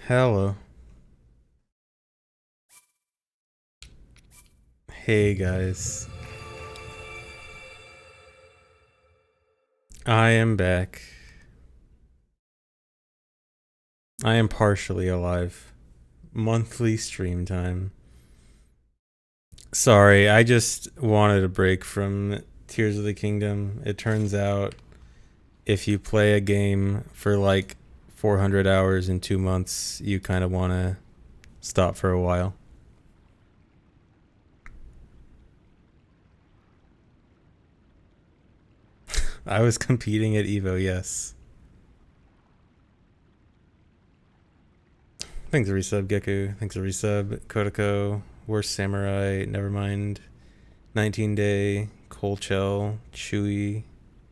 Hello. Hey guys. I am back. I am partially alive. Monthly stream time. Sorry, I just wanted a break from Tears of the Kingdom. It turns out if you play a game for like 400 hours in 2 months, you kind of want to stop for a while. I was competing at Evo, yes. Thanks for resub, Geku. Thanks for resub, Kotoko. Worst Samurai, Nevermind. 19 Day, Colchel, Chewy,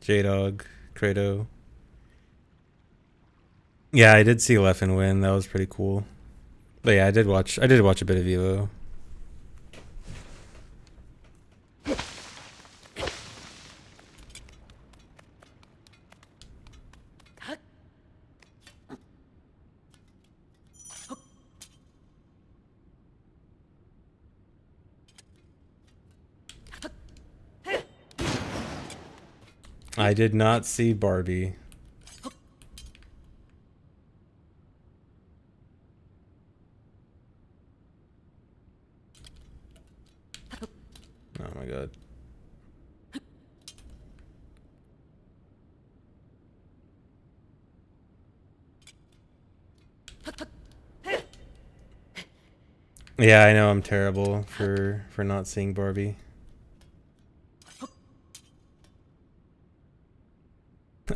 J-Dog, Credo. Yeah, I did see Leffen win. That was pretty cool. But yeah, I did watch a bit of Evo. I did not see Barbie. Oh my god. Yeah, I know I'm terrible for not seeing Barbie.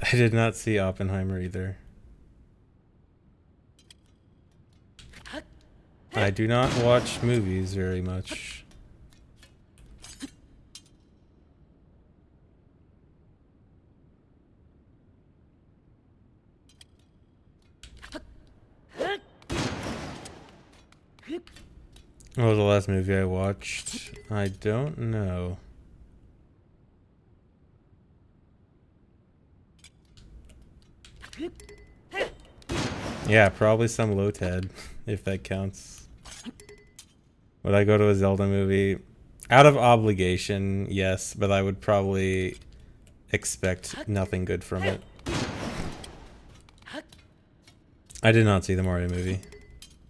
I did not see Oppenheimer either. I do not watch movies very much. What was the last movie I watched? I don't know. Yeah, probably some Lotad, if that counts. Would I go to a Zelda movie? Out of obligation, yes, but I would probably expect nothing good from it. I did not see the Mario movie.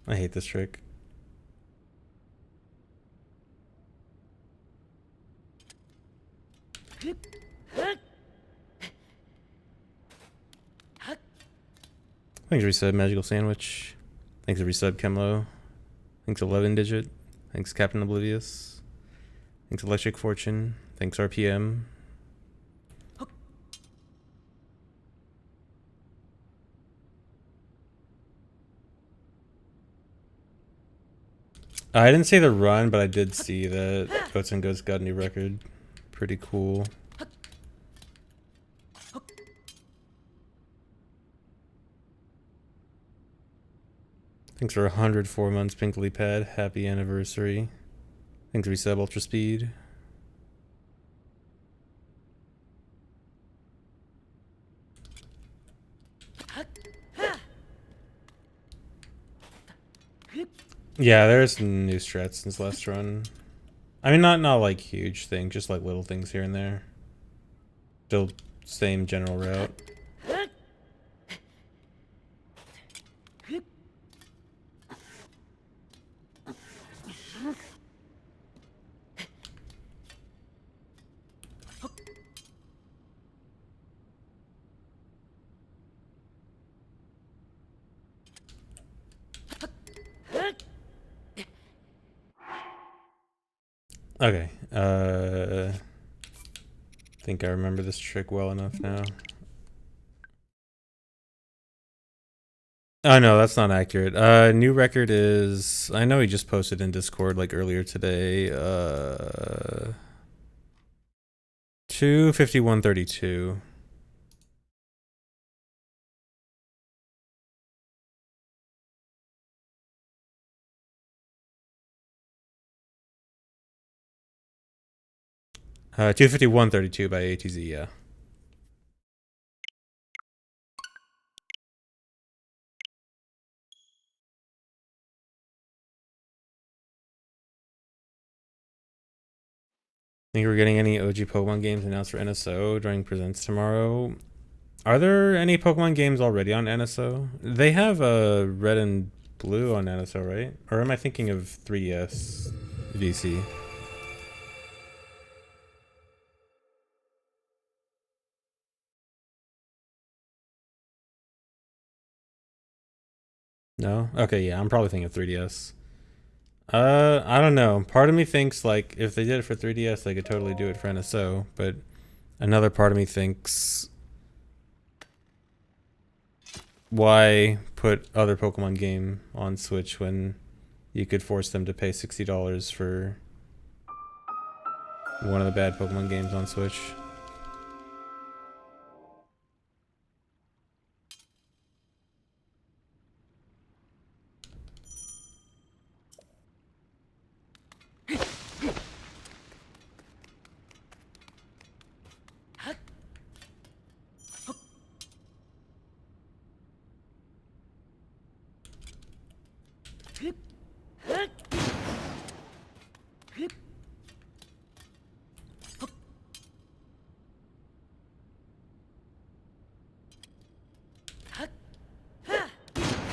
I hate this trick. Thanks for resub, Magical Sandwich. Thanks for resub, Kemlo. Thanks 11 Digit. Thanks Captain Oblivious. Thanks Electric Fortune. Thanks RPM. I didn't see the run, but I did see that Goats and Goats got a new record. Pretty cool. Thanks for 104 months, Pinkly Pad. Happy anniversary. Thanks for resub, Ultra Speed. Yeah, there's new strats since last run. I mean, not like huge things, just like little things here and there. Still same general route. Okay, think I remember this trick well enough now. Oh no, that's not accurate. New record is, I know he just posted in Discord like earlier today. 251.32. Uh, 251.32 by ATZ, yeah. Think we're getting any OG Pokemon games announced for NSO during Presents tomorrow? Are there any Pokemon games already on NSO? They have a Red and Blue on NSO, right? Or am I thinking of 3DS VC? No? Okay, yeah, I'm probably thinking of 3DS. I don't know. Part of me thinks like if they did it for 3DS, they could totally do it for NSO, but another part of me thinks why put other Pokemon game on Switch when you could force them to pay $60 for one of the bad Pokemon games on Switch?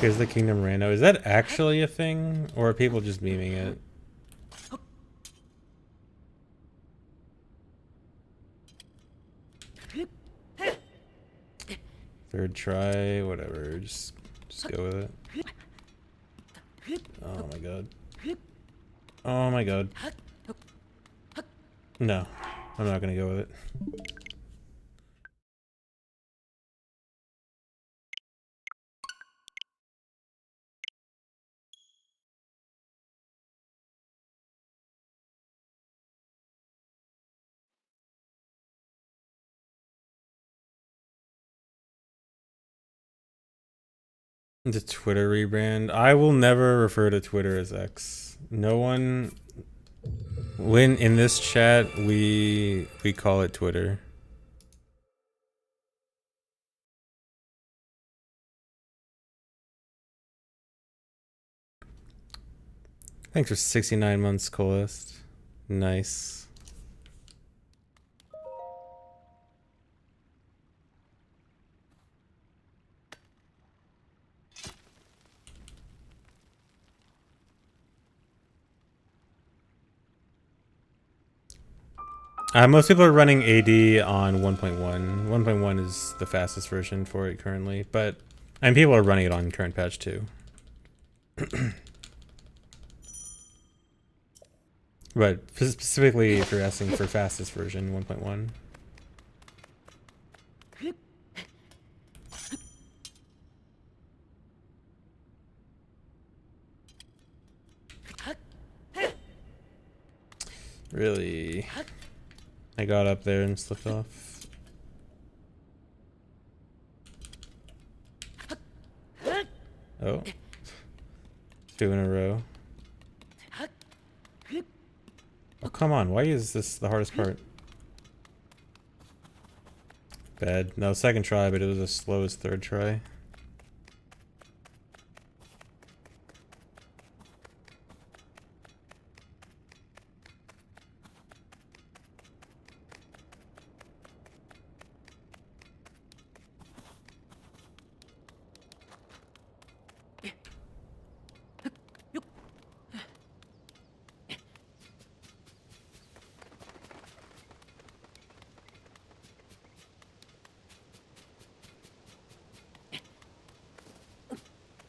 Here's the Kingdom Rando. Is that actually a thing, or are people just memeing it? Third try, whatever. Just go with it. Oh my god. Oh my god. No, I'm not gonna go with it. The Twitter rebrand. I will never refer to Twitter as X. No one. When in this chat, we call it Twitter. Thanks for 69 months, Coolest. Nice. Most people are running AD on 1.1. 1.1 is the fastest version for it currently, but and people are running it on current patch too. But specifically, if you're asking for fastest version, 1.1. Really? I got up there and slipped off. Oh. 2 in a row. Oh, come on. Why is this the hardest part? Bad. No, second try, but it was as slow as third try.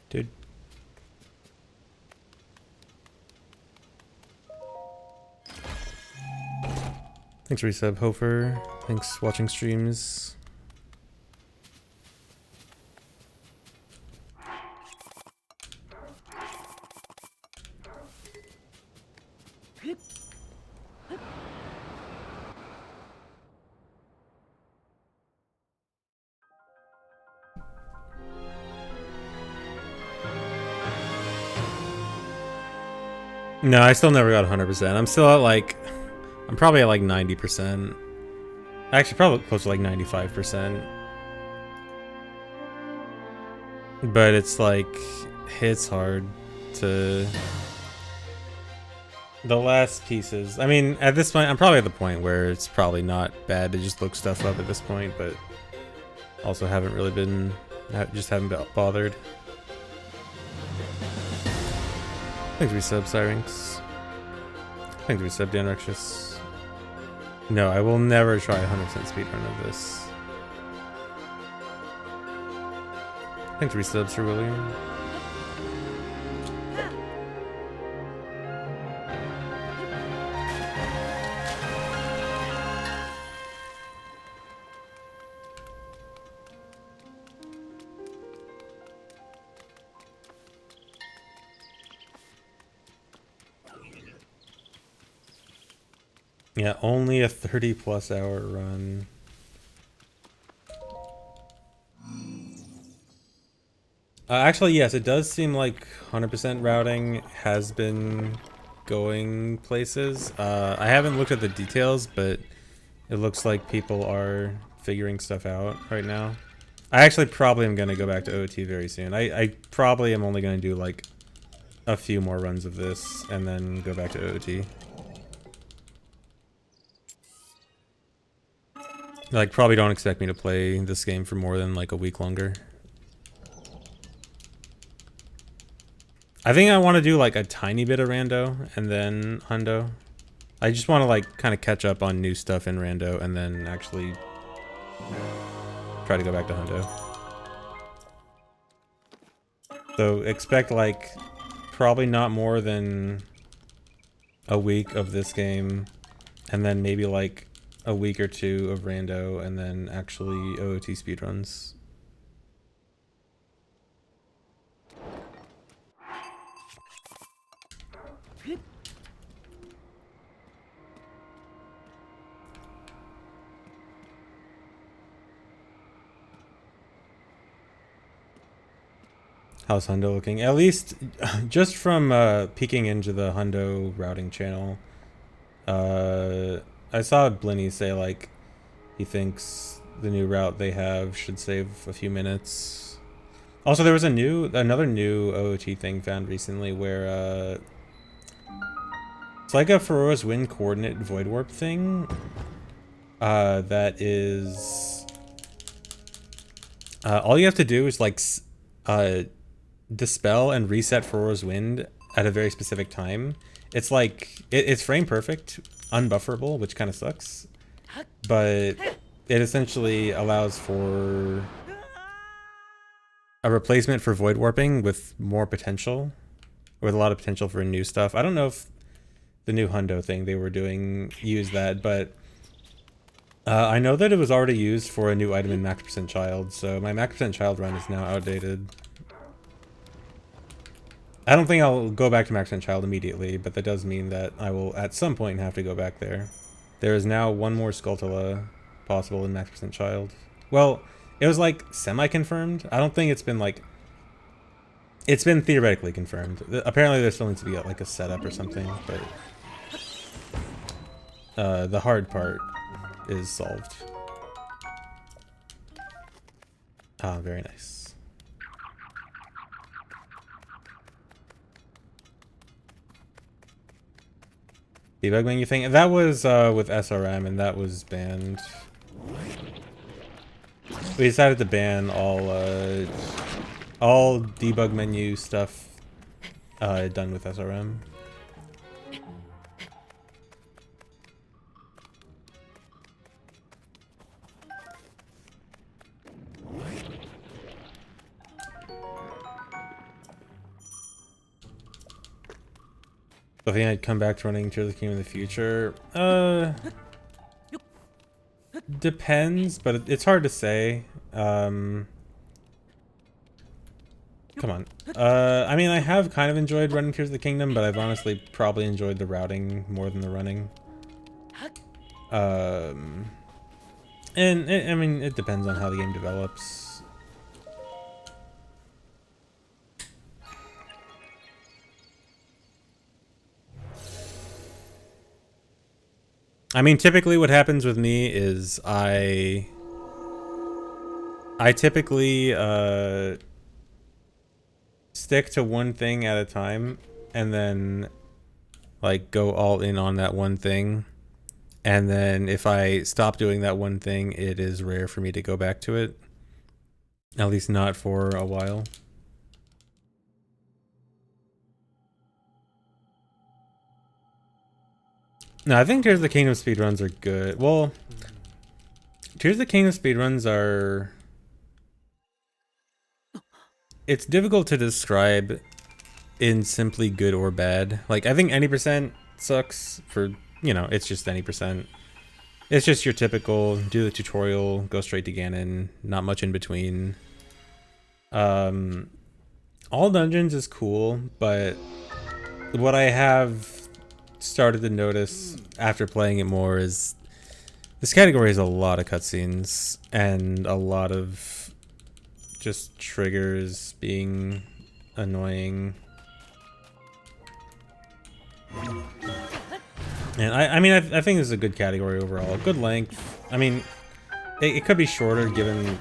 Dude. Thanks, resub, Hofer. Thanks, watching streams. No, I still never got 100%. I'm still at like, I'm probably at like 90%. Actually, probably close to like 95%. But it's like, it's hard to The last pieces. I mean, at this point, I'm probably at the point where it's probably not bad to just look stuff up at this point, but also haven't really been, just haven't been bothered. Thanks for resub, Syrinx. Thanks for resub, Dan Rexus. No, I will never try 100% speedrun of this. Thanks for resub, Sir William. Yeah, only a 30+ hour run. Actually, yes, it does seem like 100% routing has been going places. I haven't looked at the details, but it looks like people are figuring stuff out right now. I actually probably am going to go back to OT very soon. I probably am only going to do like a few more runs of this and then go back to OT. Like, probably don't expect me to play this game for more than like a week longer. I think I want to do like a tiny bit of rando and then hundo. I just want to like kind of catch up on new stuff in rando and then actually try to go back to hundo. So expect like probably not more than a week of this game and then maybe like a week or two of rando and then actually OOT speedruns. How's hundo looking? At least just from peeking into the hundo routing channel, I saw Blinny say like he thinks the new route they have should save a few minutes. Also, there was another new OOT thing found recently where it's like a Ferora's Wind coordinate void warp thing that is all you have to do is like dispel and reset Ferora's Wind at a very specific time. It's like it's frame perfect, unbufferable, which kind of sucks, but it essentially allows for a replacement for void warping with more potential, with a lot of potential for new stuff. I don't know if the new hundo thing they were doing used that, but I know that it was already used for a new item in Max Percent Child, so my Max Percent Child run is now outdated. I don't think I'll go back to Max Percent Child immediately, but that does mean that I will at some point have to go back there. There is now one more Skulltula possible in Max Percent Child. Well, it was like semi-confirmed. I don't think it's been like... It's been theoretically confirmed. Apparently there still needs to be like a setup or something, but... the hard part is solved. Ah, very nice. Debug menu thing? That was with SRM and that was banned. We decided to ban all debug menu stuff done with SRM. I think I'd come back to running Tears of the Kingdom in the future. Depends, but it's hard to say. Come on. I mean, I have kind of enjoyed running Tears of the Kingdom, but I've honestly probably enjoyed the routing more than the running. And I mean, it depends on how the game develops. I mean, typically what happens with me is I typically stick to one thing at a time, and then like go all in on that one thing. And then if I stop doing that one thing, it is rare for me to go back to it. At least not for a while. No, I think Tears of the Kingdom speedruns are good. Well, Tears of the Kingdom speedruns are... It's difficult to describe in simply good or bad. Like, I think any percent sucks for, you know, it's just any percent. It's just your typical, do the tutorial, go straight to Ganon, not much in between. All dungeons is cool, but what I have started to notice after playing it more is this category has a lot of cutscenes and a lot of just triggers being annoying. And I mean, I think this is a good category overall. Good length. I mean, it could be shorter given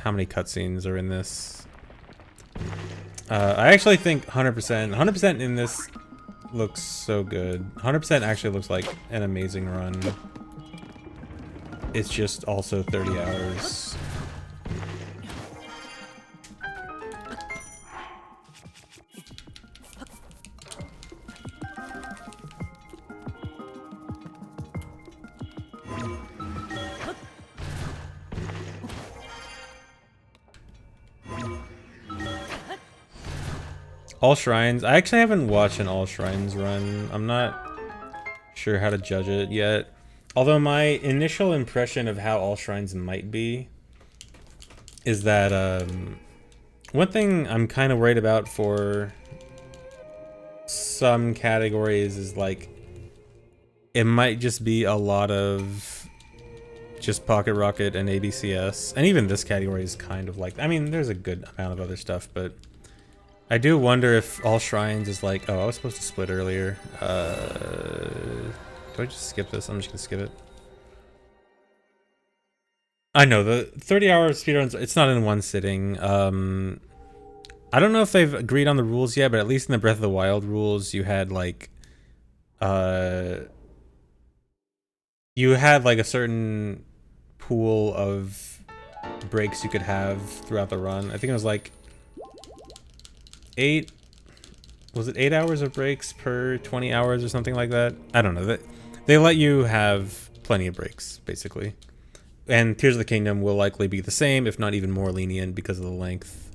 how many cutscenes are in this. I actually think 100% in this looks so good. 100% actually looks like an amazing run. It's just also 30 hours. All Shrines. I actually haven't watched an All Shrines run. I'm not sure how to judge it yet. Although my initial impression of how All Shrines might be is that one thing I'm kind of worried about for some categories is like it might just be a lot of just Pocket Rocket and ABCS. And even this category is kind of like, I mean, there's a good amount of other stuff, but I do wonder if All Shrines is like, oh, I was supposed to split earlier. Do I just skip this? I'm just gonna skip it. I know, the 30-hour speedruns, it's not in one sitting. I don't know if they've agreed on the rules yet, but at least in the Breath of the Wild rules, you had like a certain pool of breaks you could have throughout the run. I think it was like 8 hours of breaks per 20 hours or something like that? I don't know. They let you have plenty of breaks, basically. And Tears of the Kingdom will likely be the same, if not even more lenient because of the length.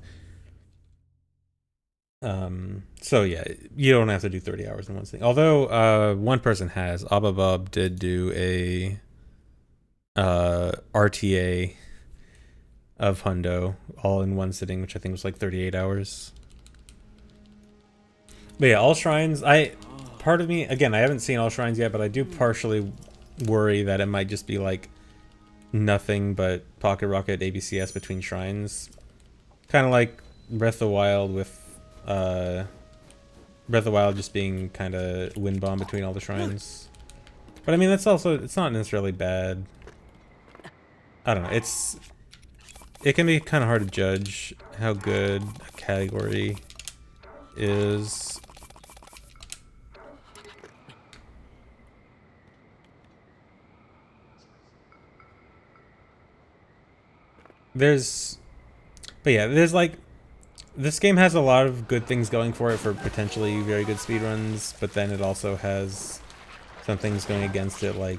So yeah, you don't have to do 30 hours in one thing. Although one person has. Bob did do a RTA of Hundo all in one sitting, which I think was like 38 hours. But yeah, All Shrines, part of me, again, I haven't seen All Shrines yet, but I do partially worry that it might just be like nothing but Pocket Rocket ABCS between shrines. Kind of like Breath of the Wild with Breath of the Wild just being kind of wind bomb between all the shrines. But I mean, that's also, it's not necessarily bad. I don't know, it can be kind of hard to judge how good a category is. There's like, this game has a lot of good things going for it for potentially very good speedruns, but then it also has some things going against it, like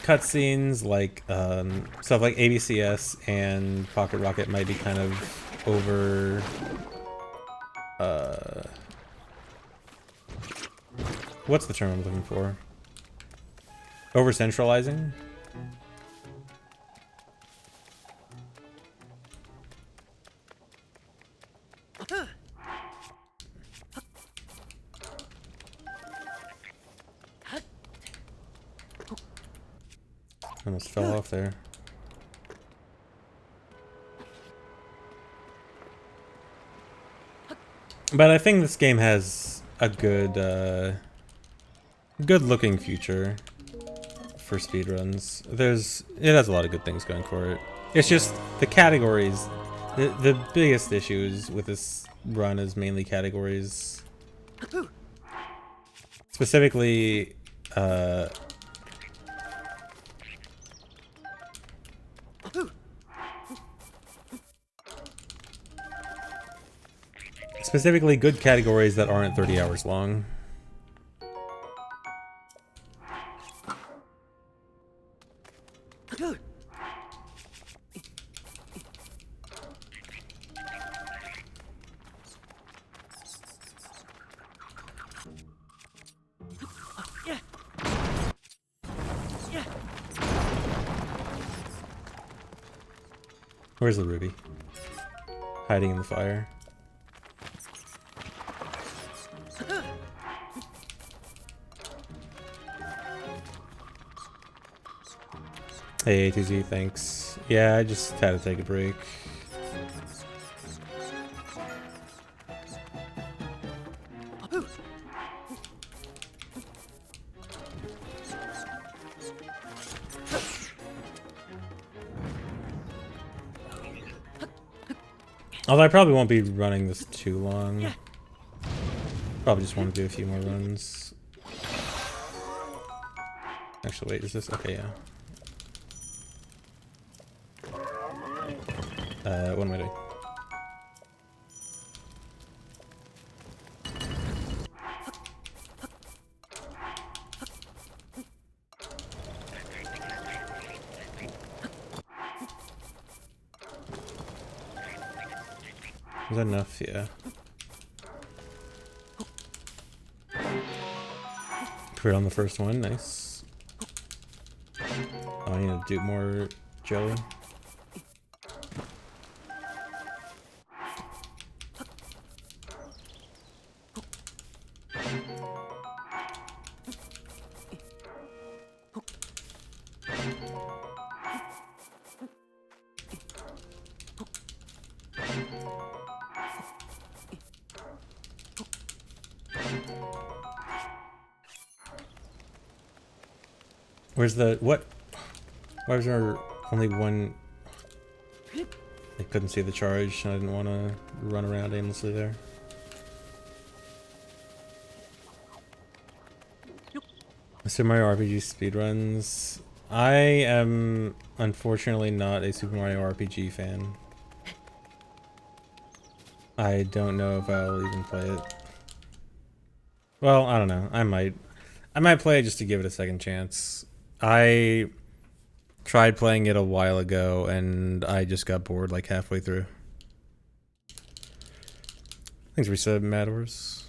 cutscenes, like stuff like ABCS and Pocket Rocket might be kind of over what's the term I'm looking for? Over centralizing? Almost fell off there. But I think this game has a good good looking future for speedruns. It has a lot of good things going for it. It's just the categories. The biggest issues with this run is mainly categories. Specifically, specifically good categories that aren't 30 hours long. Where's the ruby? Hiding in the fire. Hey, ATZ, thanks. Yeah, I just had to take a break. Although I probably won't be running this too long. Probably just want to do a few more runs. Actually, wait, is this? Okay, yeah. What am I doing? Is that enough? Yeah. Crit on the first one, nice. Oh, I need to do more jelly. Where's the what? Why was there only one? I couldn't see the charge. I didn't want to run around aimlessly there. Super Mario RPG speedruns. I am unfortunately not a Super Mario RPG fan. I don't know if I'll even play it. Well, I don't know. I might play it just to give it a second chance. I tried playing it a while ago and I just got bored like halfway through. Thanks for resub, Madors.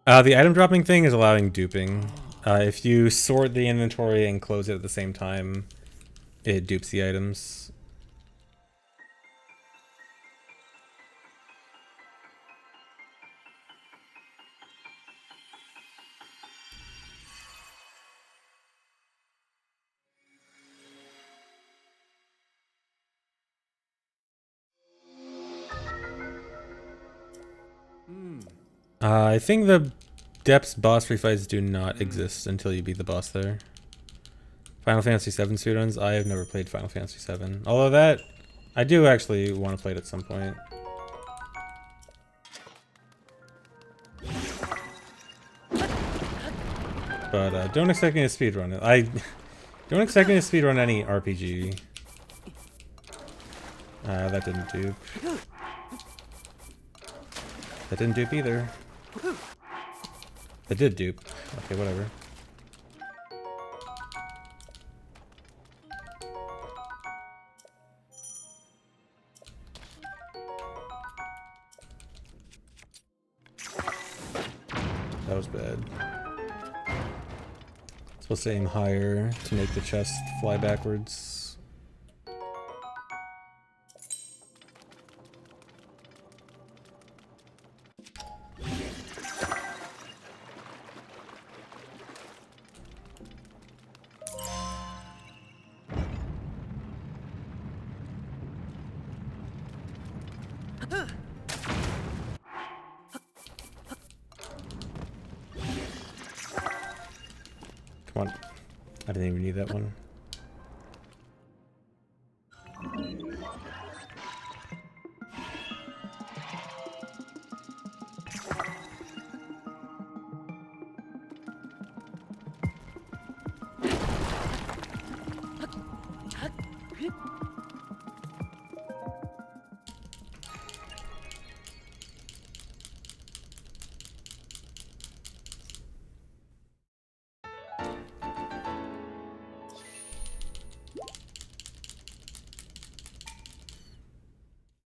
The item dropping thing is allowing duping. If you sort the inventory and close it at the same time, it dupes the items. I think the depths boss refights do not exist until you beat the boss there. Final Fantasy VII speedruns. I have never played Final Fantasy VII. Although that, I do actually want to play it at some point. But don't expect me to speedrun it. Don't expect me to speedrun any RPG. That didn't dupe. That didn't dupe either. That did dupe. Okay, whatever. That was bad. Supposed to aim higher to make the chest fly backwards. Come on. I didn't even need that one.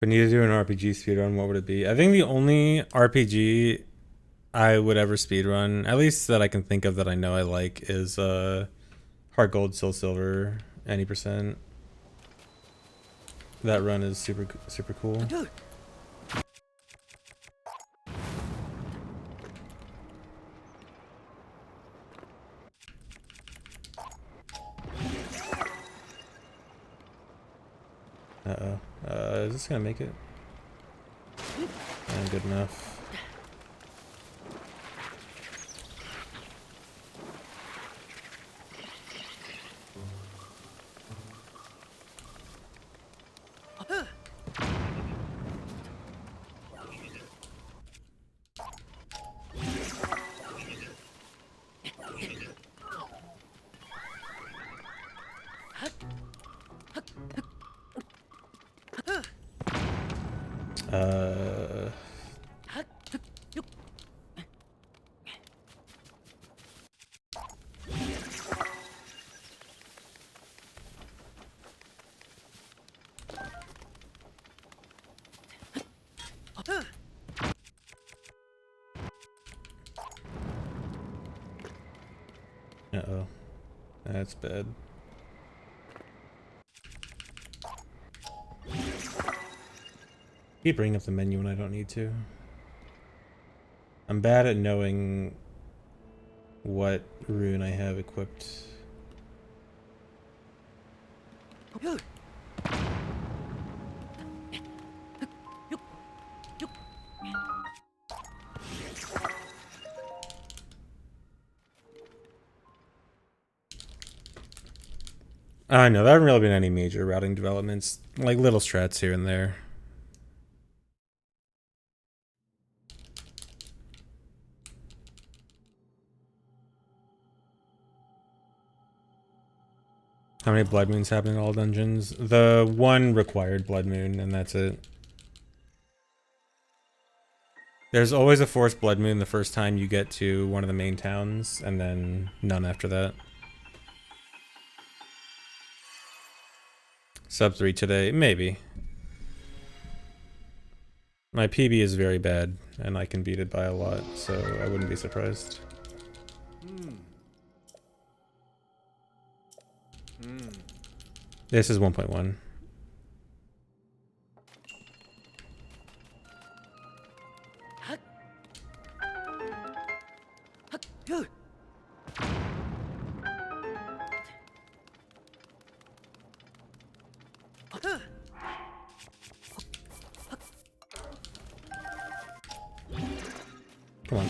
If I need to do an RPG speedrun, what would it be? I think the only RPG I would ever speedrun, at least that I can think of that I know I like, is Heart Gold, Soul Silver, any percent. That run is super cool. Uh-oh. Is this gonna make it? Good enough. Uh-oh. That's bad. Keep bringing up the menu when I don't need to. I'm bad at knowing what rune I have equipped. I know, there haven't really been any major routing developments, like little strats here and there. How many blood moons happen in all dungeons? The one required blood moon, and that's it. There's always a forced blood moon the first time you get to one of the main towns, and then none after that. Sub 3 today, maybe. My PB is very bad, and I can beat it by a lot, so I wouldn't be surprised. This is 1.1. Come on.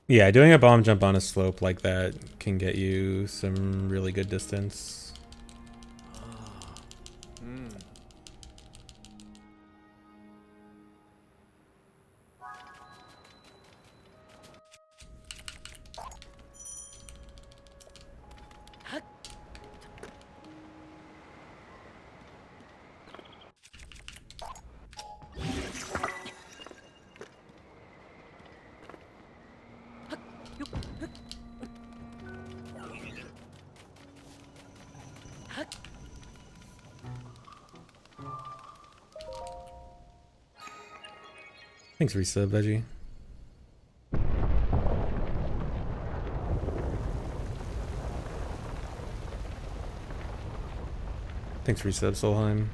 Yeah, doing a bomb jump on a slope like that can get you some really good distance. Thanks, resub, Veggie. Thanks, resub, Solheim.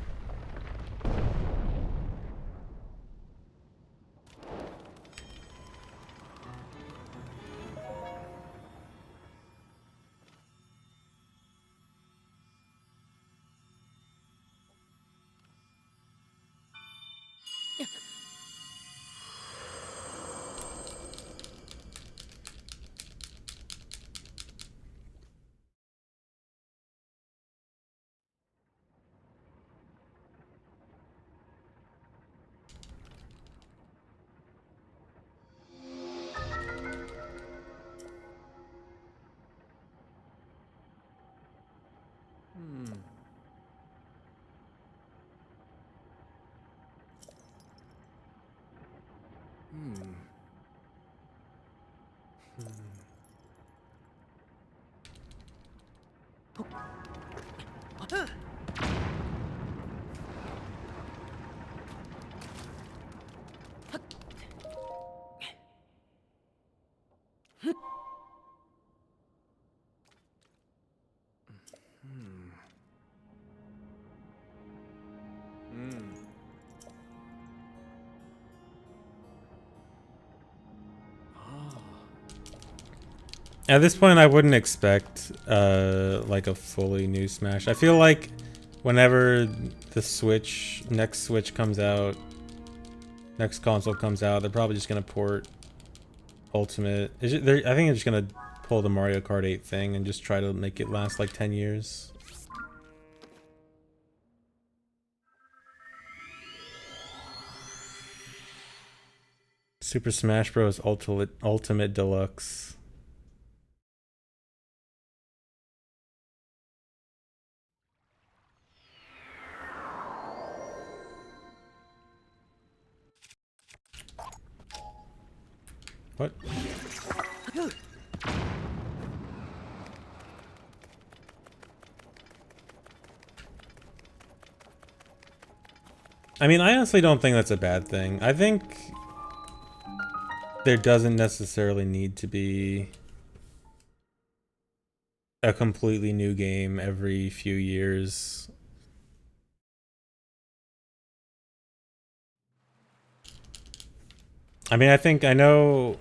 At this point, I wouldn't expect like a fully new Smash. I feel like whenever the next Switch comes out, next console comes out, they're probably just gonna port Ultimate. I think they're just gonna pull the Mario Kart 8 thing and just try to make it last like 10 years. Super Smash Bros. Ultimate Deluxe. What? I mean, I honestly don't think that's a bad thing. I think there doesn't necessarily need to be a completely new game every few years. I mean, I know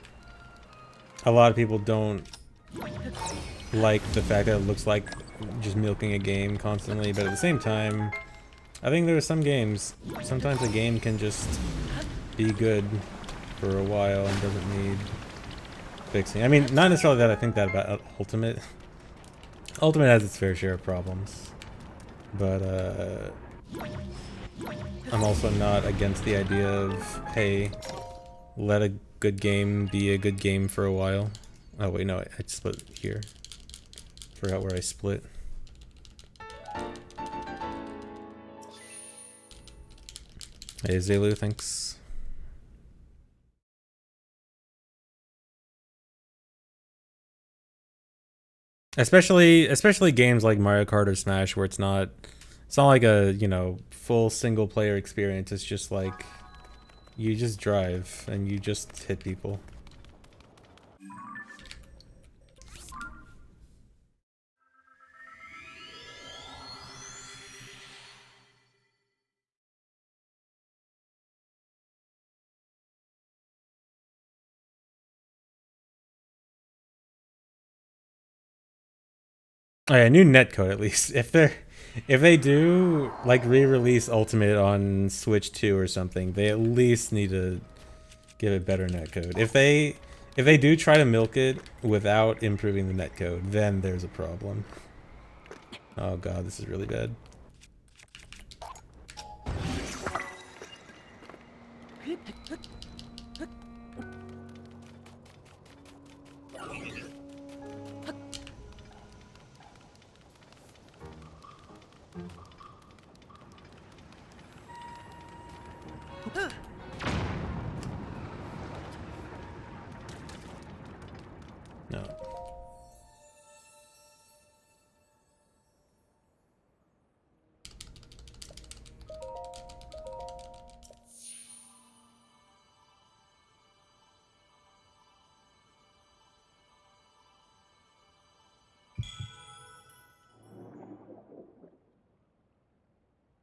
a lot of people don't like the fact that it looks like just milking a game constantly, but at the same time, I think there are some games, sometimes a game can just be good for a while and doesn't need fixing. I mean, not necessarily that I think that about Ultimate. Ultimate has its fair share of problems, but I'm also not against the idea of, hey, let a good game be a good game for a while. Oh wait, no, I split here. Forgot where I split. Hey Zelu, thanks. Especially games like Mario Kart or Smash where it's not like a, you know, full single player experience. It's just like you just drive and you just hit people. Oh yeah, new netcode at least. If they do like re-release Ultimate on Switch 2 or something, they at least need to give it better netcode. If they do try to milk it without improving the netcode, then there's a problem. Oh god, this is really bad. No.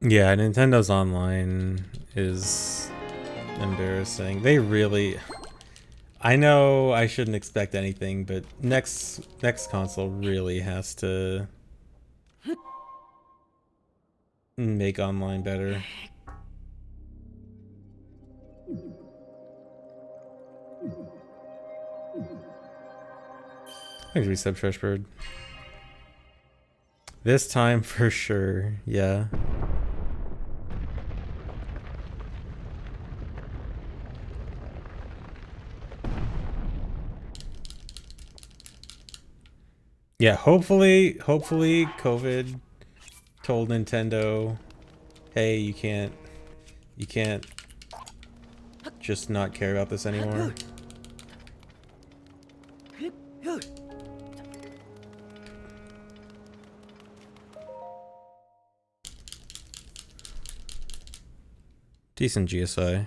Yeah, Nintendo's online is embarrassing. They really... I know I shouldn't expect anything, but next console really has to make online better. Thanks, Resub Trashbird. This time for sure, yeah. Yeah, hopefully COVID told Nintendo, hey, you can't just not care about this anymore. Decent GSI.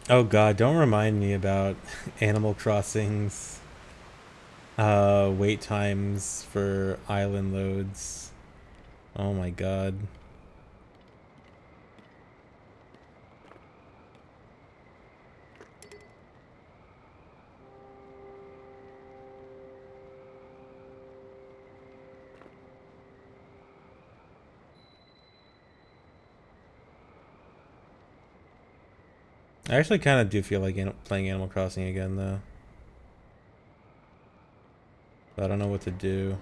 Oh god, don't remind me about Animal Crossing's wait times for island loads. Oh my god. I actually kind of do feel like playing Animal Crossing again, though. But I don't know what to do.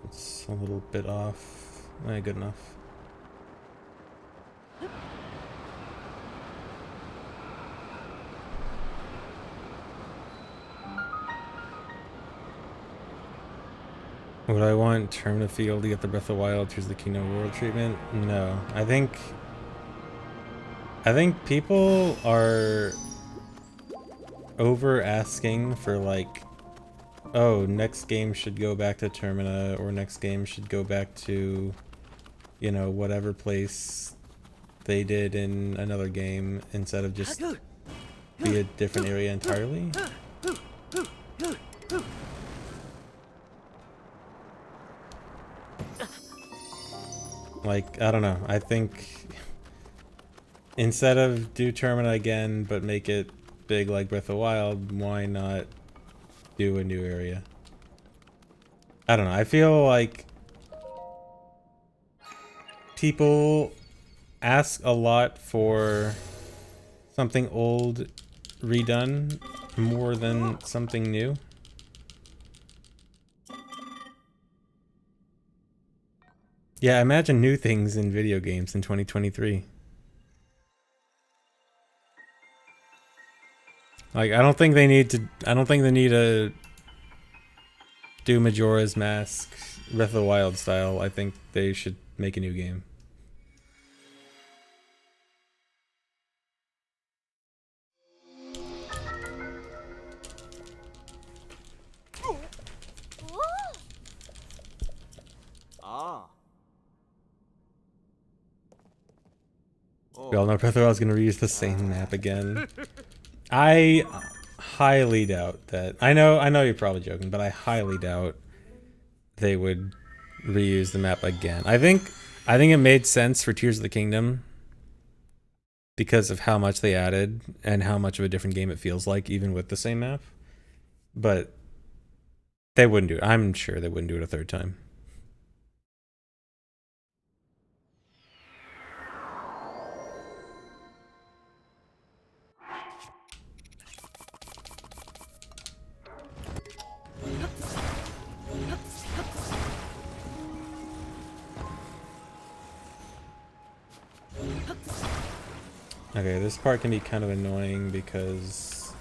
It's a little bit off. Good enough. Would I want Termina Field to get the Breath of the Wild Tears of the Kingdom World treatment? No. I think people are over asking for like, oh, next game should go back to Termina, or next game should go back to, you know, whatever place they did in another game, instead of just be a different area entirely. Like, I don't know. I think instead of do Termina again, but make it big like Breath of the Wild, why not do a new area? I don't know. I feel like people ask a lot for something old redone more than something new. Yeah, imagine new things in video games in 2023. Like, I don't think they need to do Majora's Mask Breath of the Wild style. I think they should make a new game. We all know Breath of the Wild is going to reuse the same map again. I highly doubt that. I know you're probably joking, but I highly doubt they would reuse the map again. I think it made sense for Tears of the Kingdom because of how much they added and how much of a different game it feels like, even with the same map. But they wouldn't do it. I'm sure they wouldn't do it a third time. Okay, this part can be kind of annoying because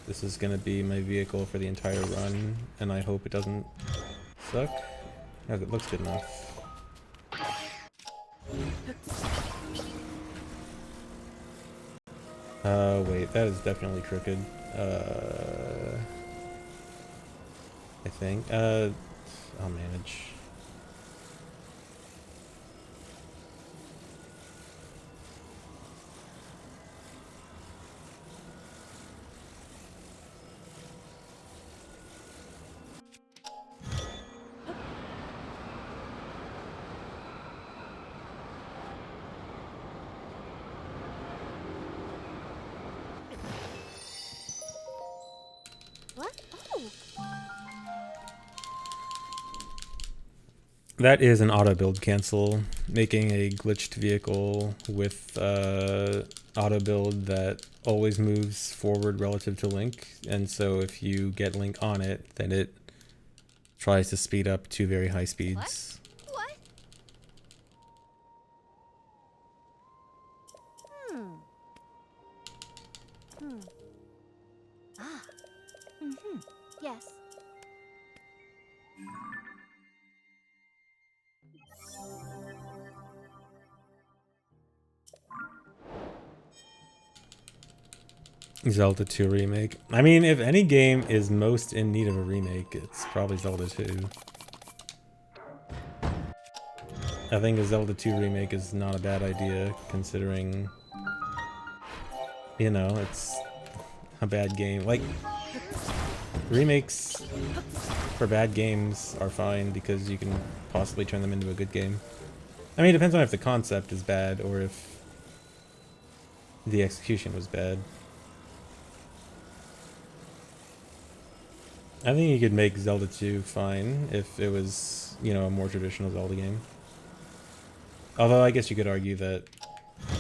this is going to be my vehicle for the entire run, and I hope it doesn't suck. Oh, it looks good enough. Wait, that is definitely crooked. I think. I'll manage. What? Oh. That is an auto build cancel, making a glitched vehicle with auto build that always moves forward relative to Link, and so if you get Link on it, then it tries to speed up to very high speeds. What? Hmm. Hmm. Ah. Mm-hmm. Yes. Zelda 2 remake. I mean, if any game is most in need of a remake, it's probably Zelda 2. I think a Zelda 2 remake is not a bad idea, considering, you know, it's a bad game. Like, remakes for bad games are fine because you can possibly turn them into a good game. I mean, it depends on if the concept is bad or if the execution was bad. I think you could make Zelda 2 fine if it was, you know, a more traditional Zelda game. Although I guess you could argue that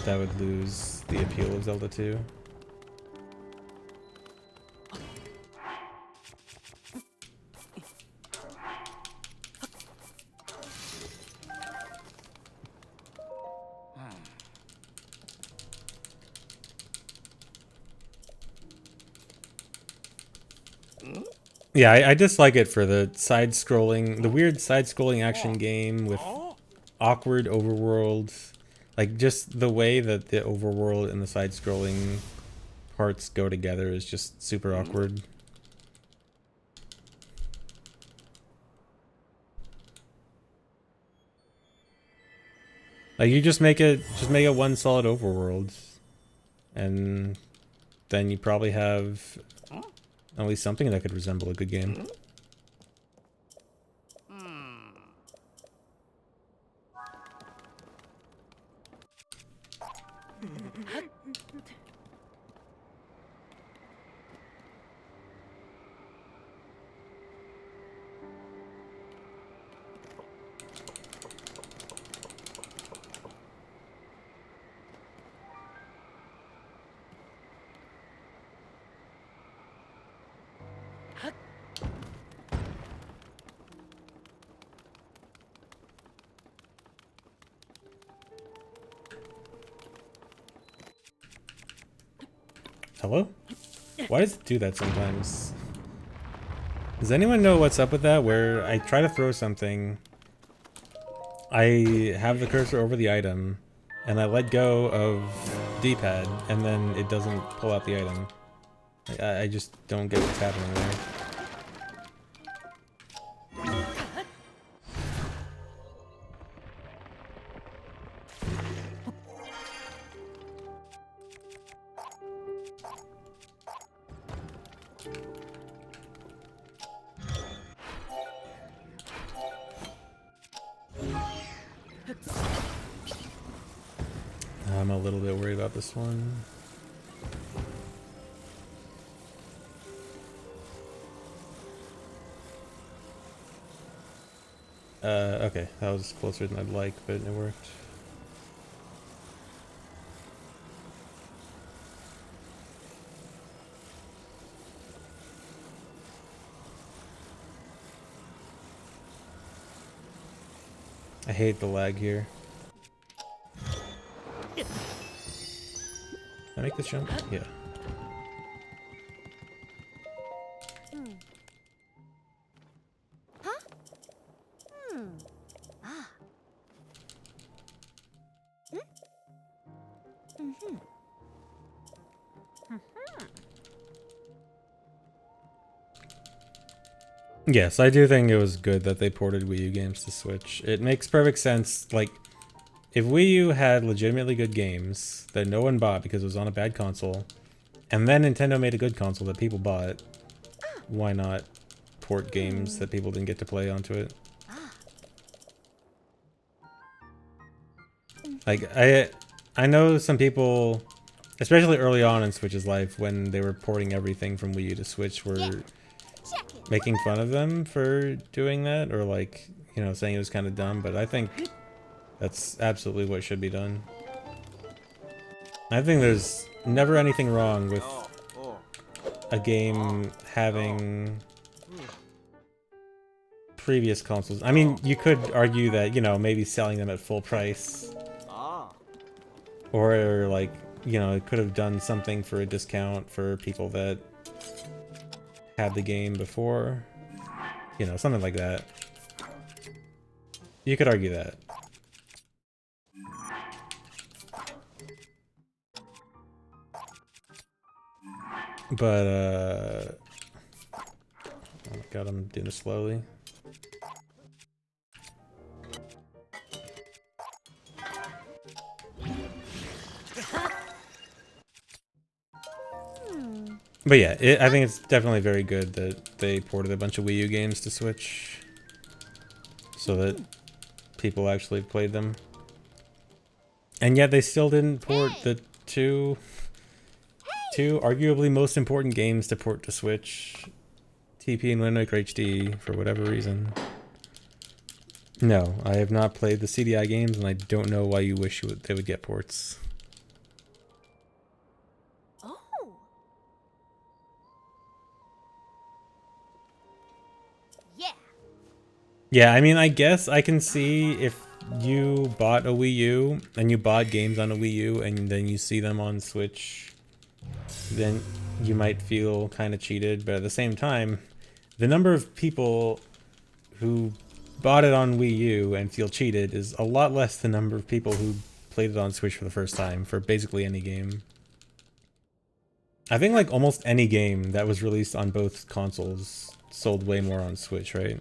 that would lose the appeal of Zelda 2. Yeah, I dislike it for the side-scrolling, the weird side-scrolling action game with awkward overworld. Like, just the way that the overworld and the side-scrolling parts go together is just super awkward. Like, you just make it one solid overworld, and then you probably have at least something that could resemble a good game. Hello? Why does it do that sometimes? Does anyone know what's up with that? Where I try to throw something, I have the cursor over the item, and I let go of D-pad, and then it doesn't pull out the item. I just don't get what's happening there. I'm a little bit worried about this one. Okay, that was closer than I'd like, but it worked. I hate the lag here. Can I make this jump? Yeah. Huh? Hmm. Ah. Hmm? Mm-hmm. Yes, I do think it was good that they ported Wii U games to Switch. It makes perfect sense. Like, if Wii U had legitimately good games that no one bought because it was on a bad console, and then Nintendo made a good console that people bought, why not port games that people didn't get to play onto it? Like, I know some people, especially early on in Switch's life, when they were porting everything from Wii U to Switch, were making fun of them for doing that, or like, you know, saying it was kind of dumb, but I think that's absolutely what should be done. I think there's never anything wrong with a game having previous consoles. I mean, you could argue that, you know, maybe selling them at full price, or like, you know, it could have done something for a discount for people that had the game before, you know, something like that. You could argue that. But oh my god, I'm doing it slowly. But yeah, I think it's definitely very good that they ported a bunch of Wii U games to Switch so that people actually played them. And yet they still didn't port the two arguably most important games to port to Switch, TP and Wind Waker HD, for whatever reason. No, I have not played the CDI games, and I don't know why you wish they would get ports. Yeah, I mean, I guess I can see if you bought a Wii U and you bought games on a Wii U and then you see them on Switch, then you might feel kind of cheated. But at the same time, the number of people who bought it on Wii U and feel cheated is a lot less than the number of people who played it on Switch for the first time for basically any game. I think like almost any game that was released on both consoles sold way more on Switch, right?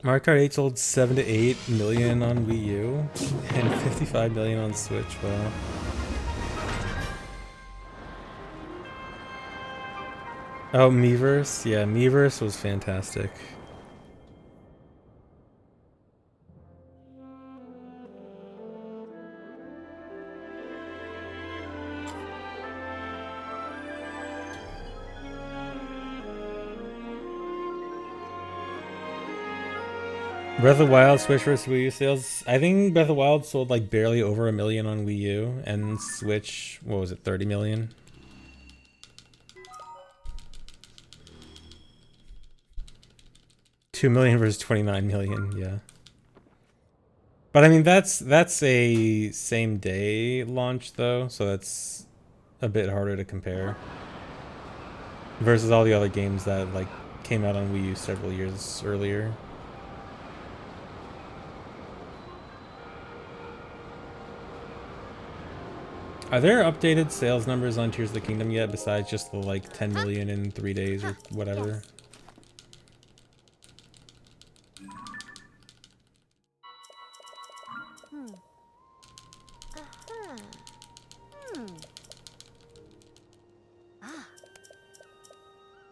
Mario Kart 8 sold 7 to 8 million on Wii U and 55 million on Switch. Wow. Oh, Miiverse? Yeah, Miiverse was fantastic. Breath of the Wild Switch versus Wii U sales. I think Breath of the Wild sold like barely over 1 million on Wii U, and Switch, what was it, 30 million? $2 million versus 29 million, yeah. But I mean, that's a same day launch though, so that's a bit harder to compare. Versus all the other games that like came out on Wii U several years earlier. Are there updated sales numbers on Tears of the Kingdom yet, besides just the like 10 million in 3 days or whatever?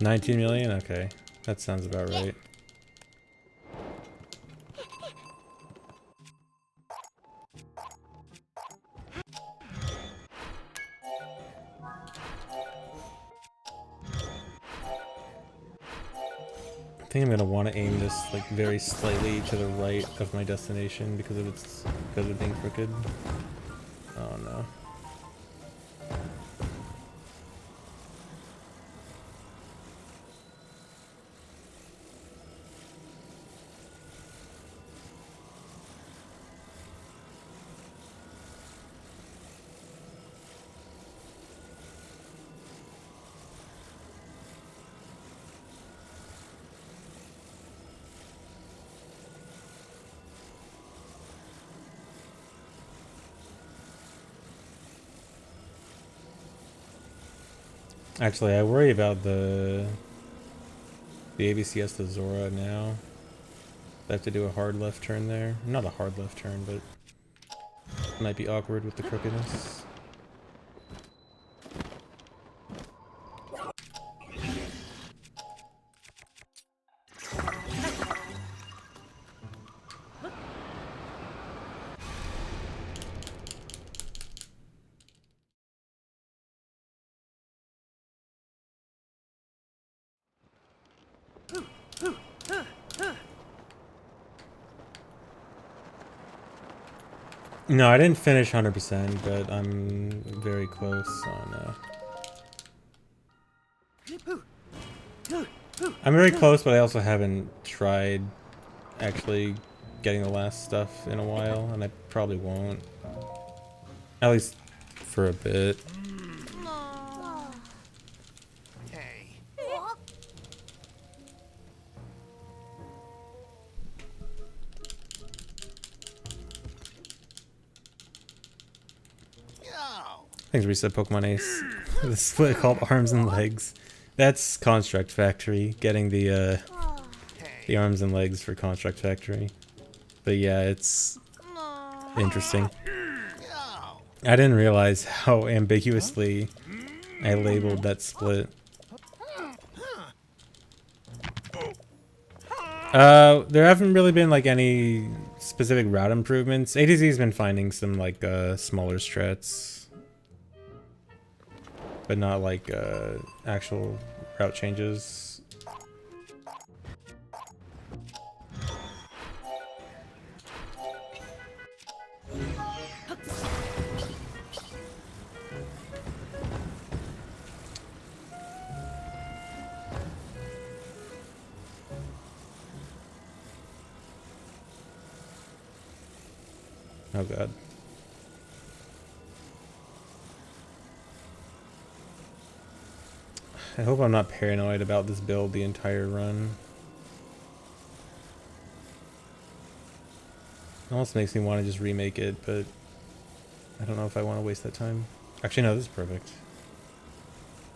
$19 million? Okay, that sounds about right. I think I'm gonna want to aim this like very slightly to the right of my destination because of it being crooked. Oh no. Actually, I worry about the ABCS to Zora now. I have to do a hard left turn there. Not a hard left turn, but it might be awkward with the crookedness. No, I didn't finish 100%, but I'm very close on... I'm very close, but I also haven't tried actually getting the last stuff in a while, and I probably won't. At least for a bit. Thanks, Reset Pokemon Ace. The split called Arms and Legs. That's Construct Factory, getting the arms and legs for Construct Factory. But yeah, it's interesting. I didn't realize how ambiguously I labeled that split. There haven't really been like any specific route improvements. ATZ's been finding some like smaller strats. But not like actual route changes. Oh god. I hope I'm not paranoid about this build the entire run. It almost makes me want to just remake it, but I don't know if I want to waste that time. Actually, no, this is perfect.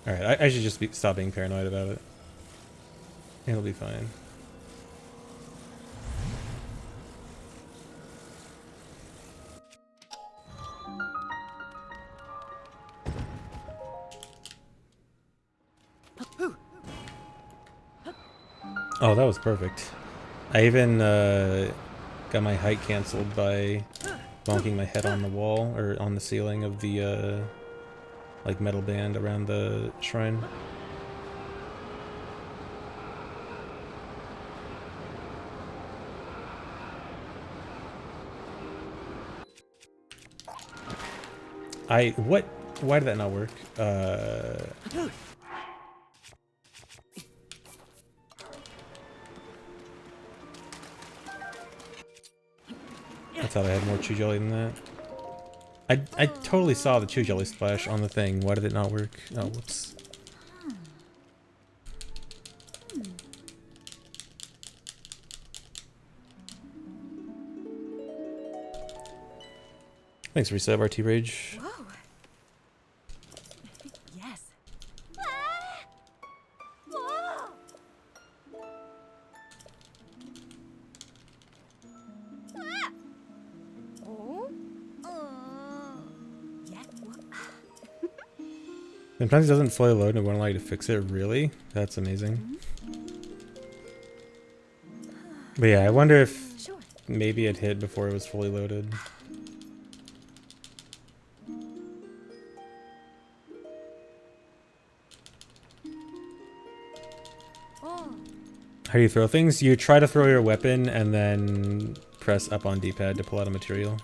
Alright, I should just stop being paranoid about it. It'll be fine. Oh, that was perfect. I even got my height canceled by bonking my head on the wall, or on the ceiling of the like metal band around the shrine. Why did that not work? I thought I had more Chew Jelly than that. I totally saw the Chew Jelly splash on the thing. Why did it not work? Oh, whoops. Thanks, Reset RT Rage. Whoa. Yes. Whoa. Oh. Yeah. Sometimes it doesn't fully load and it won't allow you to fix it. Really? That's amazing. But yeah, I wonder if maybe it hit before it was fully loaded. How do you throw things? You try to throw your weapon and then press up on D-pad to pull out a material.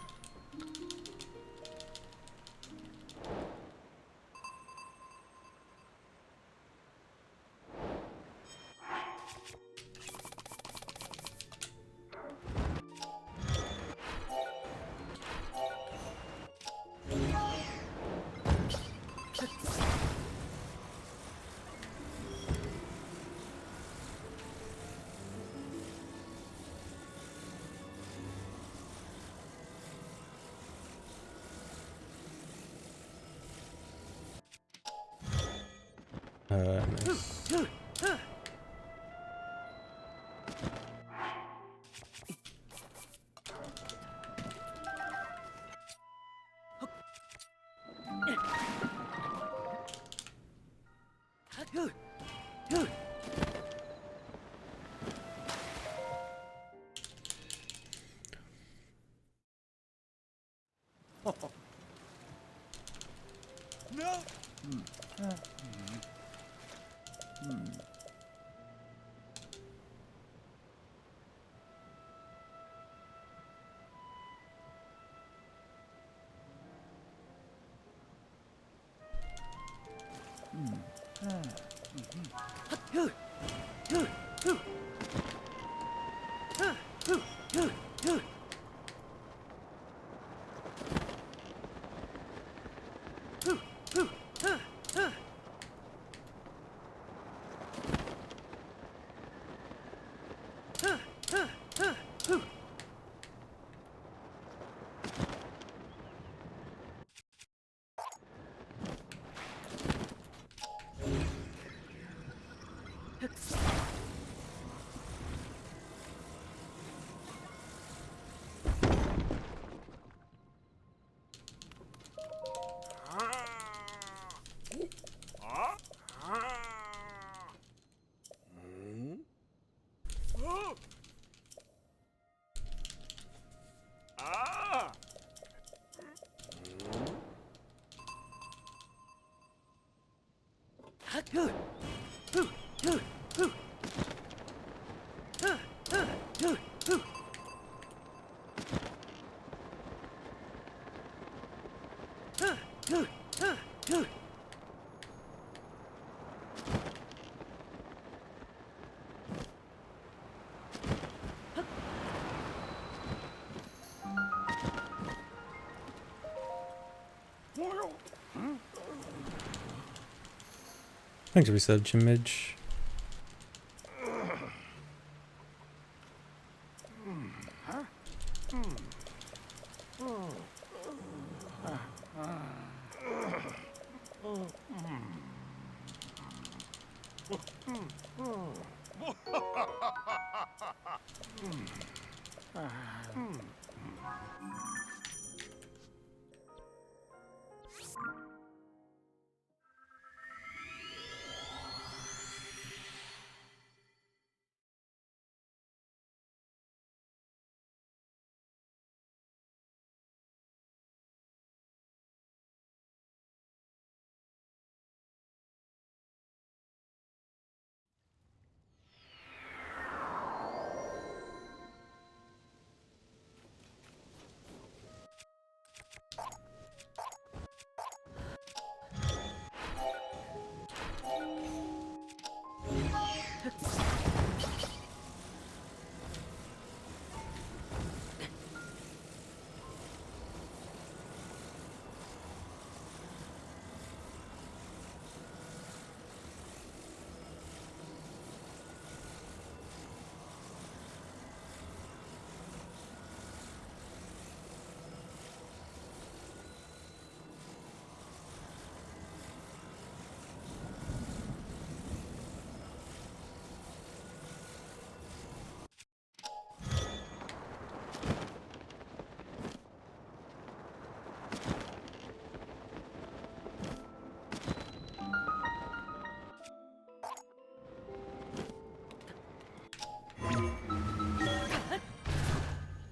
Nice. Thanks for resub, Jimidge.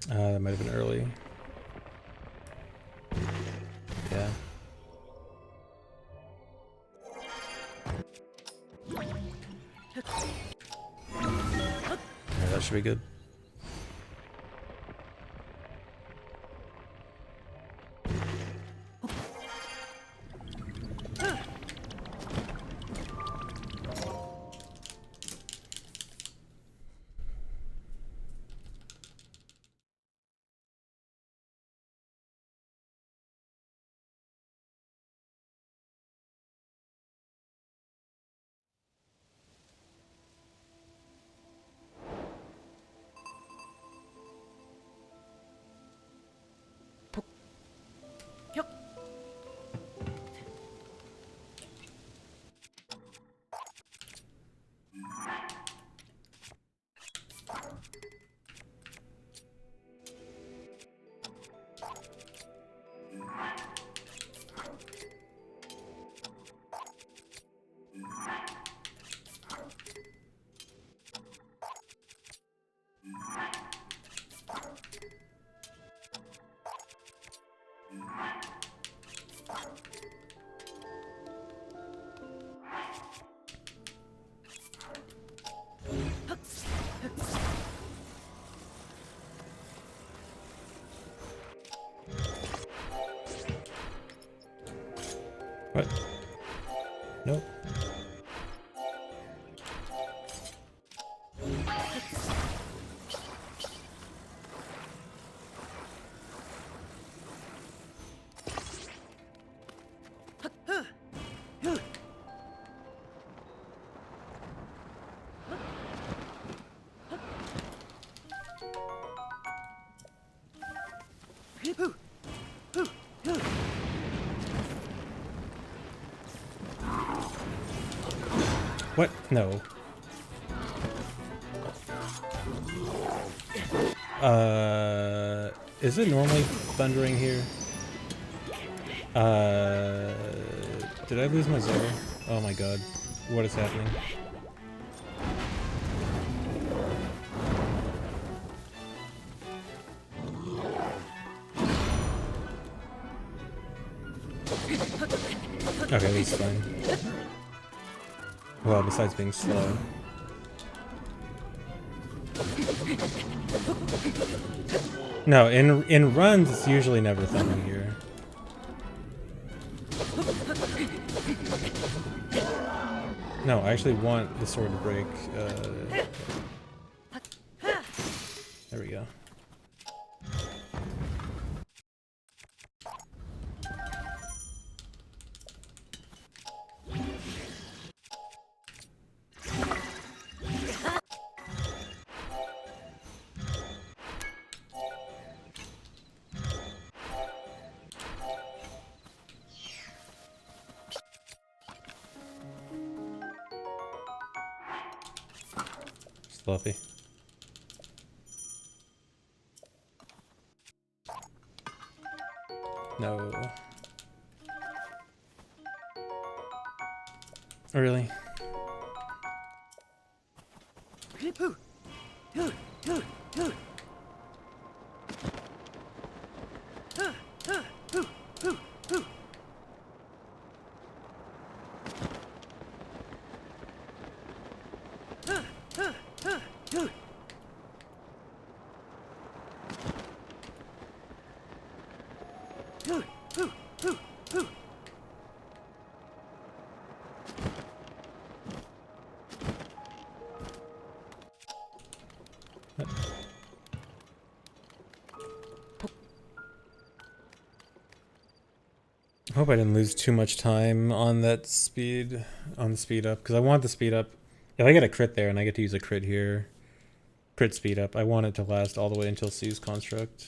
That might have been early. Yeah. Yeah, that should be good. What? Nope. What? No. Is it normally thundering here? Did I lose my zero? Oh my god. What is happening? Okay, that's fine. Well, besides being slow. No, in runs, it's usually never thumbing here. No, I actually want the sword to break. There we go. Sloppy. No. Really? I hope I didn't lose too much time on that speed, on the speed up, because I want the speed up. If I get a crit there and I get to use a crit here, crit speed up, I want it to last all the way until C's construct.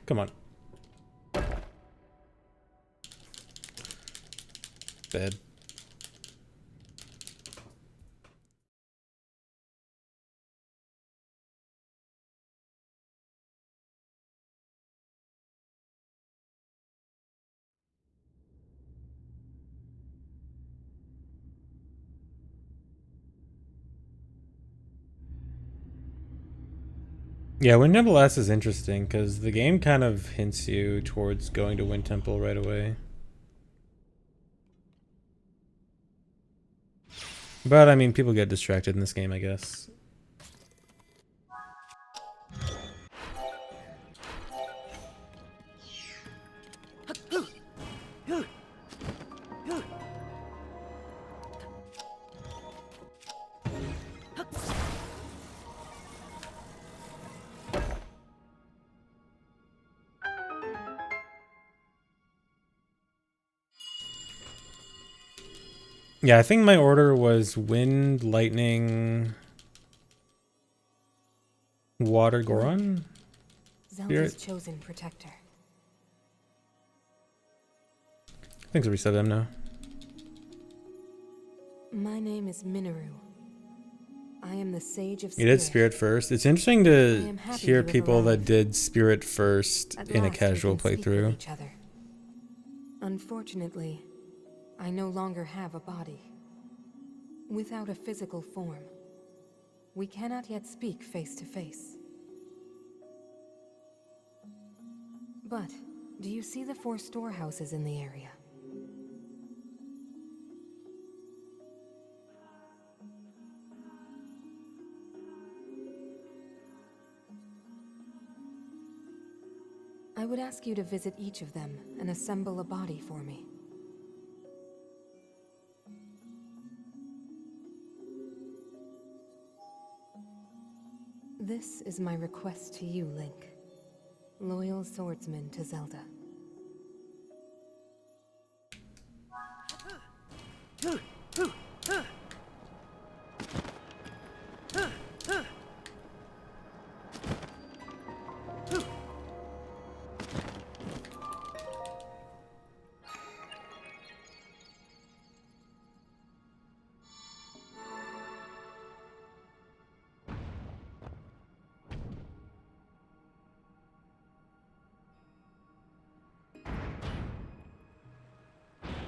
Come on. Bad. Yeah, Wind Temple S is interesting because the game kind of hints you towards going to Wind Temple right away. But I mean, people get distracted in this game, I guess. Yeah, I think my order was wind, lightning, water, Goron. Zelda's chosen protector. Thanks for reset them now. My name is Minoru. I am the Sage of You Spirit. did Spirit first. It's interesting to hear people that did Spirit first in a casual playthrough. Unfortunately, I no longer have a body. Without a physical form, We cannot yet speak face to face. But, do you see the 4 storehouses in the area? I would ask you to visit each of them and assemble a body for me. This is my request to you, Link. Loyal swordsman to Zelda.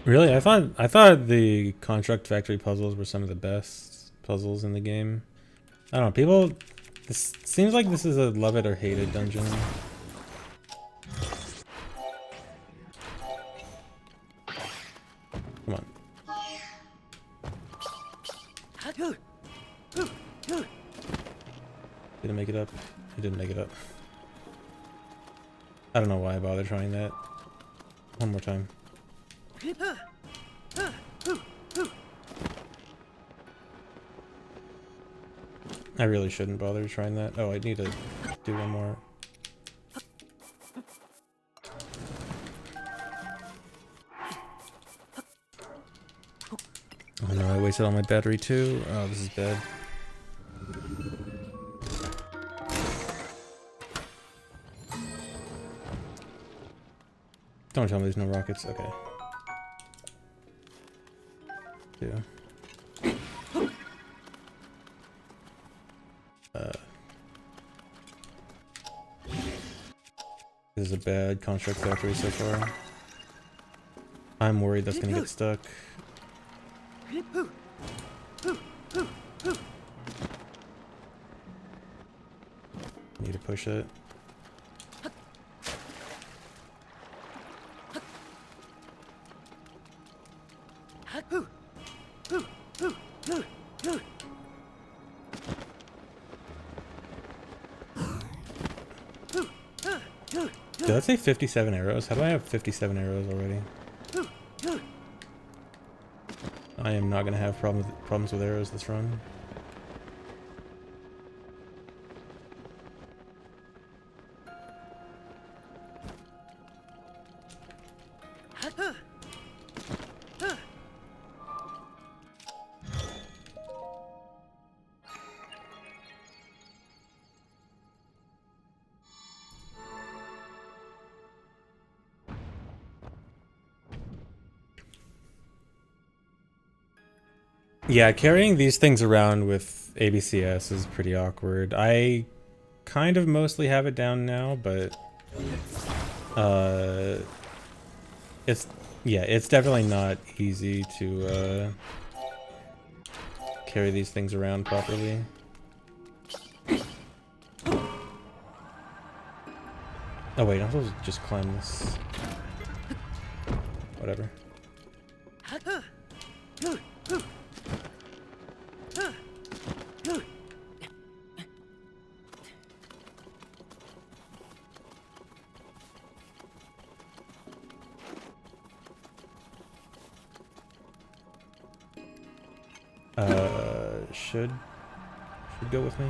Really? I thought the Construct Factory puzzles were some of the best puzzles in the game. I don't know, people, this seems like this is a love it or hate it dungeon. Come on. Did it make it up? It didn't make it up. I don't know why I bothered trying that. One more time. I really shouldn't bother trying that. Oh, I need to do one more. Oh no, I wasted all my battery too. Oh, this is bad. Don't tell me there's no rockets. Okay. Yeah. This is a bad Construct Factory so far. I'm worried that's gonna get stuck. Need to push it. Did that say 57 arrows? How do I have 57 arrows already? I am not gonna have problems with arrows this run. Yeah, carrying these things around with ABCS is pretty awkward. I kind of mostly have it down now, but it's definitely not easy to carry these things around properly. Oh wait, I'm supposed to just climb this. Whatever. Should go with me.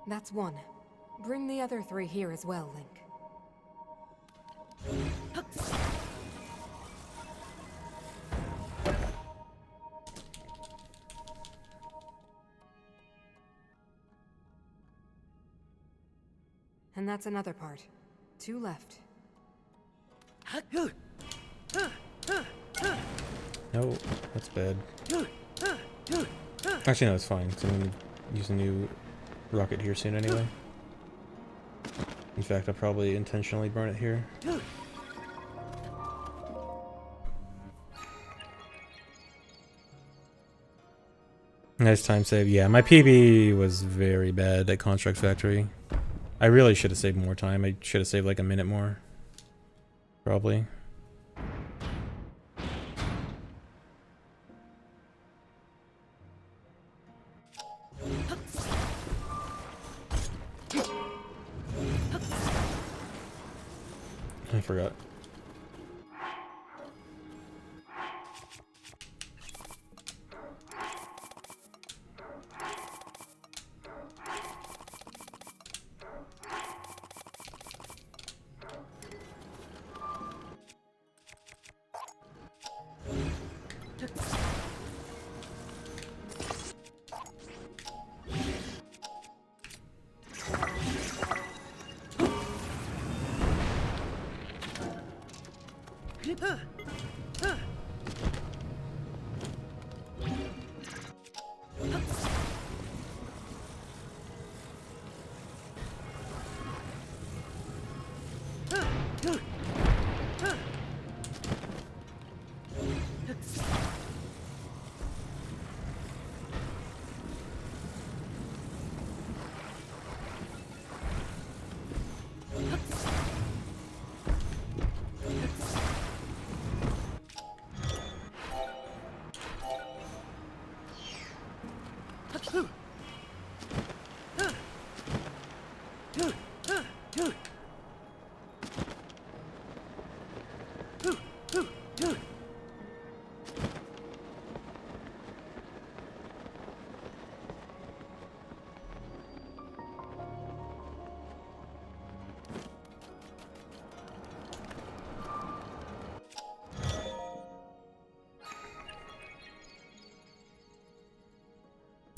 That's one. Bring the other 3 here as well, Link. And that's another part. 2 left. No, that's bad. Actually, no, it's fine. 'Cause I'm gonna use a new rocket here soon anyway. In fact, I'll probably intentionally burn it here. Nice time save. Yeah, my PB was very bad at Construct Factory. I really should have saved more time. I should have saved like a minute more. Probably. I forgot.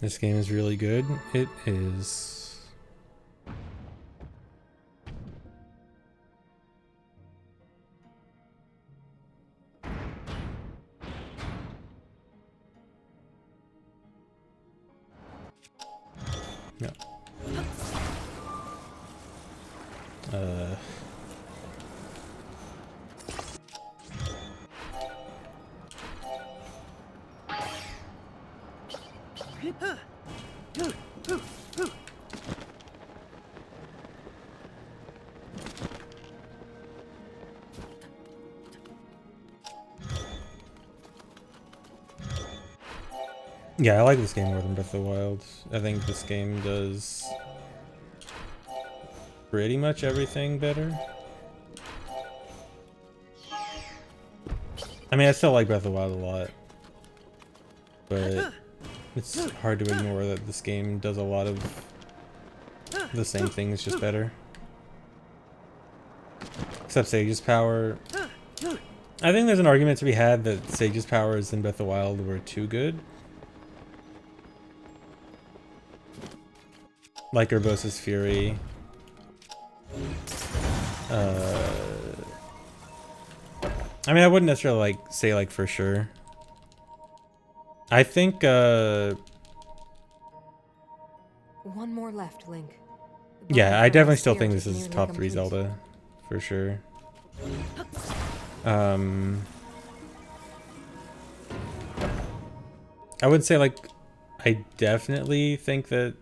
This game is really good. It is. No. Yeah, I like this game more than Breath of the Wild. I think this game does pretty much everything better. I mean, I still like Breath of the Wild a lot, but it's hard to ignore that this game does a lot of the same things, just better. Except Sage's power. I think there's an argument to be had that Sage's powers in Breath of the Wild were too good. Like Urbosa's Fury. I mean, I wouldn't necessarily say for sure. I think One more left, Link. yeah, I definitely still think this is top 3 Zelda for sure. I would say I definitely think that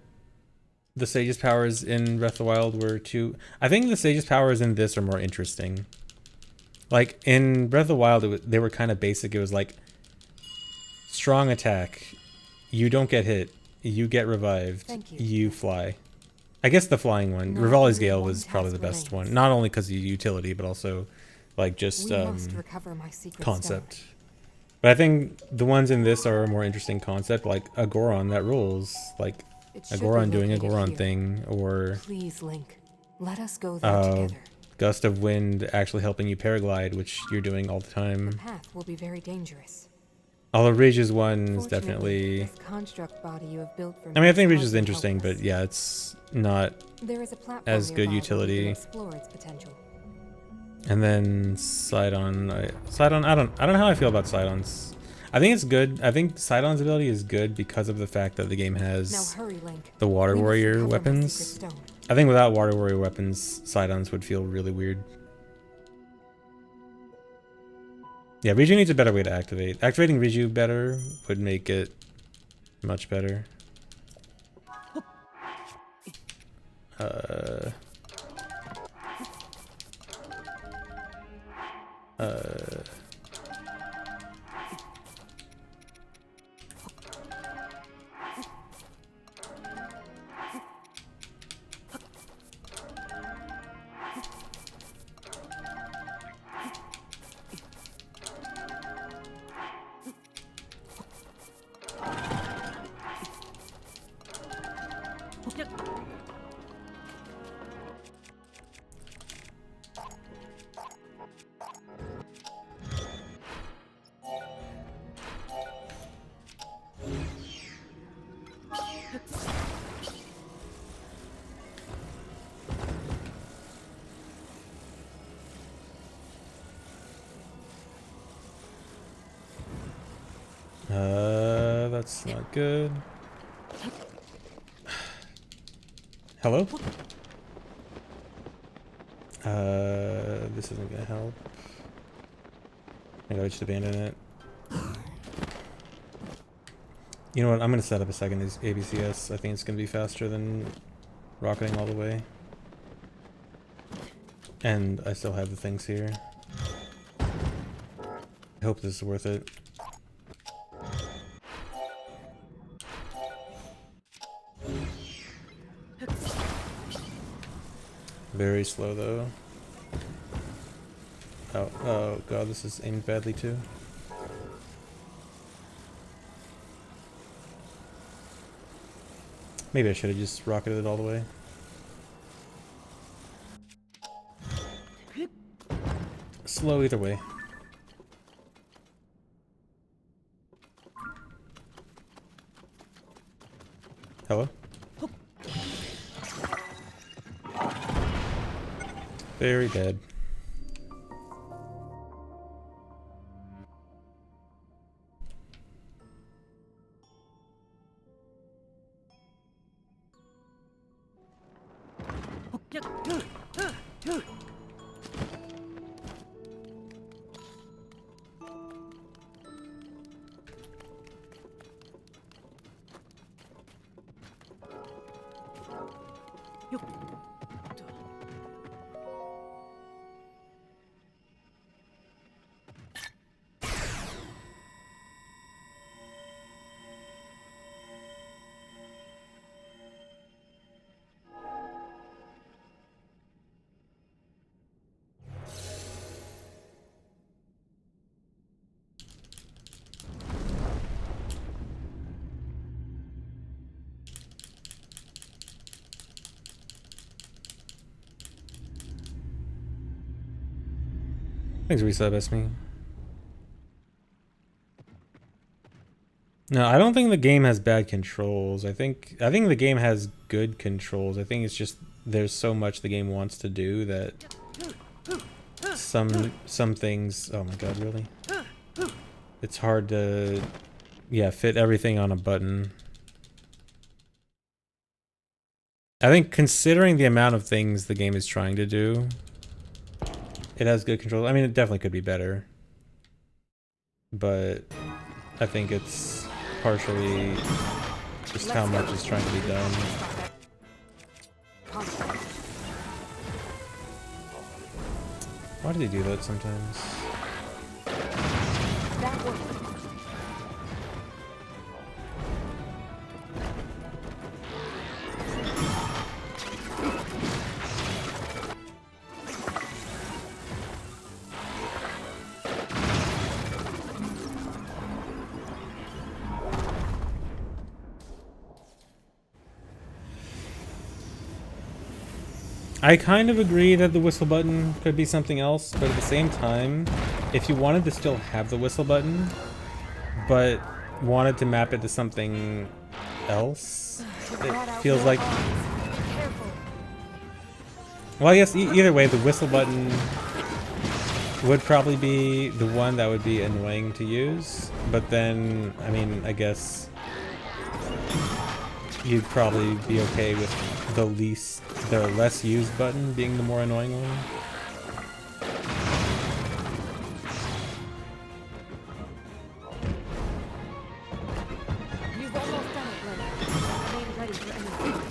the Sage's powers in Breath of the Wild were too. I think the Sage's powers in this are more interesting. Like in Breath of the Wild, they were kind of basic. It was like strong attack, you don't get hit, you get revived, you fly. I guess the flying one, Rivali's Gale, was probably the best one. Not only because of utility, but also just concept. But I think the ones in this are a more interesting concept, like a Goron that rules. Like It a should Goron be doing a located Goron here. thing, or Please, Link. Let us go there together. gust of wind actually helping you paraglide, which you're doing all the The time. path will be very dangerous. Although Riju's one is Fortunately, definitely... this construct body you have built for me I mean, I think is Riju's hardly interesting, but helpless. yeah, it's not There is a platform as good nearby where we can utility. explore its potential. And then Sidon, I don't know how I feel about Sidon's. I think it's good. I think Sidon's ability is good because of the fact that the game Now has hurry, Link. the Water We must Warrior recover my weapons. secret stone. I think without Water Warrior weapons, Sidon's would feel really weird. Yeah, Riju needs a better way to activate. Activating Riju better would make it much better. Uh... That's not good. Hello? This isn't gonna help. I gotta just abandon it. You know what? I'm gonna set up a second ABCS. I think it's gonna be faster than rocketing all the way. And I still have the things here. I hope this is worth it. Very slow though. Oh god, this is aimed badly too. Maybe I should have just rocketed it all the way. Slow either way. Hello? Very dead. Thanks, resub, Esme. No, I don't think the game has bad controls. I think the game has good controls. I think it's just there's so much the game wants to do that some things. Oh my god, really? It's hard to fit everything on a button. I think considering the amount of things the game is trying to do, it has good control. I mean, it definitely could be better, but I think it's partially just how much is trying to be done. Why do they do that sometimes? That worked. I kind of agree that the whistle button could be something else, but at the same time, if you wanted to still have the whistle button, but wanted to map it to something else, it feels like... Well, I guess either way, the whistle button would probably be the one that would be annoying to use, but then, I mean, I guess you'd probably be okay with the less used button being the more annoying one. You've almost done it, Glenn. I ain't ready for anything.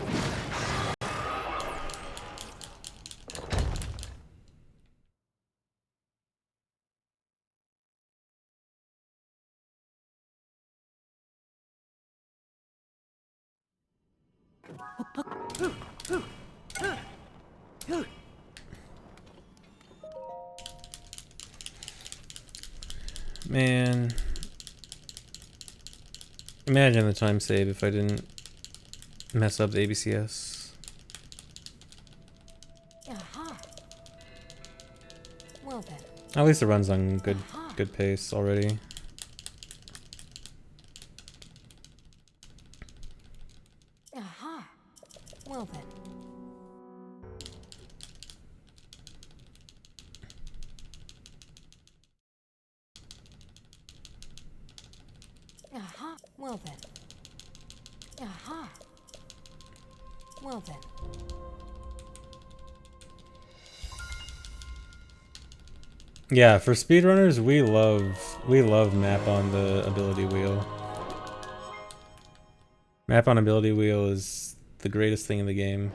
Man. Imagine the time save if I didn't mess up the ABCS. Aha. Well then. At least it runs on good pace already. Aha. Well then. Aha. Well then. Aha. Well then. Yeah, for speedrunners, we love map on the ability wheel. Map on ability wheel is the greatest thing in the game.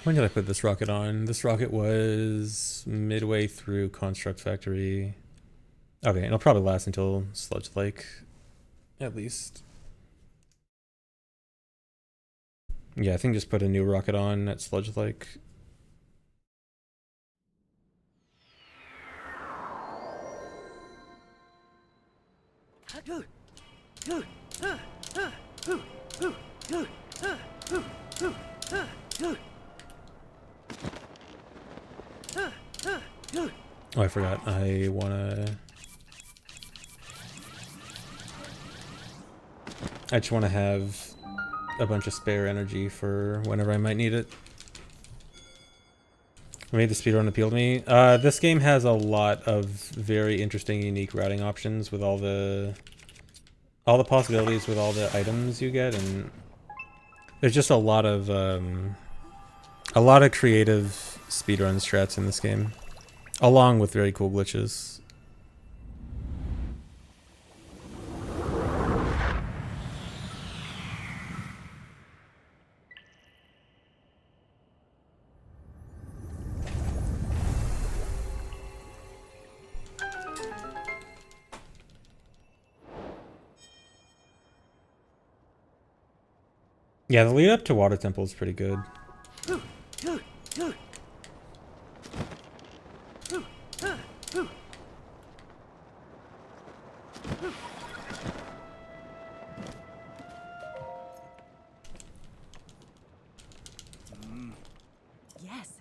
When did I put this rocket on? This rocket was midway through Construct Factory. Okay, it'll probably last until Sludge Lake, at least. Yeah, I think just put a new rocket on at Sludge Lake. Oh, I forgot. I just want to have a bunch of spare energy for whenever I might need it. What made the speedrun appeal to me? This game has a lot of very interesting, unique routing options with all the possibilities with all the items you get, and there's just a lot of creative speedrun strats in this game, along with very cool glitches. Yeah, the lead up to Water Temple is pretty good. Yes.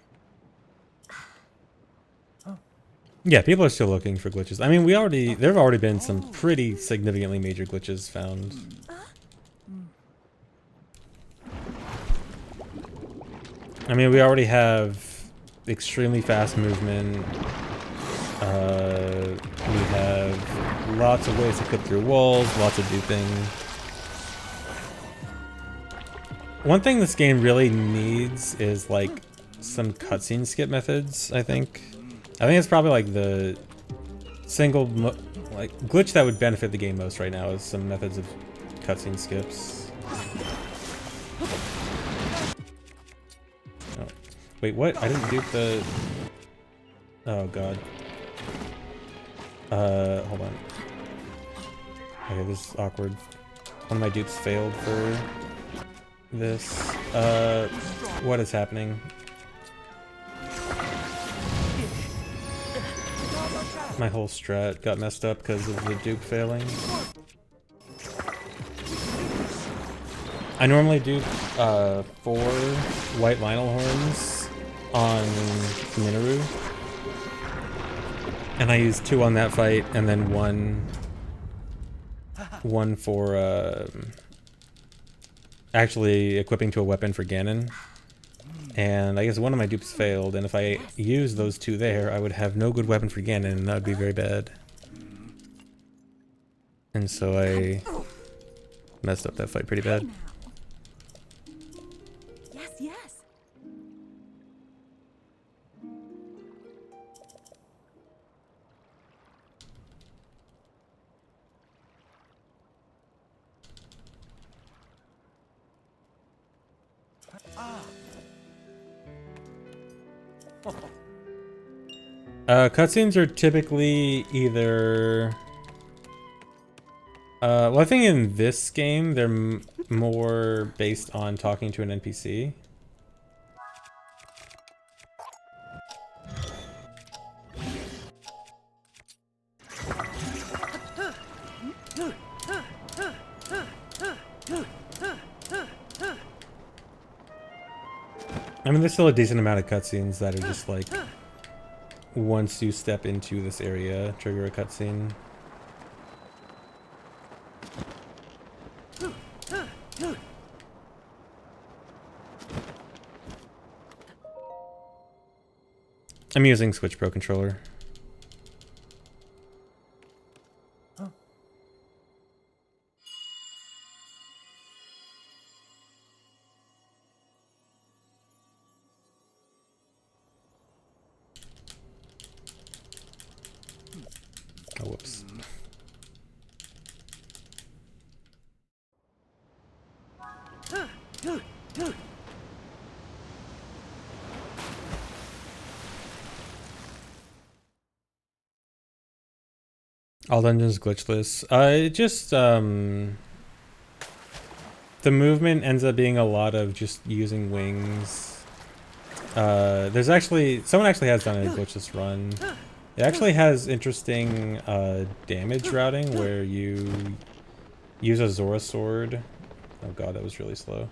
Yeah, people are still looking for glitches. I mean, there have already been some pretty significantly major glitches found. I mean, we already have extremely fast movement. We have lots of ways to clip through walls, lots of duping. One thing this game really needs is like some cutscene skip methods, I think. I think it's probably like the single glitch that would benefit the game most right now is some methods of cutscene skips. Oh. Wait, what? I didn't dupe the... Oh god. Hold on. Okay, this is awkward. One of my dupes failed for this. What is happening? My whole strat got messed up because of the dupe failing. I normally dupe 4 white vinyl horns on Minoru. And I used 2 on that fight, and then one for actually equipping to a weapon for Ganon. And I guess one of my dupes failed, and if I used those 2 there, I would have no good weapon for Ganon, and that would be very bad. And so I messed up that fight pretty bad. Yes, yes. Cutscenes are typically either... well, I think in this game, they're more based on talking to an NPC. I mean, there's still a decent amount of cutscenes that are just like, once you step into this area, trigger a cutscene. I'm using Switch Pro controller. Oh, whoops. All dungeons glitchless. It just, the movement ends up being a lot of just using wings. There's actually, someone actually has done a glitchless run. It actually has interesting damage routing where you use a Zora sword. Oh god, that was really slow.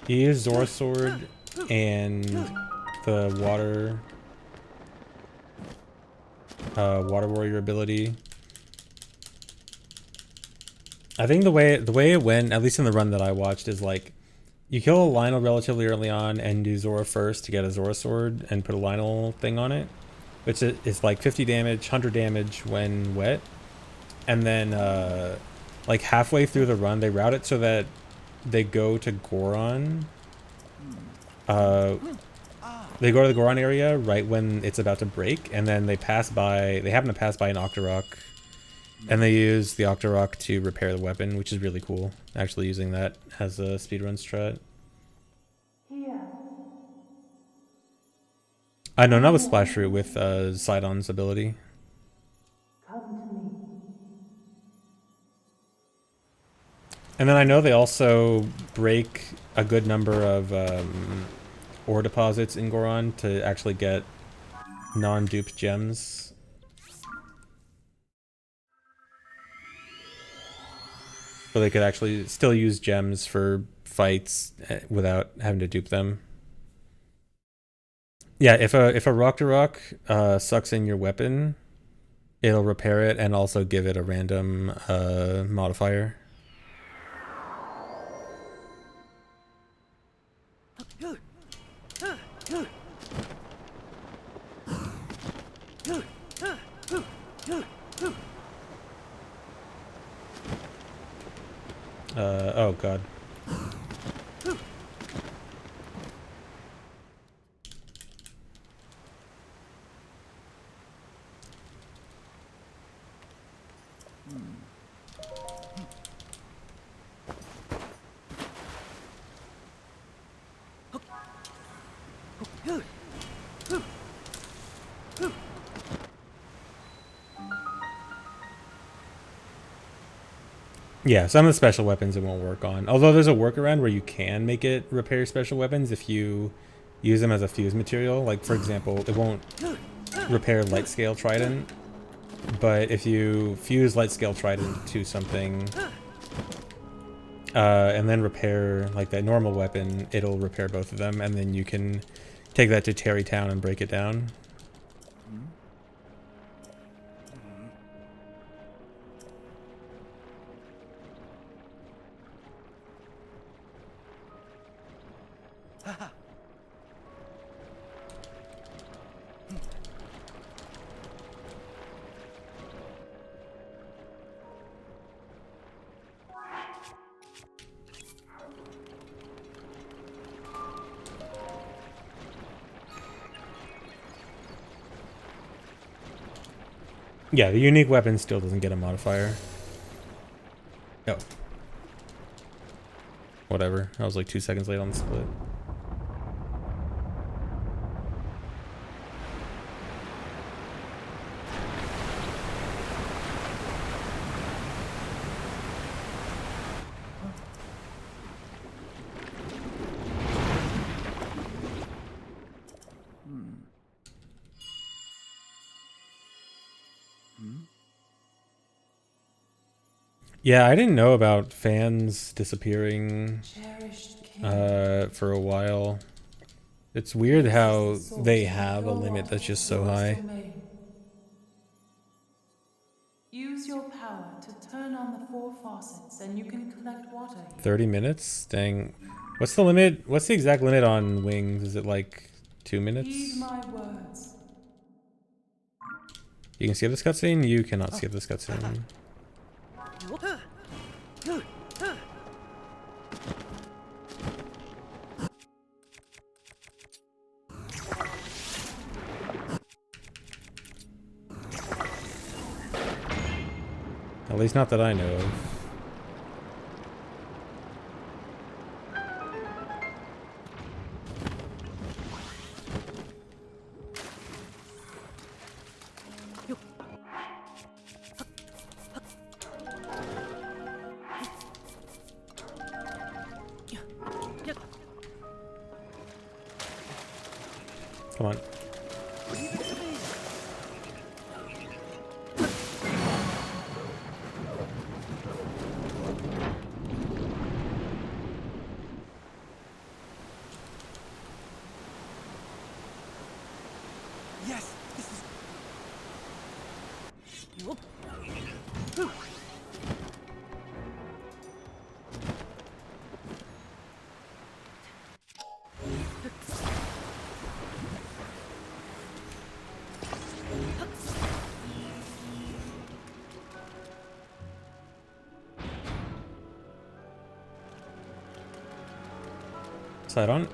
You use Zora sword and the water warrior ability. I think the way it went, at least in the run that I watched, is like you kill a Lionel relatively early on and do Zora first to get a Zora sword and put a Lionel thing on it, which is like 50 damage, 100 damage when wet, and then like halfway through the run they route it so that they go to Goron. They go to the Goron area right when it's about to break, and then they happen to pass by an Octorok, and they use the Octorok to repair the weapon, which is really cool, actually using that as a speedrun strat. I know, not with Splash Root, with Sidon's ability. Come to me. And then I know they also break a good number of ore deposits in Goron to actually get non-duped gems. So they could actually still use gems for fights without having to dupe them. Yeah, if a rock to rock sucks in your weapon, it'll repair it and also give it a random modifier. Oh god. Yeah, some of the special weapons it won't work on. Although there's a workaround where you can make it repair special weapons if you use them as a fuse material. Like, for example, it won't repair light scale trident, but if you fuse light scale trident to something and then repair like that normal weapon, it'll repair both of them, and then you can take that to Terrytown and break it down. Yeah, the unique weapon still doesn't get a modifier. Oh. Whatever. I was like 2 seconds late on the split. Yeah, I didn't know about fans disappearing for a while. It's weird how they have a limit that's just so high. Use your power to turn on the 4 faucets and you can collect water here. 30 minutes? Dang. What's the limit? What's the exact limit on wings? Is it like 2 minutes? Heed my words. You can skip this cutscene? You cannot skip this cutscene. At least not that I know of. Come on. Yes, this is... Side on.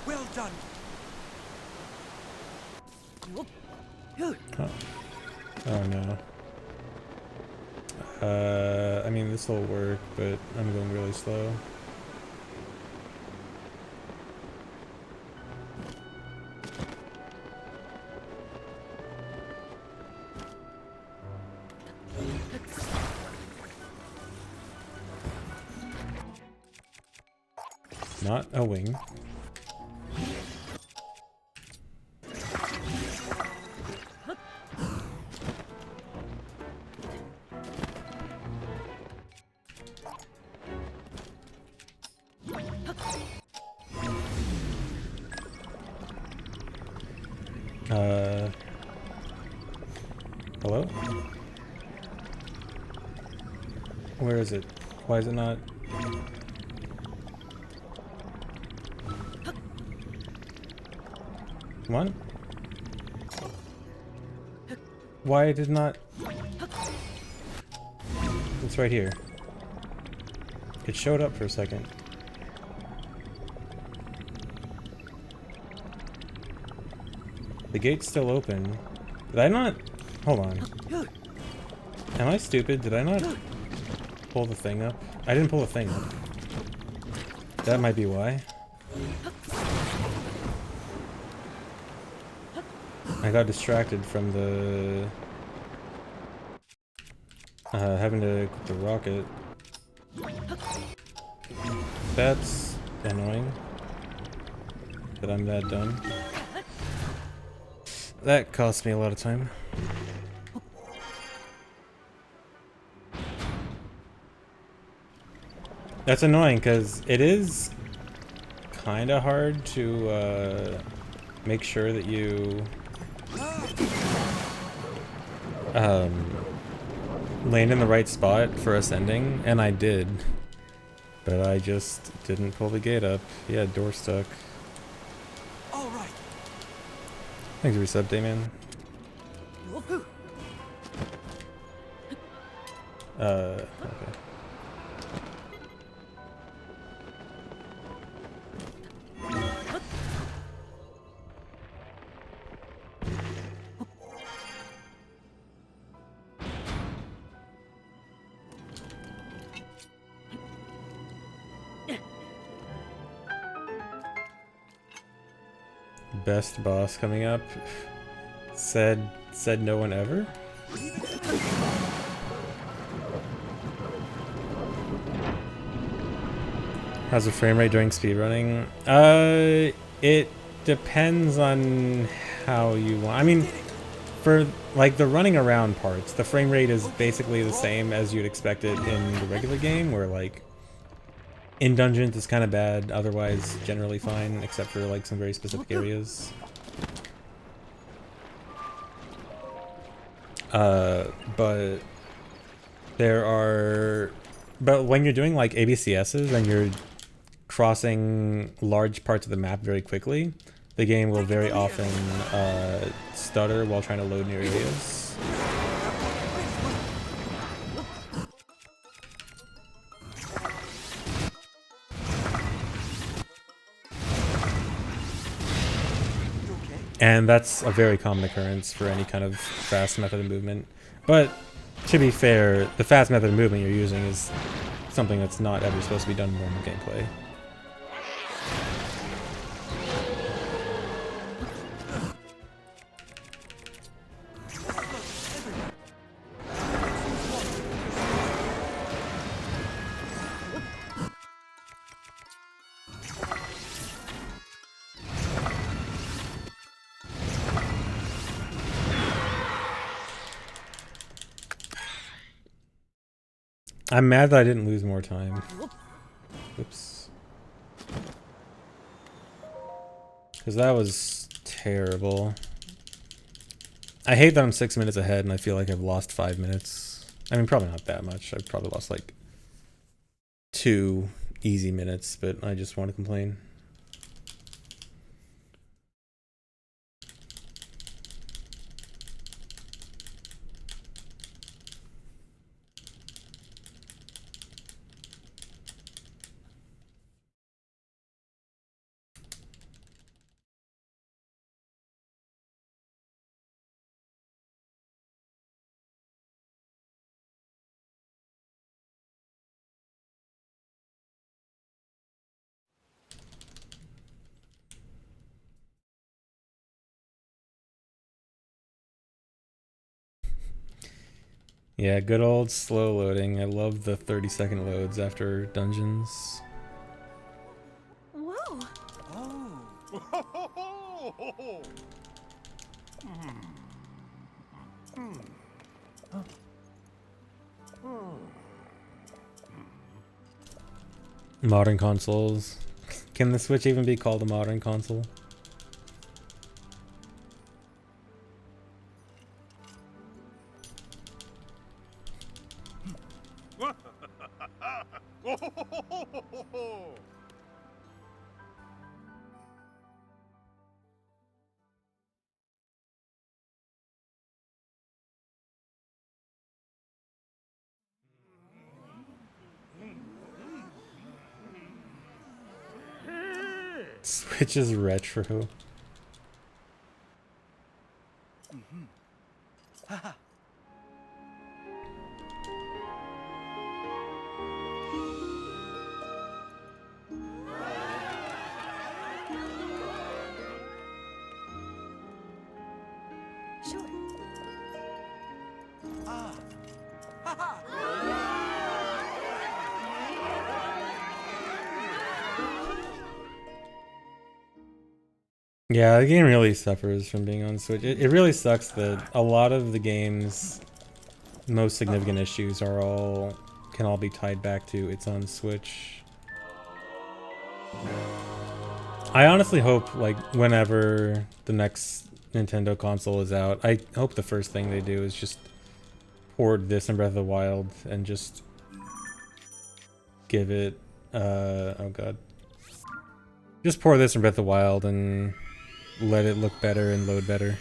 Well done. Oh, oh no. I mean, this will work, but I'm going really slow. Not a wing. Hello? Where is it? Why is it not? Come on. Why did not? It's right here. It showed up for a second. The gate's still open. Did I not? Hold on. Am I stupid? Did I not pull the thing up? I didn't pull the thing up. That might be why. I got distracted from the having to equip the rocket. That's annoying that I'm that dumb. That cost me a lot of time. That's annoying because it is kind of hard to make sure that you land in the right spot for ascending, and I did. But I just didn't pull the gate up. Yeah, door stuck. All right. Thanks for resub, Damien. Okay. Best boss coming up. Said no one ever? How's the frame rate during speedrunning? It depends on how you want. I mean, for like the running around parts, the frame rate is basically the same as you'd expect it in the regular game, where like in dungeons it's kind of bad, otherwise generally fine, except for like some very specific areas. But there are, but when you're doing like ABCSs and you're crossing large parts of the map very quickly, the game will very often stutter while trying to load new areas. And that's a very common occurrence for any kind of fast method of movement. But to be fair, the fast method of movement you're using is something that's not ever supposed to be done in normal gameplay. I'm mad that I didn't lose more time. Oops. Because that was terrible. I hate that I'm 6 minutes ahead and I feel like I've lost 5 minutes. I mean, probably not that much. I've probably lost like 2 easy minutes, but I just want to complain. Yeah, good old slow loading. I love the 30-second loads after dungeons. Whoa! Oh. Modern consoles. Can the Switch even be called a modern console? Switch is retro. Yeah, the game really suffers from being on Switch. It really sucks that a lot of the game's most significant issues can all be tied back to it's on Switch. I honestly hope, like, whenever the next Nintendo console is out, I hope the first thing they do is just port this and Breath of the Wild and just give it, oh god. Just pour this in Breath of the Wild and let it look better and load better.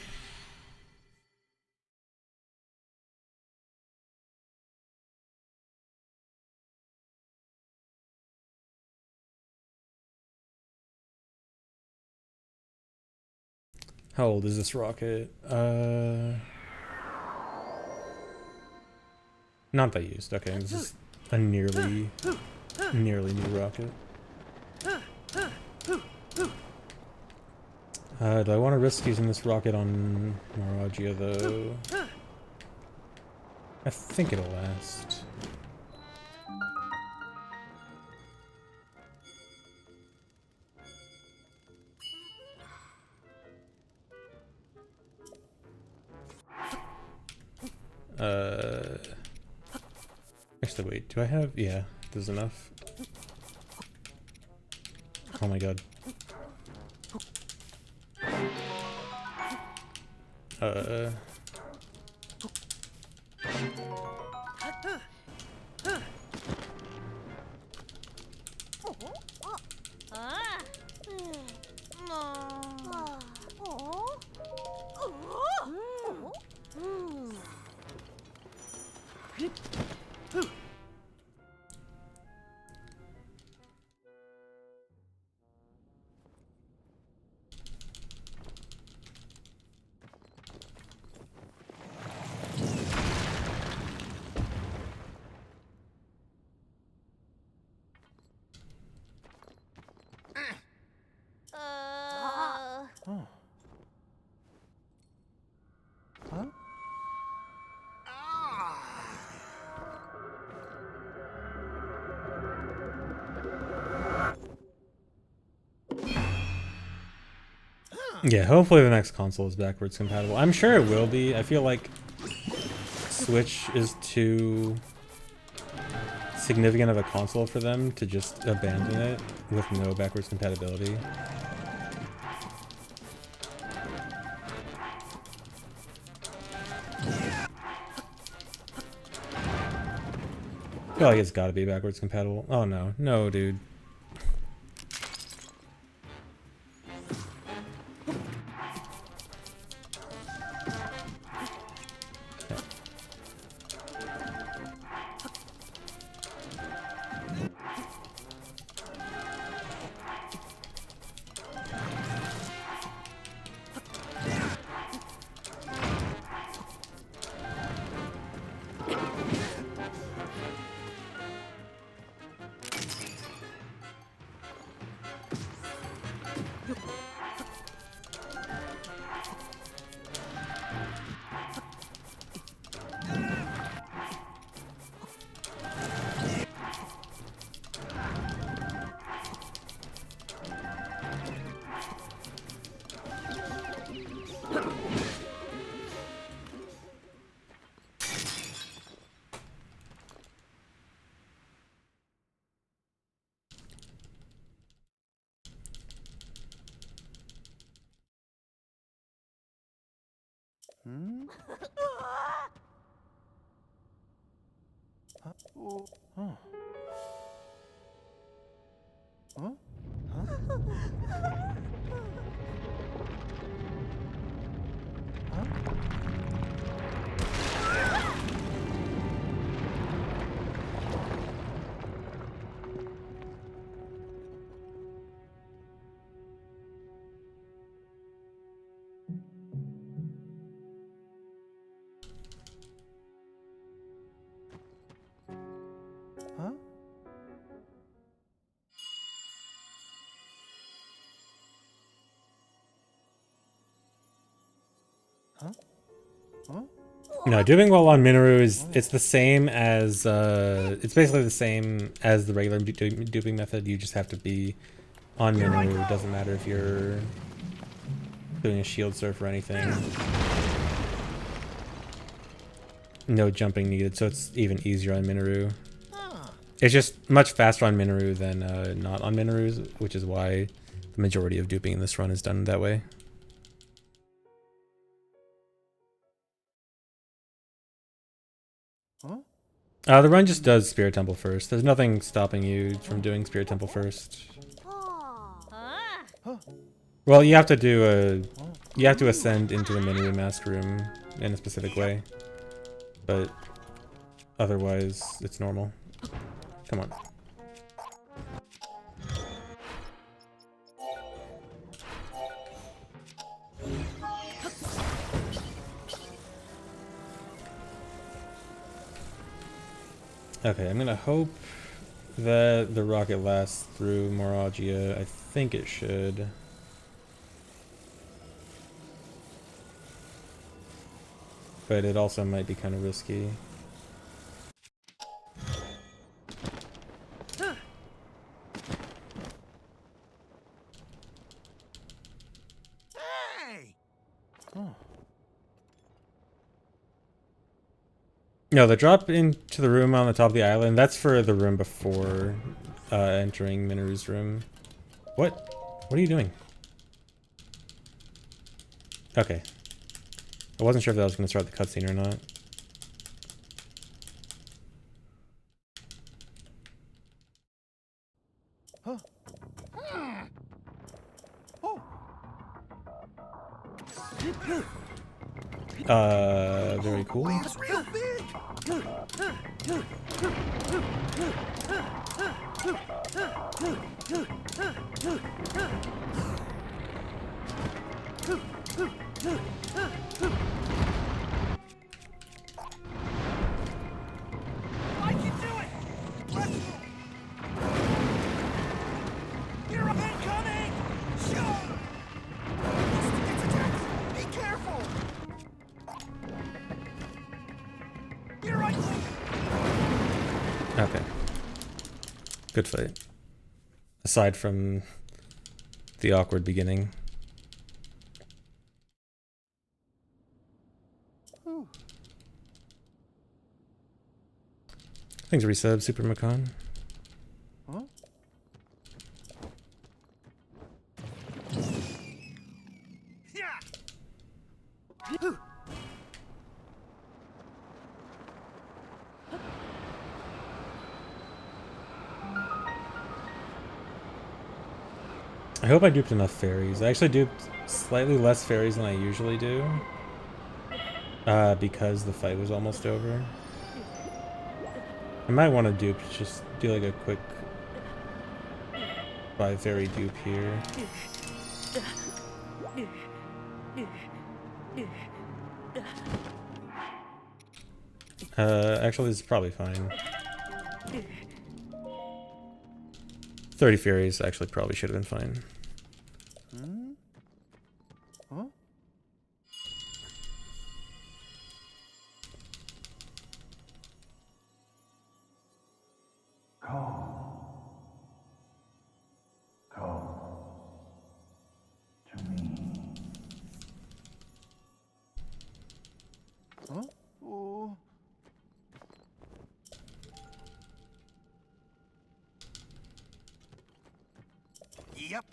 How old is this rocket? Not that used. Okay, this is a nearly new rocket. Do I want to risk using this rocket on Maragia though? I think it'll last. Actually, wait, do I have? Yeah, there's enough. Oh my god. Oh. Huh? Yeah, hopefully the next console is backwards compatible. I'm sure it will be. I feel like Switch is too significant of a console for them to just abandon it with no backwards compatibility. I feel like it's gotta be backwards compatible. Oh no. No, dude. Hmm? Huh? Oh. Huh? Huh? Huh? Huh? Huh? Huh? No, duping while on Minoru is it's the same as it's basically the same as the regular duping method. You just have to be on Minoru. It doesn't matter if you're doing a shield surf or anything. No jumping needed, so it's even easier on Minoru. It's just much faster on Minoru than not on Minoru, which is why the majority of duping in this run is done that way. The run just does Spirit Temple first. There's nothing stopping you from doing Spirit Temple first. Well, you have to do you have to ascend into the Minoru Mask Room in a specific way, but otherwise it's normal. Come on. Okay, I'm gonna hope that the rocket lasts through Moragia. I think it should. But it also might be kind of risky. Hey! No, the drop into the room on the top of the island, that's for the room before entering Minoru's room. What? What are you doing? Okay. I wasn't sure if that was going to start the cutscene or not. Very cool. It's real big! I can do it! Let's go! You're incoming! Sure! It's attacked! Be careful! You're right! Okay. Good fight. Aside from the awkward beginning. Thanks, resub, Super Macon. Huh? Yeah! I hope I duped enough fairies. I actually duped slightly less fairies than I usually do. Because the fight was almost over. I might want to dupe, just do like a quick 5 fairy dupe here. Actually this is probably fine. 30 fairies actually probably should have been fine. Huh? Huh? Oh. Yep.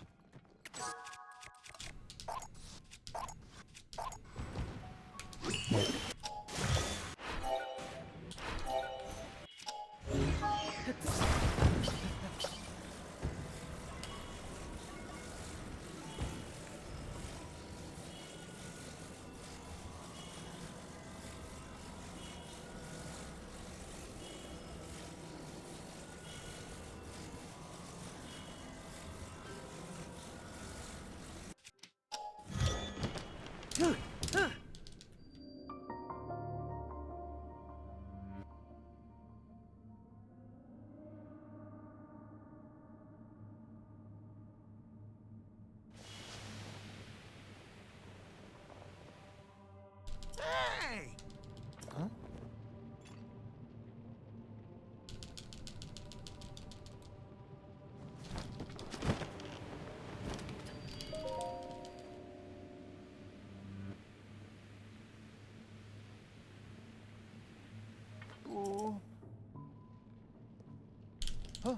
Huh?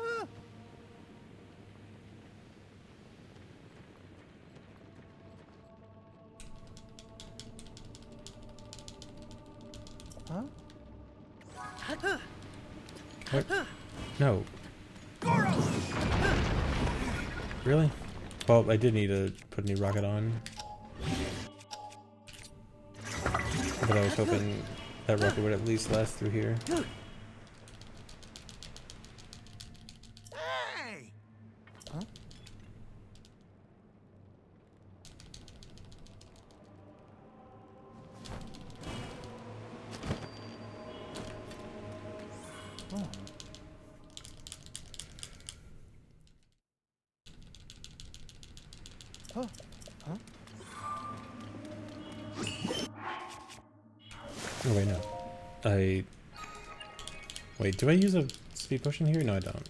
Ah! Huh? What? No. Goron! Really? Well, I did need to put a new rocket on. But I was hoping that rocket would at least last through here. Hey! Huh? Oh. Huh? Huh? Oh wait, no. Wait, do I use a speed potion here? No, I don't.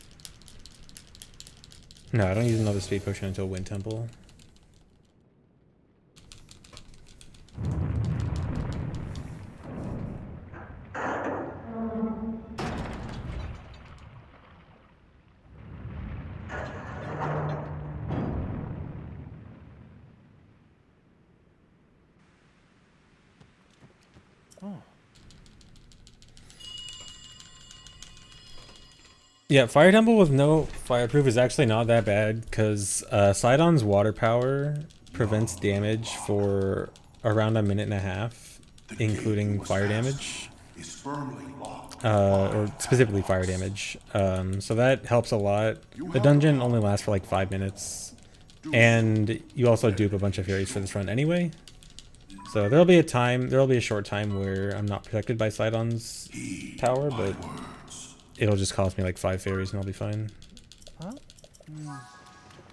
No, I don't use another speed potion until Wind Temple. Oh. Yeah, Fire Temple with no fireproof is actually not that bad because Sidon's water power prevents damage for around a minute and a half, including fire damage, or specifically fire damage. So that helps a lot. The dungeon only lasts for like 5 minutes, and you also dupe a bunch of fairies for this run anyway. So there'll be a short time where I'm not protected by Sidon's power, but it'll just cost me like 5 fairies and I'll be fine. Huh?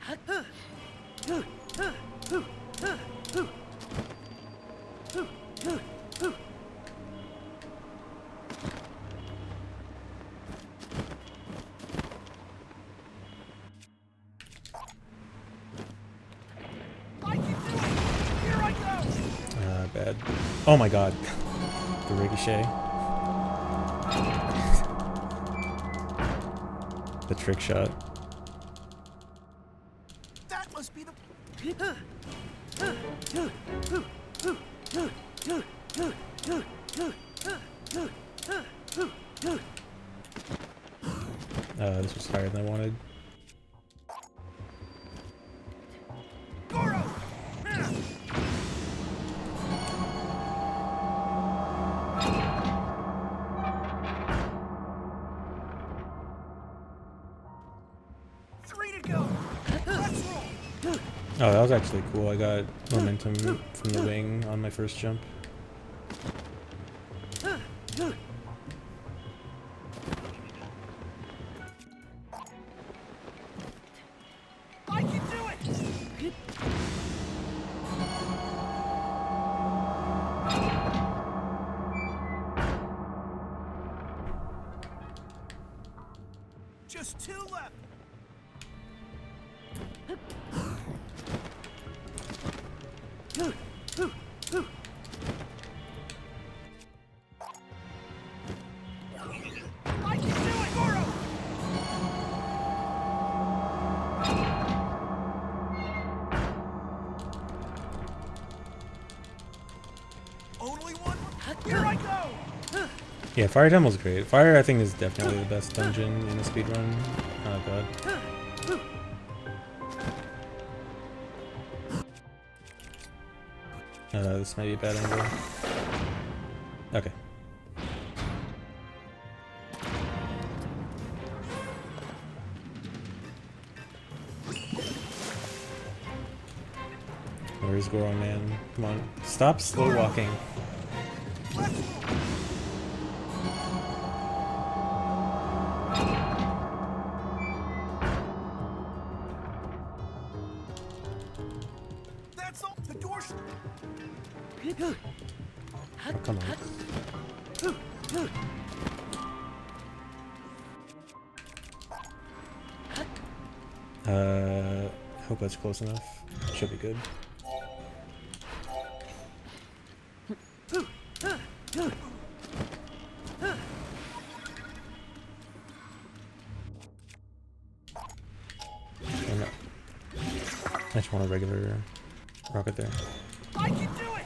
I can do it! Here I go! Bad. Oh my god. The ricochet. The trick shot. That must be the... This was higher than I wanted. Goron! Three to go! Let's roll! Oh, that was actually cool. I got momentum from the wing on my first jump. I can do it! Just 2 left! I can do it, Goron! Only one? Here I go! Yeah, Fire Temple's great. Fire, I think, is definitely the best dungeon in a speedrun. Oh god. This might be a bad angle. Okay. Where's Goron, man? Come on. Stop slow walking. That's all! The door sh- Oh, come on. Hope that's close enough. Should be good. just want a regular rocket there. I can do it!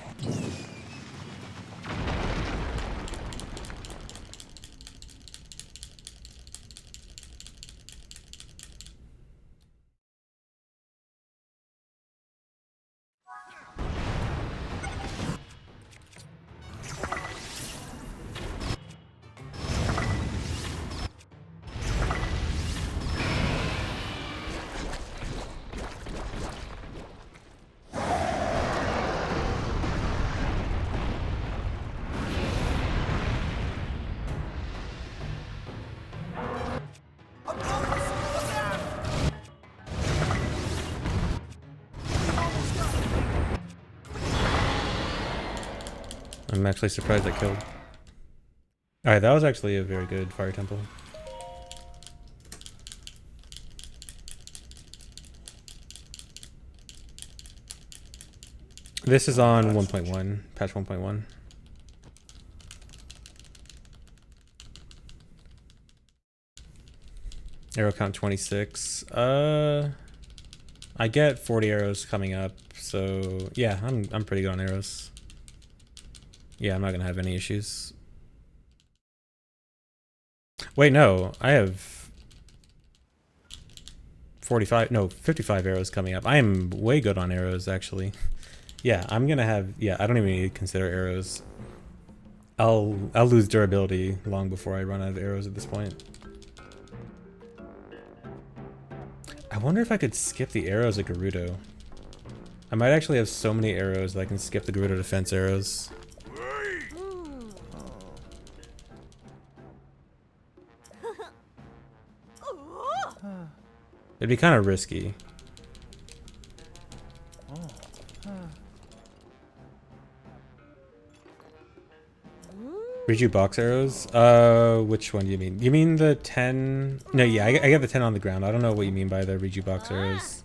I'm actually surprised I killed. Alright, that was actually a very good fire temple. This is on 1.1, patch 1.1. Arrow count 26. I get 40 arrows coming up, so yeah, I'm pretty good on arrows. Yeah, I'm not gonna have any issues. Wait, no, I have 45, no, 55 arrows coming up. I am way good on arrows, actually. Yeah, I'm gonna have, yeah, I don't even need to consider arrows. I'll lose durability long before I run out of arrows at this point. I wonder if I could skip the arrows at Gerudo. I might actually have so many arrows that I can skip the Gerudo defense arrows. It'd be kind of risky. Riju box arrows? Which one do you mean? You mean the 10? No, yeah, I get the 10 on the ground. I don't know what you mean by the Riju box arrows.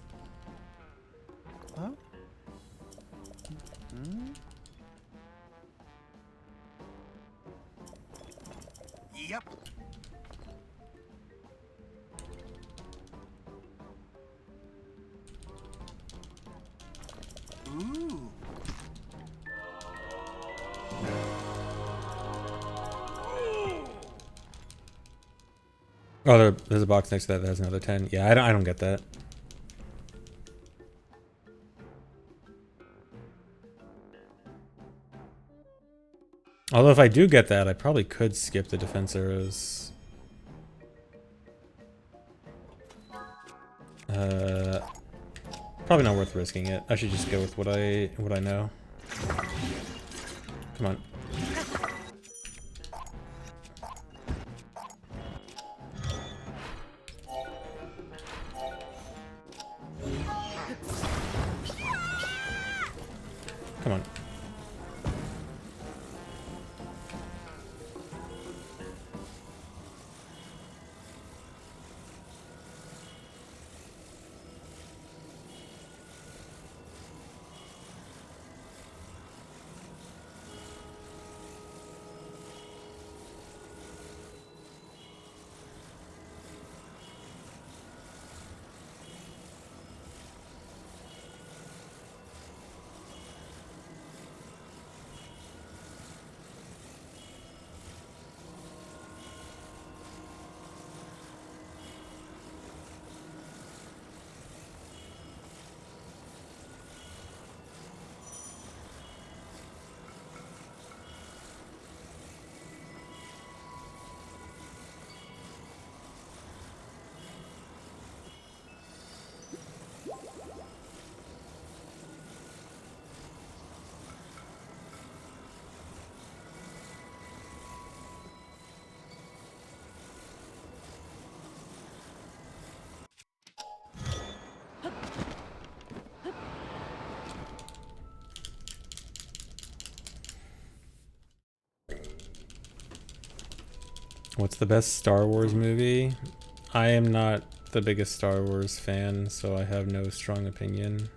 Huh? Yep. Ooh. Oh, there's a box next to that has another 10. Yeah, I don't get that. Although if I do get that, I probably could skip the defense arrows. Probably not worth risking it. I should just go with what I know. Come on. Come on. What's the best Star Wars movie? I am not the biggest Star Wars fan, so I have no strong opinion.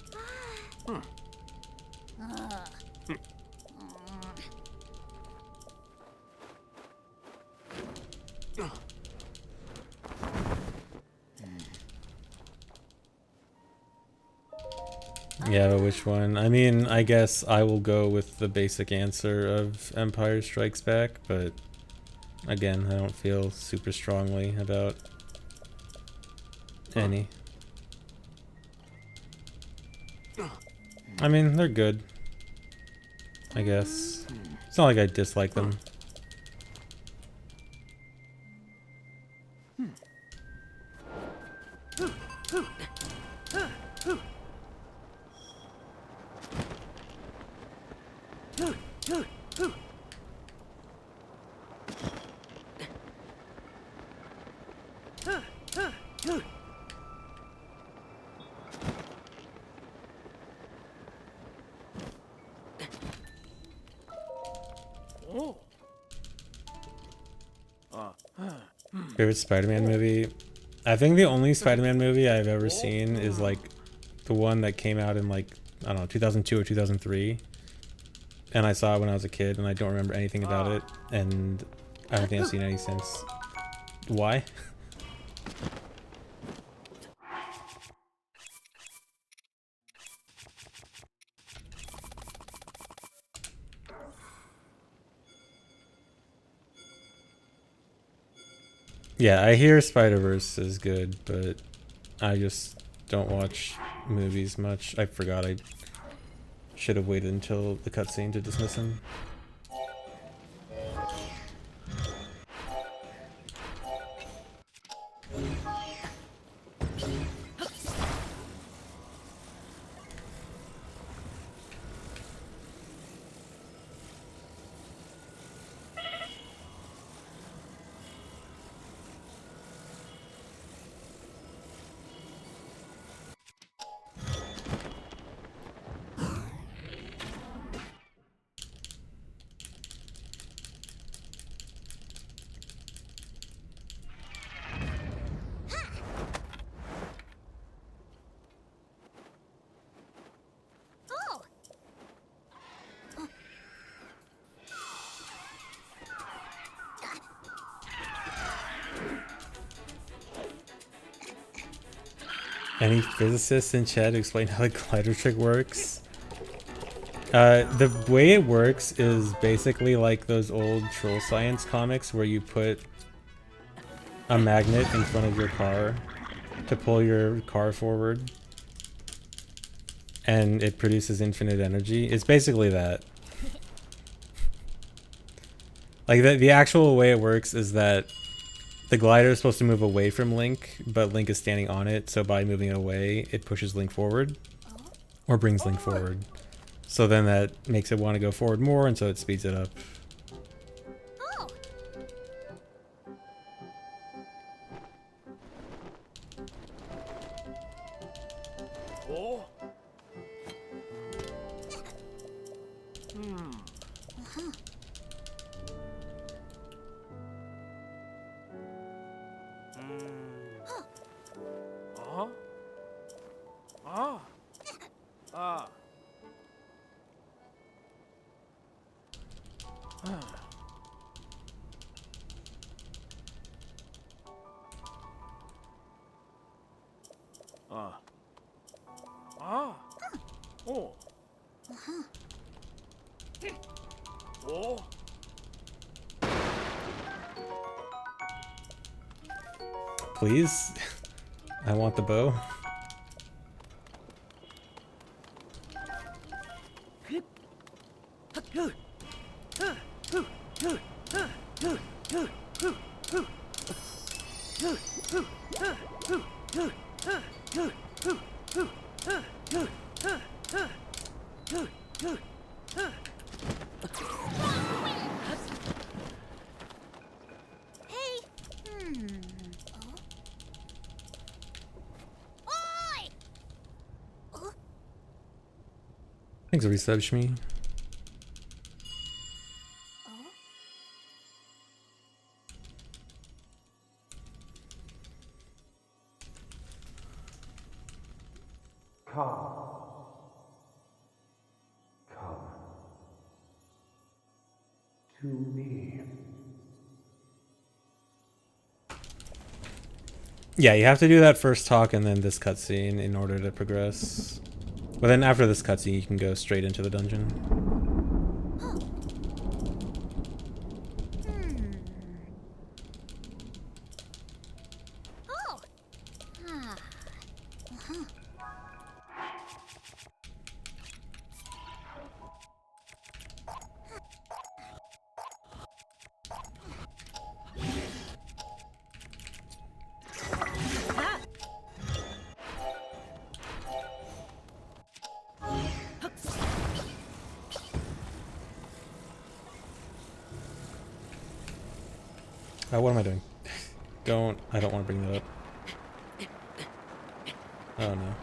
Yeah, but which one? I mean, I guess I will go with the basic answer of Empire Strikes Back, but again, I don't feel super strongly about any. I mean, they're good, I guess. It's not like I dislike them. Favorite Spider-Man movie? I think the only Spider-Man movie I've ever seen is like the one that came out in like, I don't know, 2002 or 2003. And I saw it when I was a kid and I don't remember anything about it. And I don't think I've seen any since. Why? Yeah, I hear Spider-Verse is good, but I just don't watch movies much. I forgot I should have waited until the cutscene to dismiss him. Any physicists in chat explain how the glider trick works? The way it works is basically like those old troll science comics where you put a magnet in front of your car to pull your car forward and it produces infinite energy. It's basically that. Like the actual way it works is that the glider is supposed to move away from Link, but Link is standing on it, so by moving it away, it pushes Link forward. Or brings Link forward. So then that makes it want to go forward more, and so it speeds it up. Please? I want the bow. Thanks for resub me. Come to me. Yeah, you have to do that first talk and then this cutscene in order to progress. But then after this cutscene, you can go straight into the dungeon. What am I doing? I don't want to bring that up. Oh no.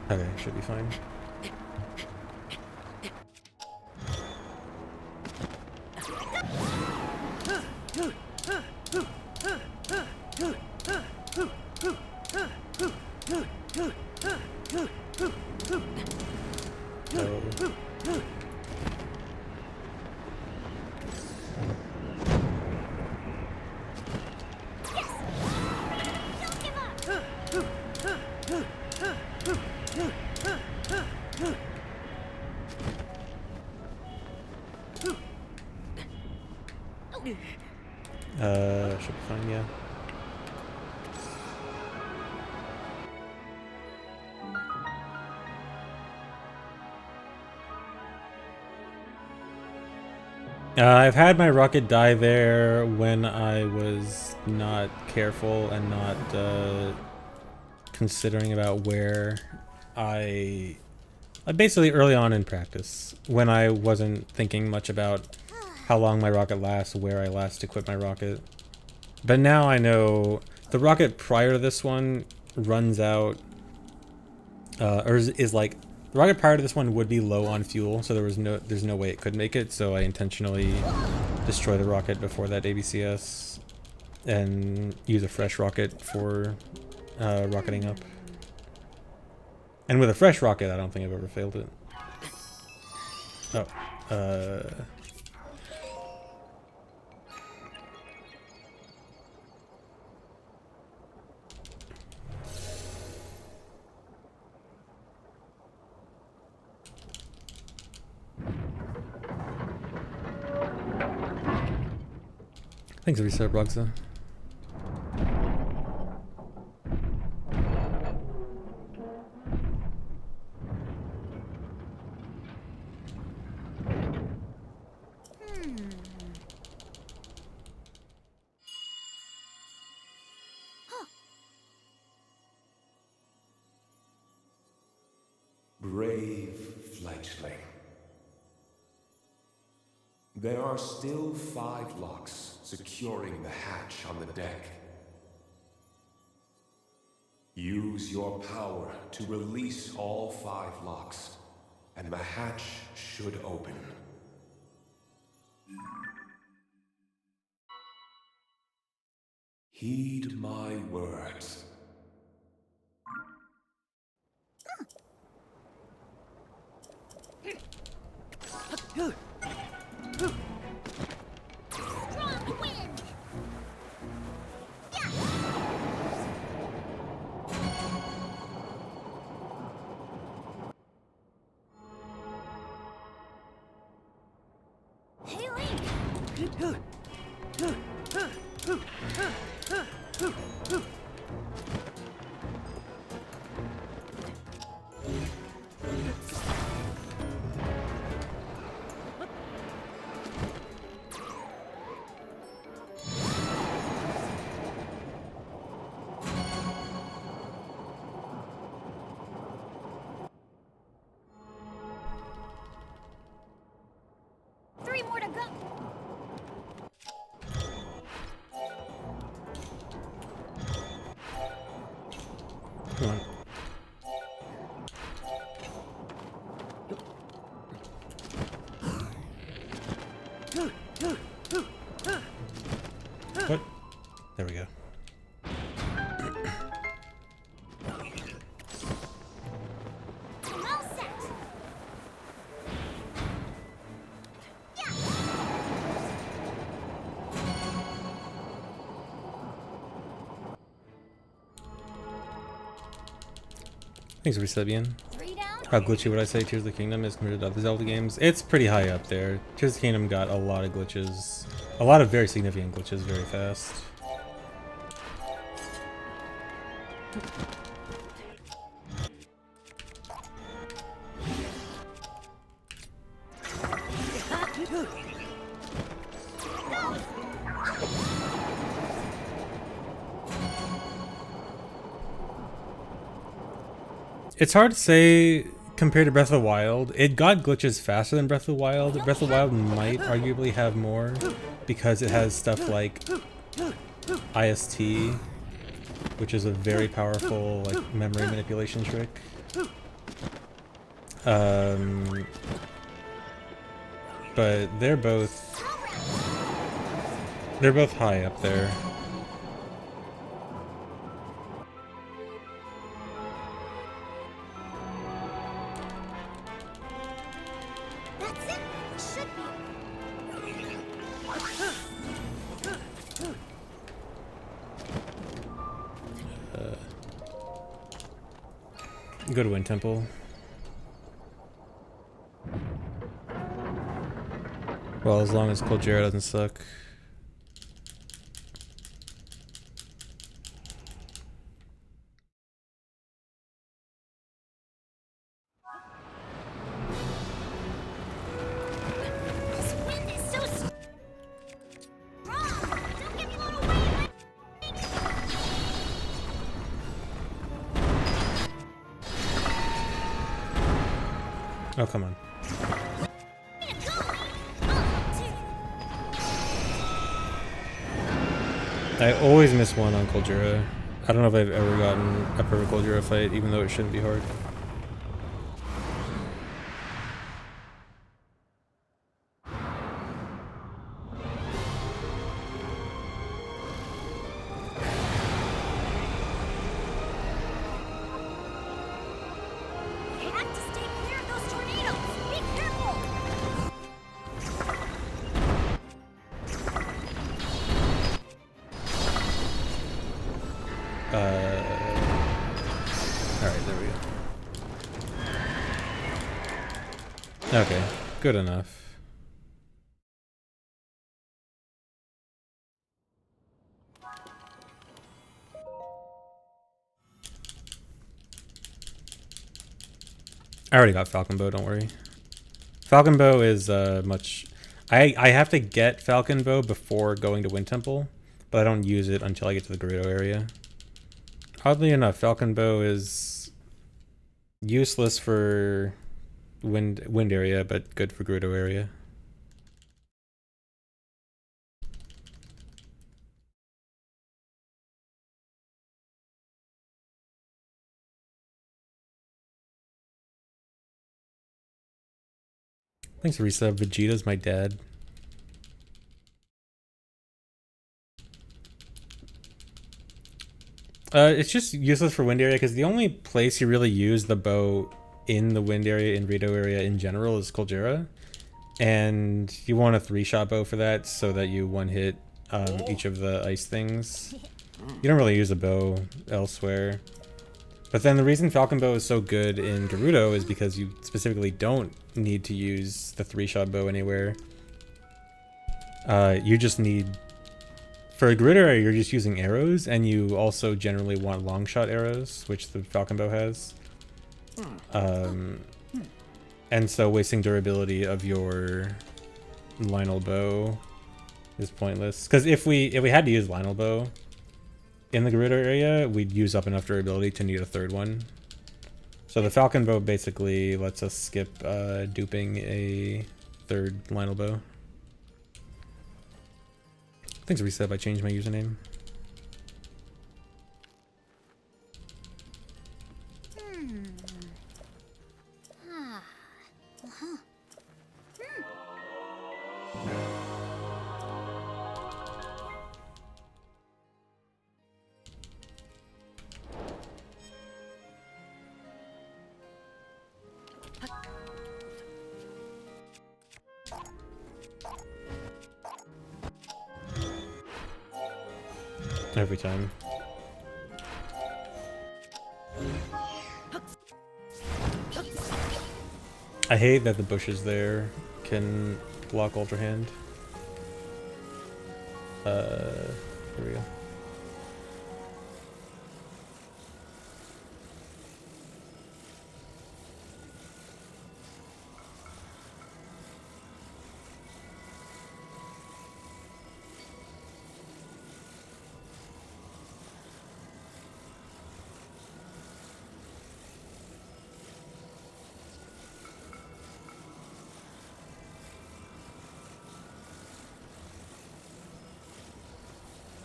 Okay, should be fine. Should be fine, yeah. I've had my rocket die there when I was not careful and not considering about where I basically early on in practice when I wasn't thinking much about how long my rocket lasts, where I last equip my rocket. But now I know the rocket prior to this one runs out, or is like, the rocket prior to this one would be low on fuel, so there's no way it could make it, so I intentionally destroy the rocket before that ABCS and use a fresh rocket for rocketing up. And with a fresh rocket, I don't think I've ever failed it. Oh, thanks for reset, Brogza. Brave fledgling. There are still 5 locks securing the hatch on the deck. Use your power to release all 5 locks, and the hatch should open. Heed my words. Strong wind! Hey, Link! 3 more to go! Come on. What? There we go. I'm all set! Yeah! Thanks, Resebian. 3 down. How glitchy would I say Tears of the Kingdom is compared to other Zelda games? It's pretty high up there. Tears of the Kingdom got a lot of glitches. A lot of very significant glitches very fast. It's hard to say compared to Breath of the Wild. It got glitches faster than Breath of the Wild. Breath of the Wild might arguably have more because it has stuff like IST, which is a very powerful like memory manipulation trick. But they're both high up there. That's it. Should be. Go to Wind Temple. Well, as long as Coldera doesn't suck. This wind is so strong. Don't get me blown away. Oh, come on. I always miss one on Coldera. I don't know if I've ever gotten a perfect Coldera fight, even though it shouldn't be hard. You have to stay clear of those tornadoes. Be careful. Alright, there we go. Okay, good enough. I already got Falcon Bow, don't worry. Falcon Bow is much... I have to get Falcon Bow before going to Wind Temple, but I don't use it until I get to the Gerudo area. Oddly enough, Falcon Bow is useless for wind area, but good for Gerudo area. Thanks, Risa. Vegeta's my dad. It's just useless for wind area because the only place you really use the bow in the wind area, in Rito area in general, is Coldera. And you want a 3-shot bow for that so that you one-hit each of the ice things. You don't really use a bow elsewhere. But then the reason Falcon Bow is so good in Gerudo is because you specifically don't need to use the 3-shot bow anywhere. You just need... For a Gerudo area, you're just using arrows, and you also generally want long shot arrows, which the Falcon Bow has. And so wasting durability of your Lionel Bow is pointless. Because if we had to use Lionel Bow in the Gerudo area, we'd use up enough durability to need a third one. So the Falcon Bow basically lets us skip duping a third Lionel Bow. Thanks, Reset. I changed my username. Every time. I hate that the bushes there can block Ultra Hand. Here we go.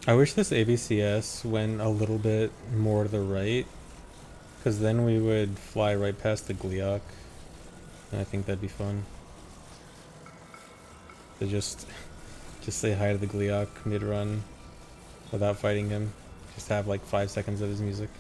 I wish this ABCS went a little bit more to the right, because then we would fly right past the Gliok, and I think that'd be fun. To just say hi to the Gliok mid-run without fighting him. Just have like 5 seconds of his music.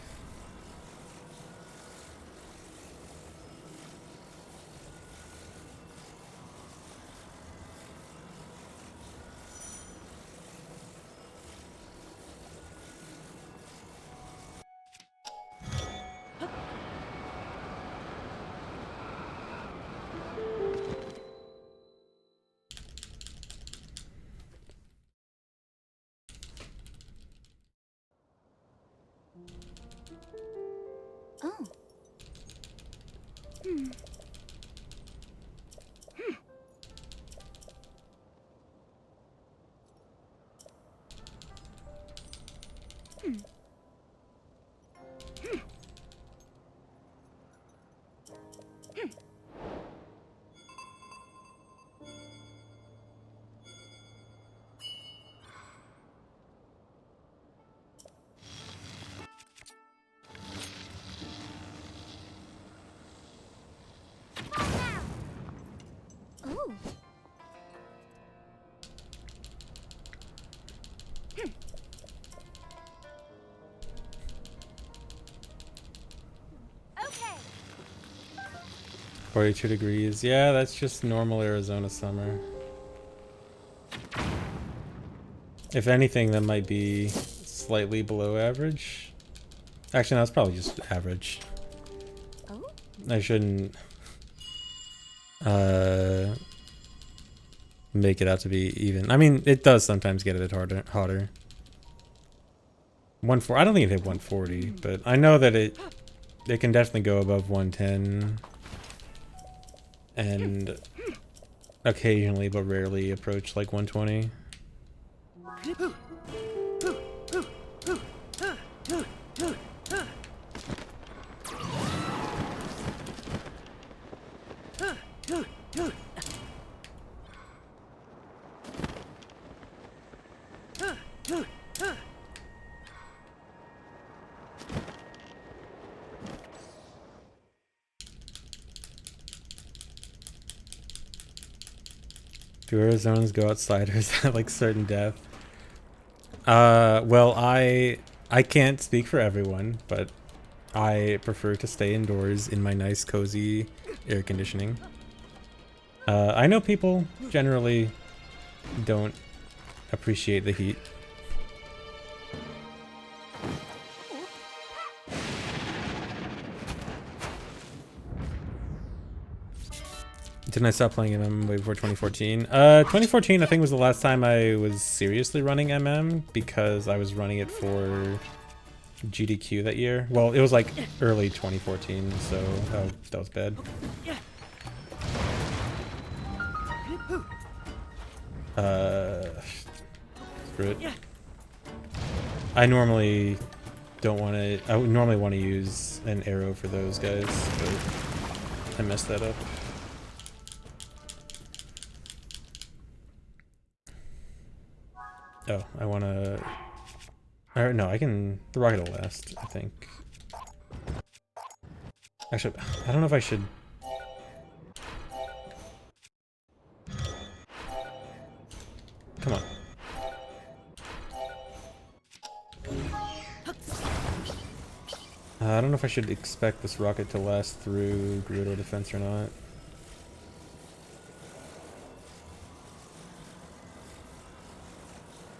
Oh. Hmm. Oh. Okay. 42 degrees. Yeah, that's just normal Arizona summer. If anything, that might be slightly below average. Actually, no, it's probably just average. Oh. I shouldn't make it out to be even. I mean, it does sometimes get a bit hotter. 140. I don't think it hit 140, but I know that it can definitely go above 110 and occasionally but rarely approach like 120. Do Arizonans go outside, or is that like certain death? Well, I can't speak for everyone, but I prefer to stay indoors in my nice, cozy air conditioning. I know people generally don't appreciate the heat. Didn't I stop playing MM way before 2014? 2014 I think was the last time I was seriously running MM, because I was running it for GDQ that year. Well, it was like early 2014, so that was bad. Screw it. I normally don't want to. I would normally want to use an arrow for those guys, but I messed that up. Oh, I want to. Or no, I can. The rocket will last, I think. Actually, I don't know if I should. Come on. I don't know if I should expect this rocket to last through Gerudo defense or not.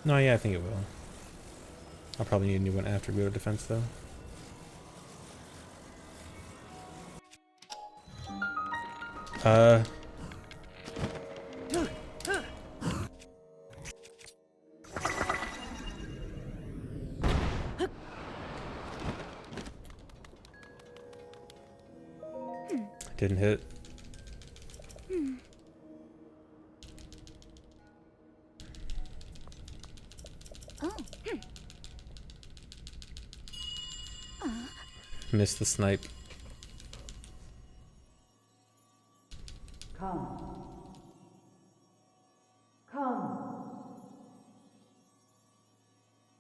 No, yeah, I think it will. I'll probably need a new one after Gerudo defense, though. Uh. Didn't hit. Missed the snipe. Come. Come.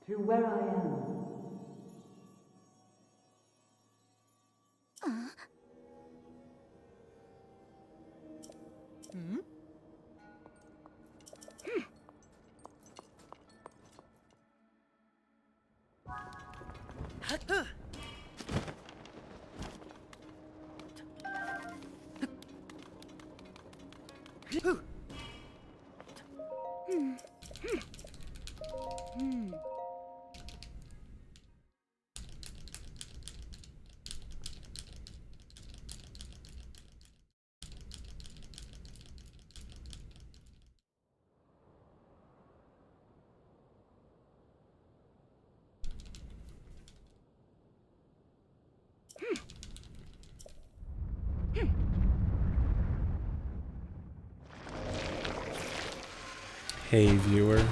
To where I am. Hey, viewer.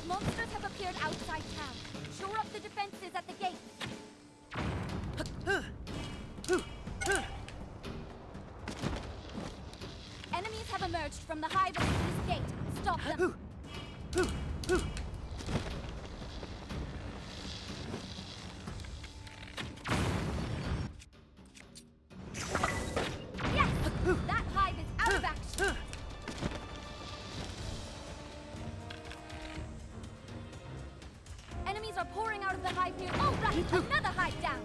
Monsters have appeared outside town. Shore up the defenses at the gate. Enemies have emerged from the hive at the east gate. Stop them. Yes! That hive is out of action. Enemies are pouring out of the hive near. Oh, right! Another hive down!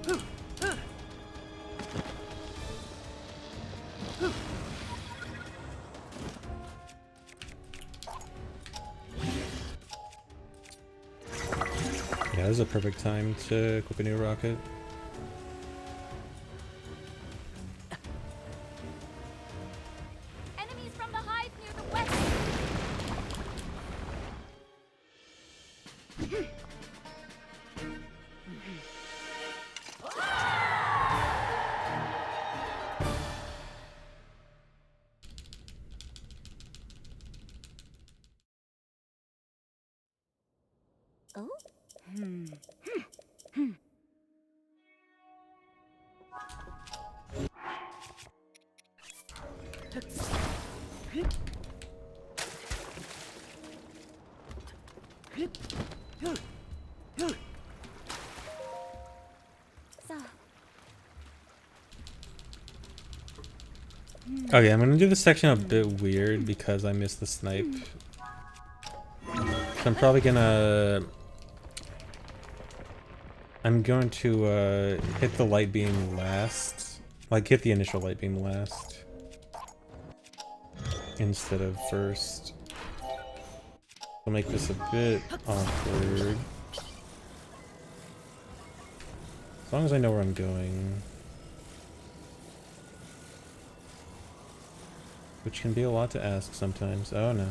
Yeah, this is a perfect time to equip a new rocket. Enemies from the hive near the west! Oh? Okay, I'm gonna do this section a bit weird because I missed the snipe. So I'm probably gonna... I'm going to hit the light beam last. Like, hit the initial light beam last. Instead of first. I'll make this a bit awkward. As long as I know where I'm going. Which can be a lot to ask sometimes. Oh no.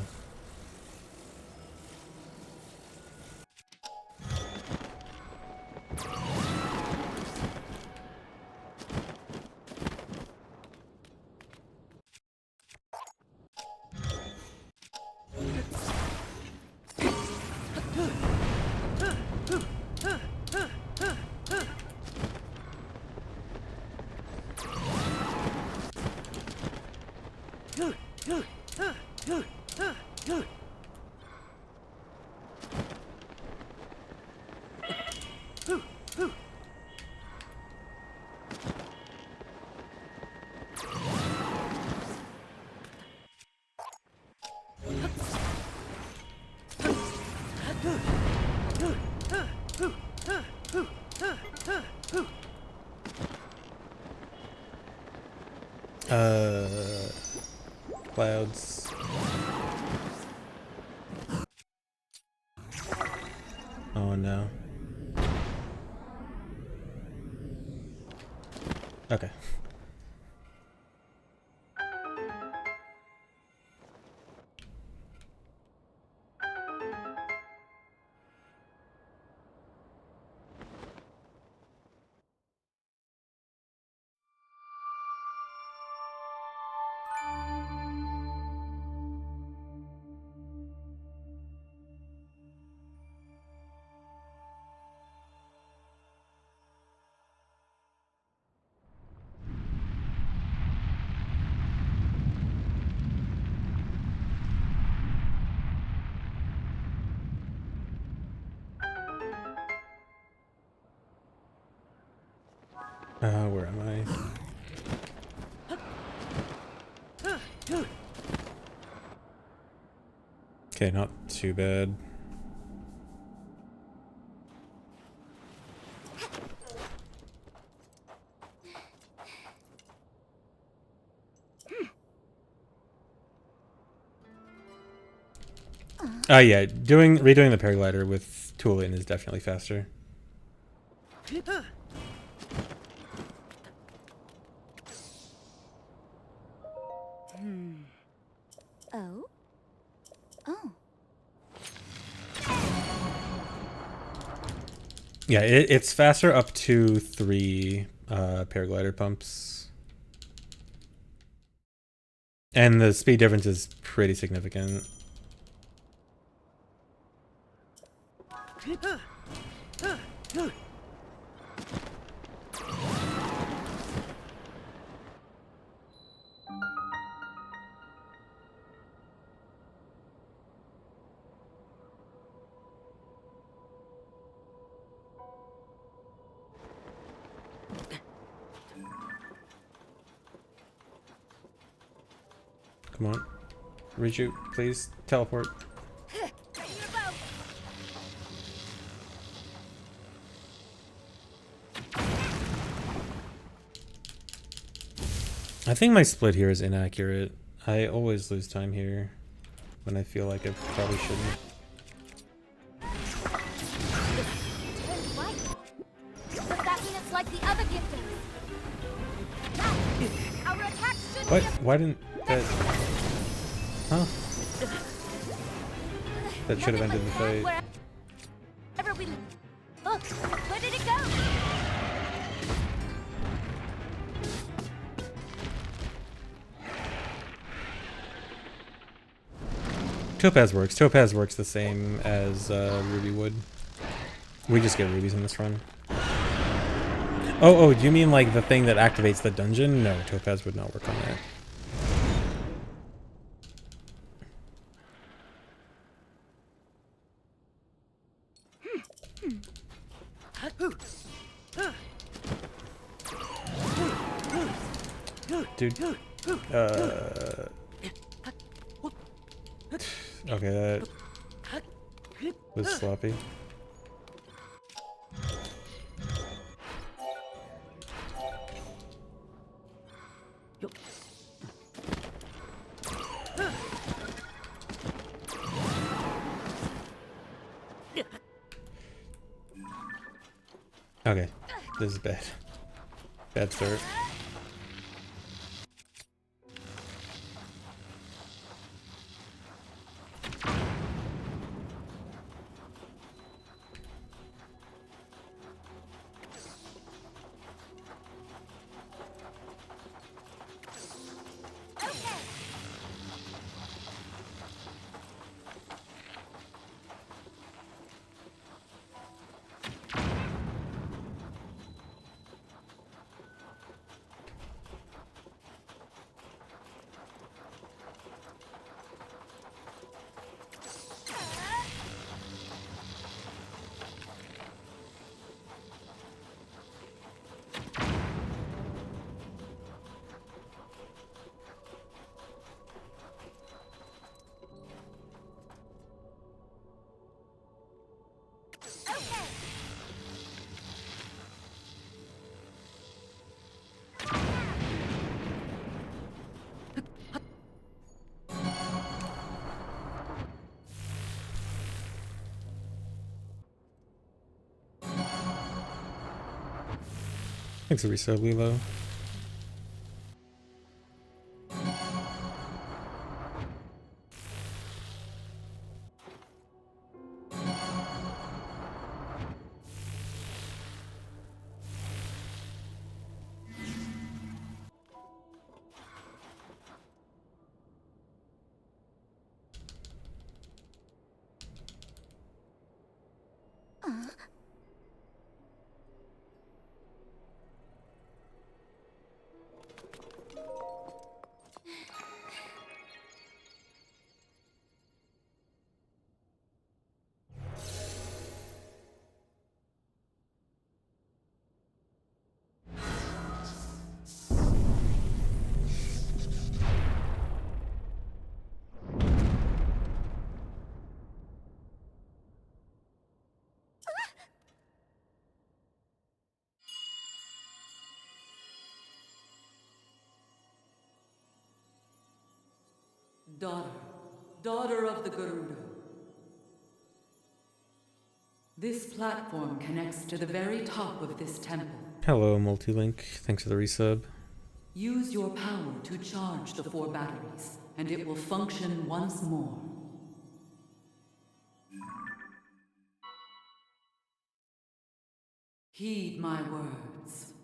Clouds. Oh no. Okay. Where am I? Okay, not too bad. Yeah, redoing the paraglider with tooling is definitely faster. Oh? Oh. Yeah, it's faster up to 3 paraglider pumps. And the speed difference is pretty significant. Come on. Riju, please teleport. I think my split here is inaccurate. I always lose time here when I feel like I probably shouldn't. Turned white. Does that mean it's like the other giftings? Our attack should What? be Why didn't that... Huh? That should have ended the fight. Wherever we look, where did it go? Topaz works. Topaz works the same as Ruby would. We just get rubies in this run. Oh, do you mean like the thing that activates the dungeon? No, Topaz would not work on that. Dude. Okay, that was sloppy. Okay, this is bad. Bad start. Thanks for resub, Lilo. Daughter of the Gerudo. This platform connects to the very top of this temple. Hello, Multilink. Thanks for the resub. Use your power to charge the 4 batteries, and it will function once more. Heed my words.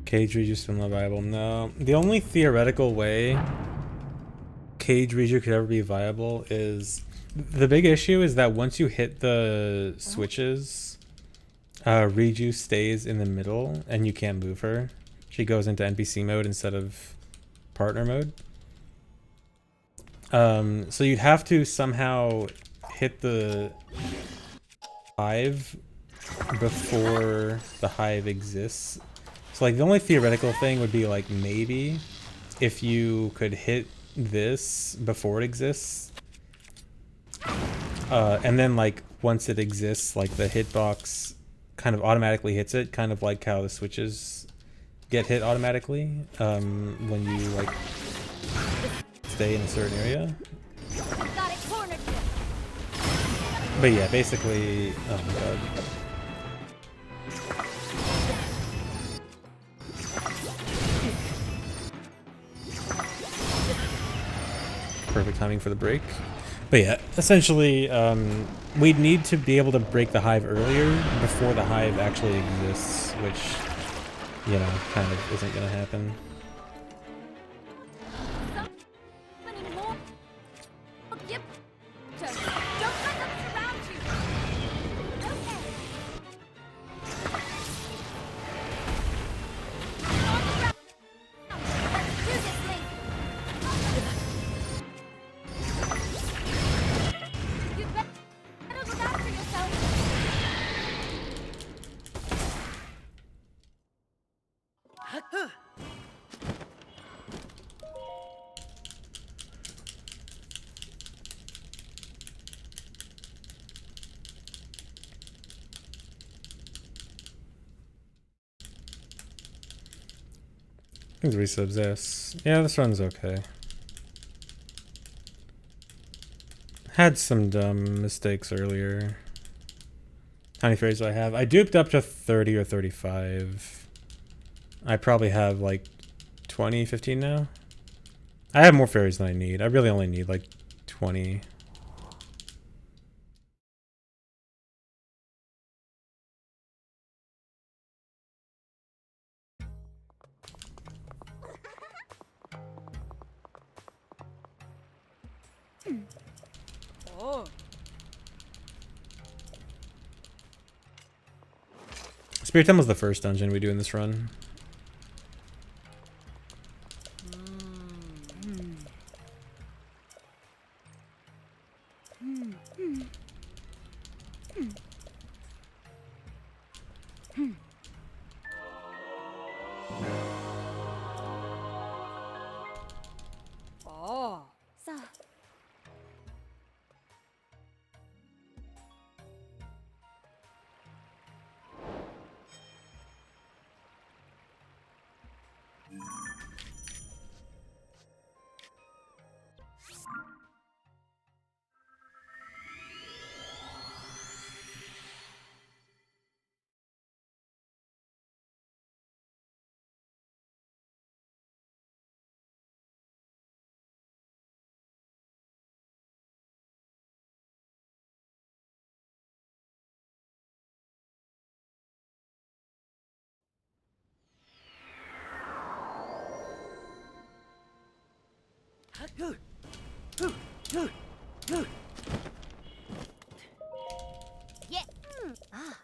Cage Riju still not viable. No. The only theoretical way Cage Riju could ever be viable is... The big issue is that once you hit the switches, Riju stays in the middle and you can't move her. She goes into NPC mode instead of partner mode. So you'd have to somehow hit the hive before the hive exists. So like the only theoretical thing would be like maybe if you could hit this before it exists, and then like once it exists, like the hitbox kind of automatically hits it, kind of like how the switches get hit automatically when you like stay in a certain area. Got it cornered here. But yeah, basically, oh my god. Perfect timing for the break. But yeah, essentially, we'd need to be able to break the hive earlier before the hive actually exists, which, you know, kind of isn't going to happen. Many more. Yep. Don't let them surround you. Okay. On the ground. Let's do this thing. You'd better look after yourself. I think 3 subs, yes. Yeah, this run's okay. Had some dumb mistakes earlier. How many fairies do I have? I duped up to 30 or 35. I probably have like 20, 15 now. I have more fairies than I need. I really only need like 20. Oh. Spirit Temple was the first dungeon we do in this run. Yeah. Ah.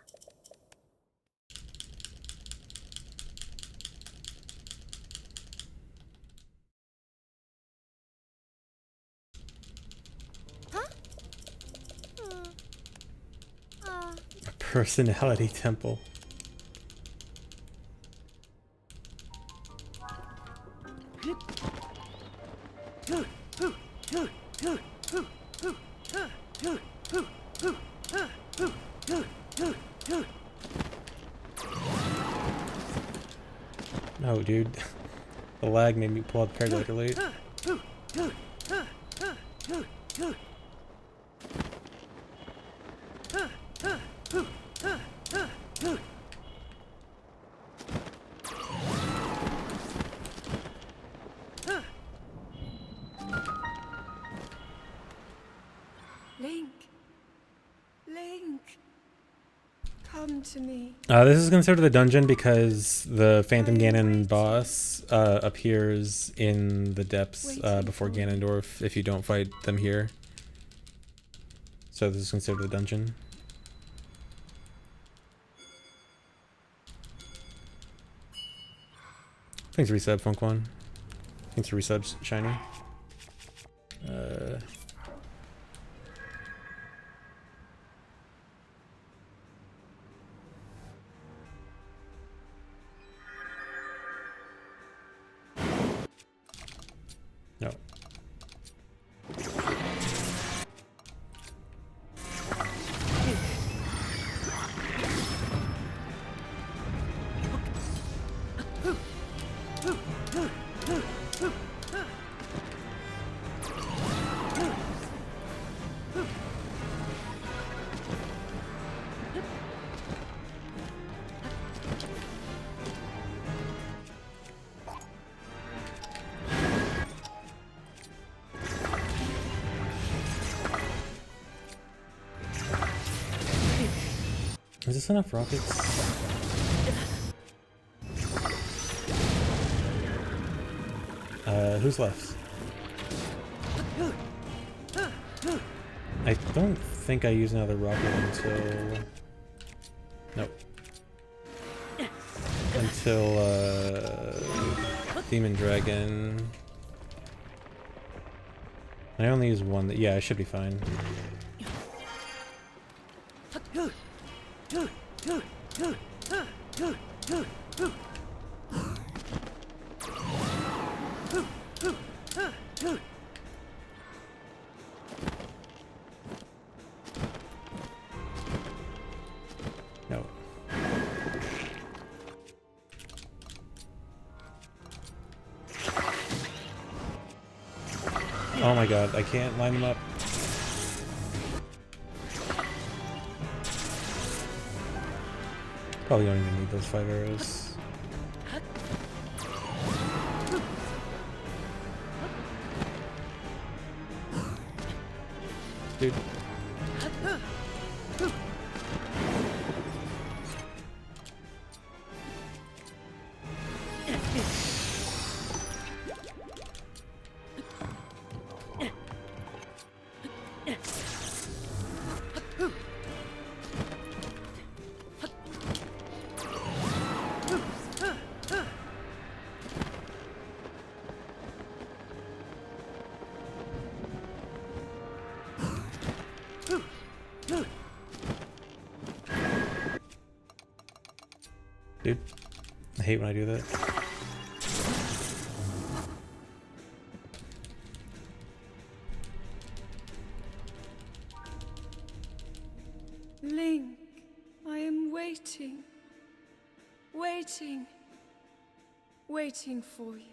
Huh? A personality temple. No, dude. The lag made me pull out Paraglider late. Link. Link. Come to me. This is considered a dungeon because the Phantom Ganon boss appears in the depths before Ganondorf if you don't fight them here. So this is considered a dungeon. Thanks for resub, Funkwan. Thanks for resubs, Shiny. No. Is this enough rockets? Who's left? I don't think I use another rocket until... Nope. Until, Demon Dragon. I only use one. Yeah, I should be fine. No. Oh my god, I can't line them up. Probably don't even need those 5 arrows. Dude. Dude, I hate when I do that. Link, I am waiting. Waiting. Waiting for you.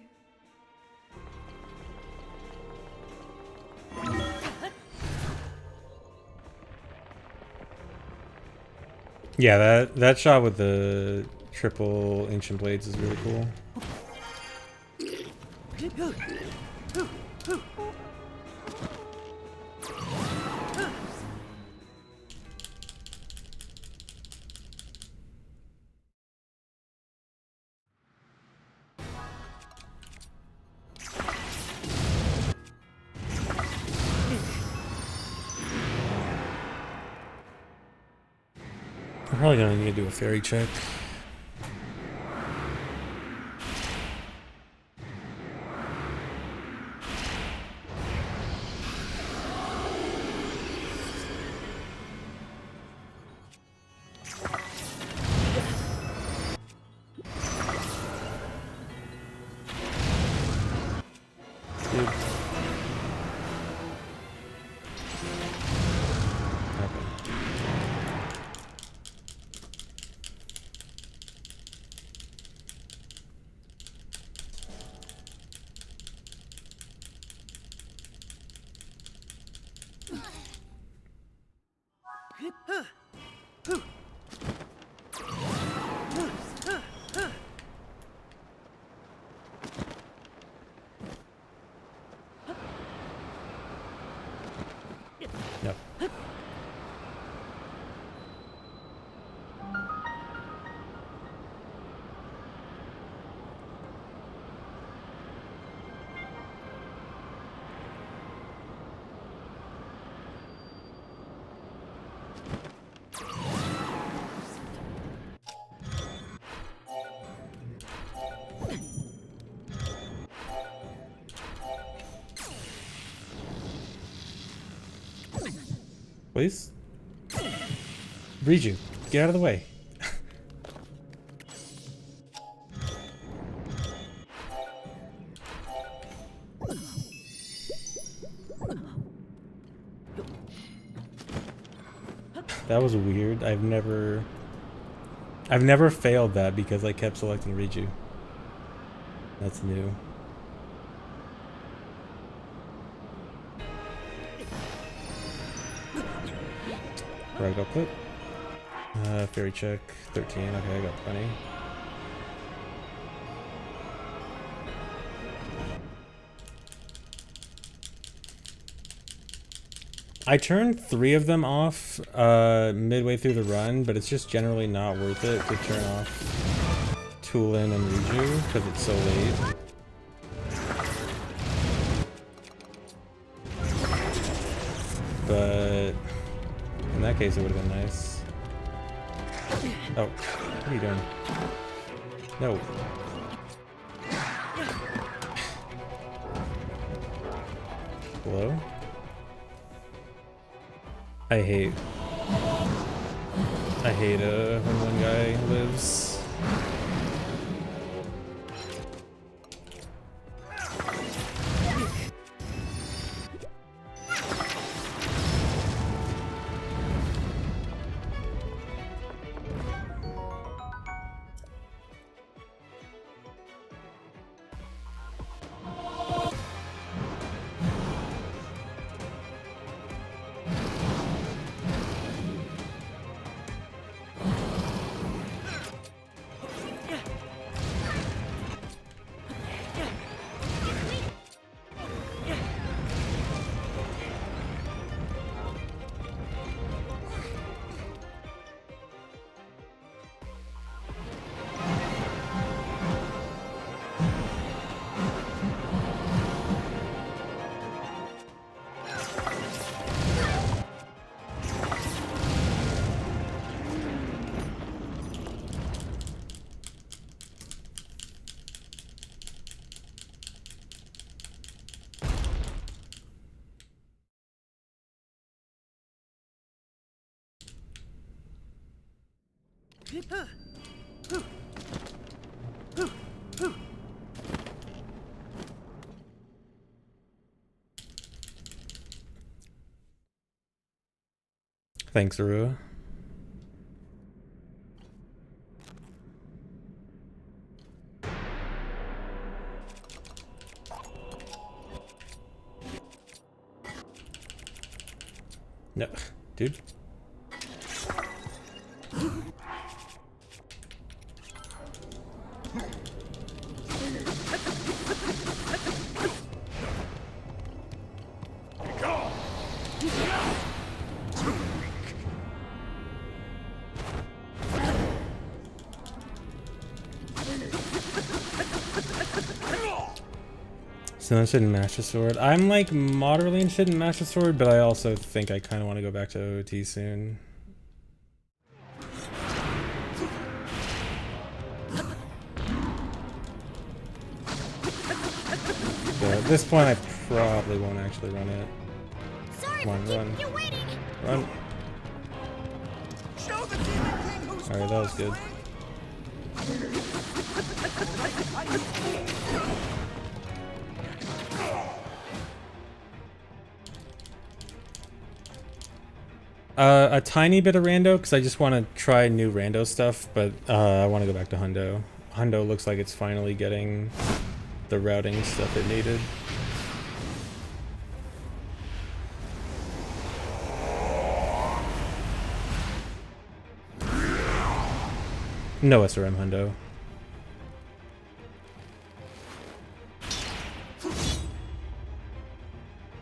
Yeah, that shot with the triple ancient blades is really cool. I'm probably gonna need to do a fairy check. Yep. Please? Riju, get out of the way. That was weird. I've never failed that because I kept selecting Riju. That's new. Right up clip. Fairy check 13. Okay, I got plenty. I turned 3 of them off midway through the run, but it's just generally not worth it to turn off Toolin and Riju because it's so late. But in that case, it would have been nice. Oh, what are you doing? No. Hello? I hate when one guy lives. Thanks, Arua. No, dude. So I shouldn't mash the sword. I'm like moderately interested in mash the sword, but I also think I kind of want to go back to OOT soon. At this point, I probably won't actually run it. Sorry Come on, for run. keeping you waiting. Run. Show the Demon King who's Alright, that was boss, good. Link. A tiny bit of rando, because I just want to try new rando stuff, but I want to go back to hundo. Hundo looks like it's finally getting the routing stuff it needed. No SRM hundo.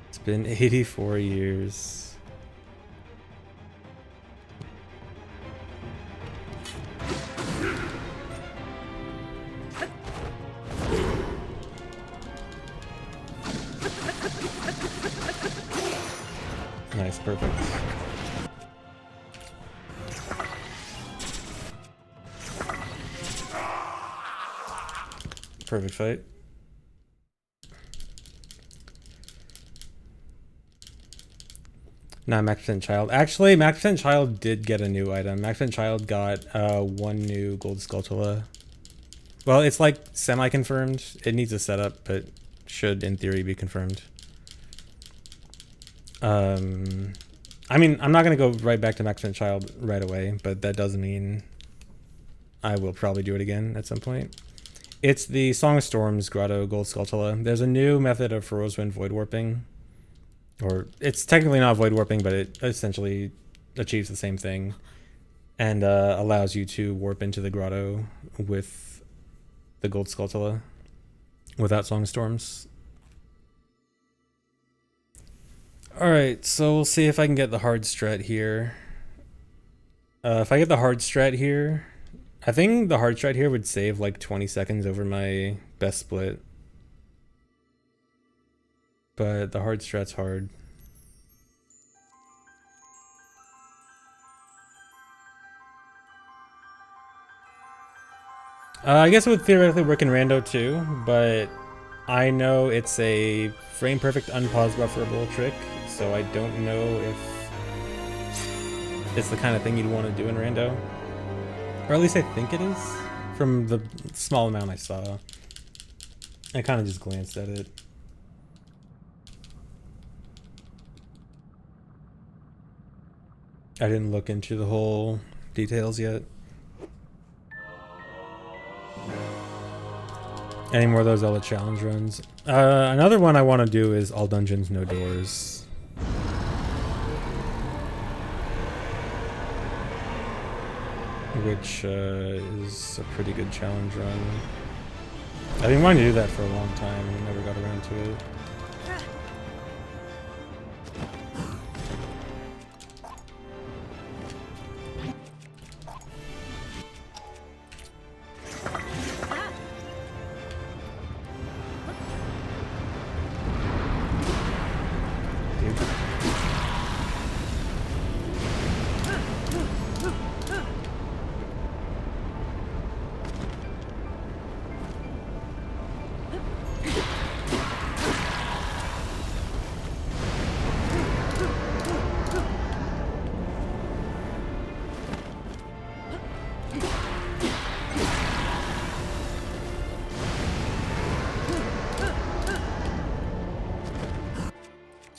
It's been 84 years. Nice, perfect. Perfect fight. Not Max Percent Child. Actually, Max Percent Child did get a new item. Max Percent Child got one new gold Skulltula. Well, it's like semi-confirmed. It needs a setup, but should in theory be confirmed. I mean, I'm not gonna go right back to Max Percent Child right away, but that does mean I will probably do it again at some point. It's the Song of Storms Grotto Gold Skulltula. There's a new method of Roswind Void Warping. Or, it's technically not Void Warping, but it essentially achieves the same thing. And allows you to warp into the grotto with the Gold Skulltula without Song of Storms. Alright, so we'll see if I can get the hard strat here. If I get the hard strat here, I think the hard strat here would save like 20 seconds over my best split. But the hard strat's hard. I guess it would theoretically work in rando too, but I know it's a frame perfect unpause bufferable trick, so I don't know if it's the kind of thing you'd want to do in rando. Or at least I think it is, from the small amount I saw. I kind of just glanced at it. I didn't look into the whole details yet. Any more of those Zelda challenge runs? Another one I want to do is all dungeons, no doors. Which is a pretty good challenge run. I've been wanting to do that for a long time and never got around to it.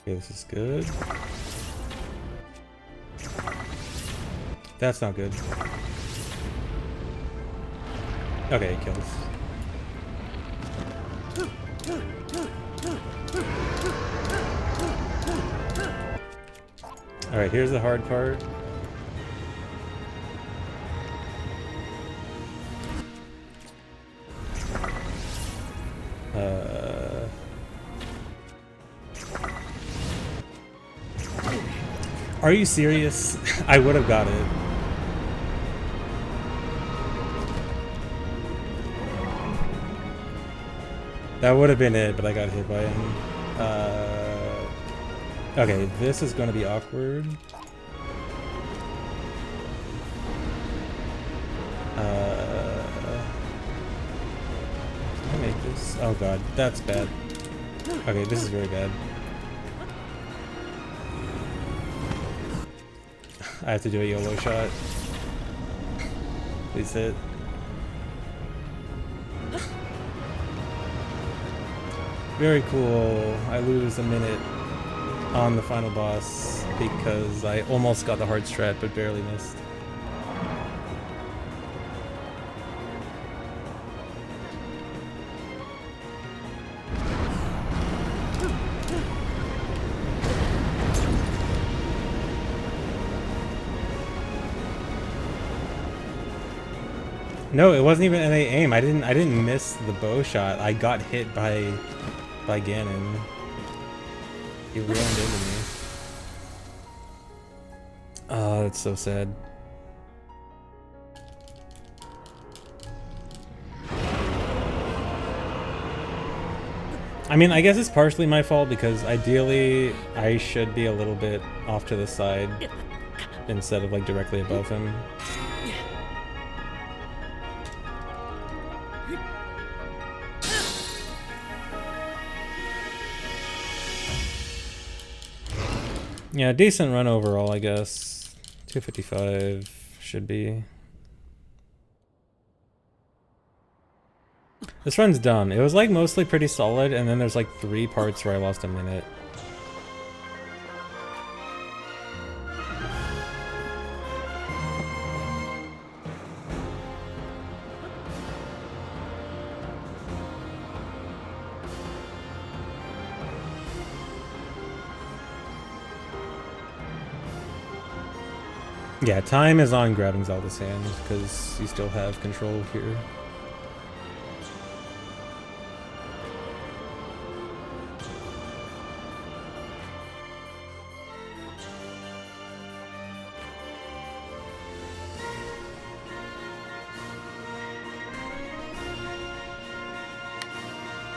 Okay, this is good. That's not good. Okay, it kills. Alright, here's the hard part. Are you serious? I would have got it. That would have been it, but I got hit by him. Okay, this is going to be awkward. Can I make this? Oh god, that's bad. Okay, this is very bad. I have to do a YOLO shot. Please hit. Very cool. I lose a minute on the final boss because I almost got the hard strat but barely missed. No, it wasn't even an aim. I didn't miss the bow shot. I got hit by Ganon. He rammed into me. Oh, that's so sad. I mean, I guess it's partially my fault because ideally I should be a little bit off to the side instead of like directly above him. Yeah, decent run overall, I guess. 255 should be. This run's done. It was like mostly pretty solid, and then there's like 3 parts where I lost a minute. Yeah, time is on grabbing Zelda's hand because you still have control here.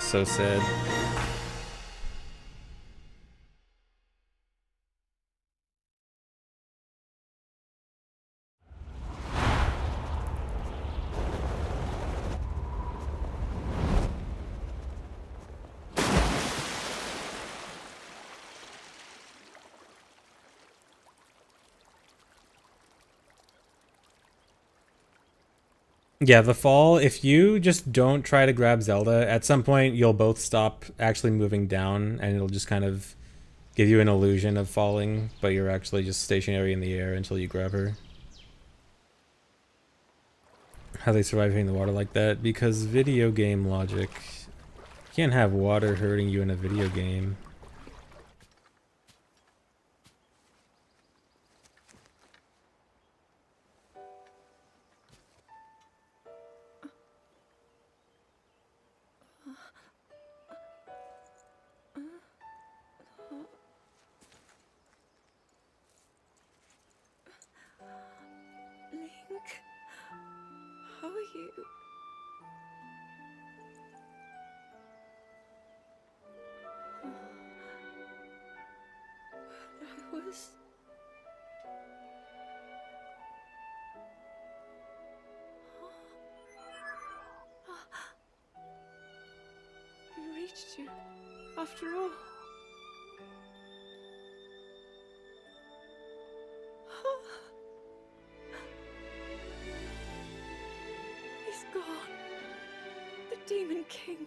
So sad. Yeah, the fall, if you just don't try to grab Zelda, at some point you'll both stop actually moving down and it'll just kind of give you an illusion of falling, but you're actually just stationary in the air until you grab her. How they survive hitting the water like that? Because video game logic. You can't have water hurting you in a video game. Link, how are you? I was... We reached you, after all. He's gone. The Demon King.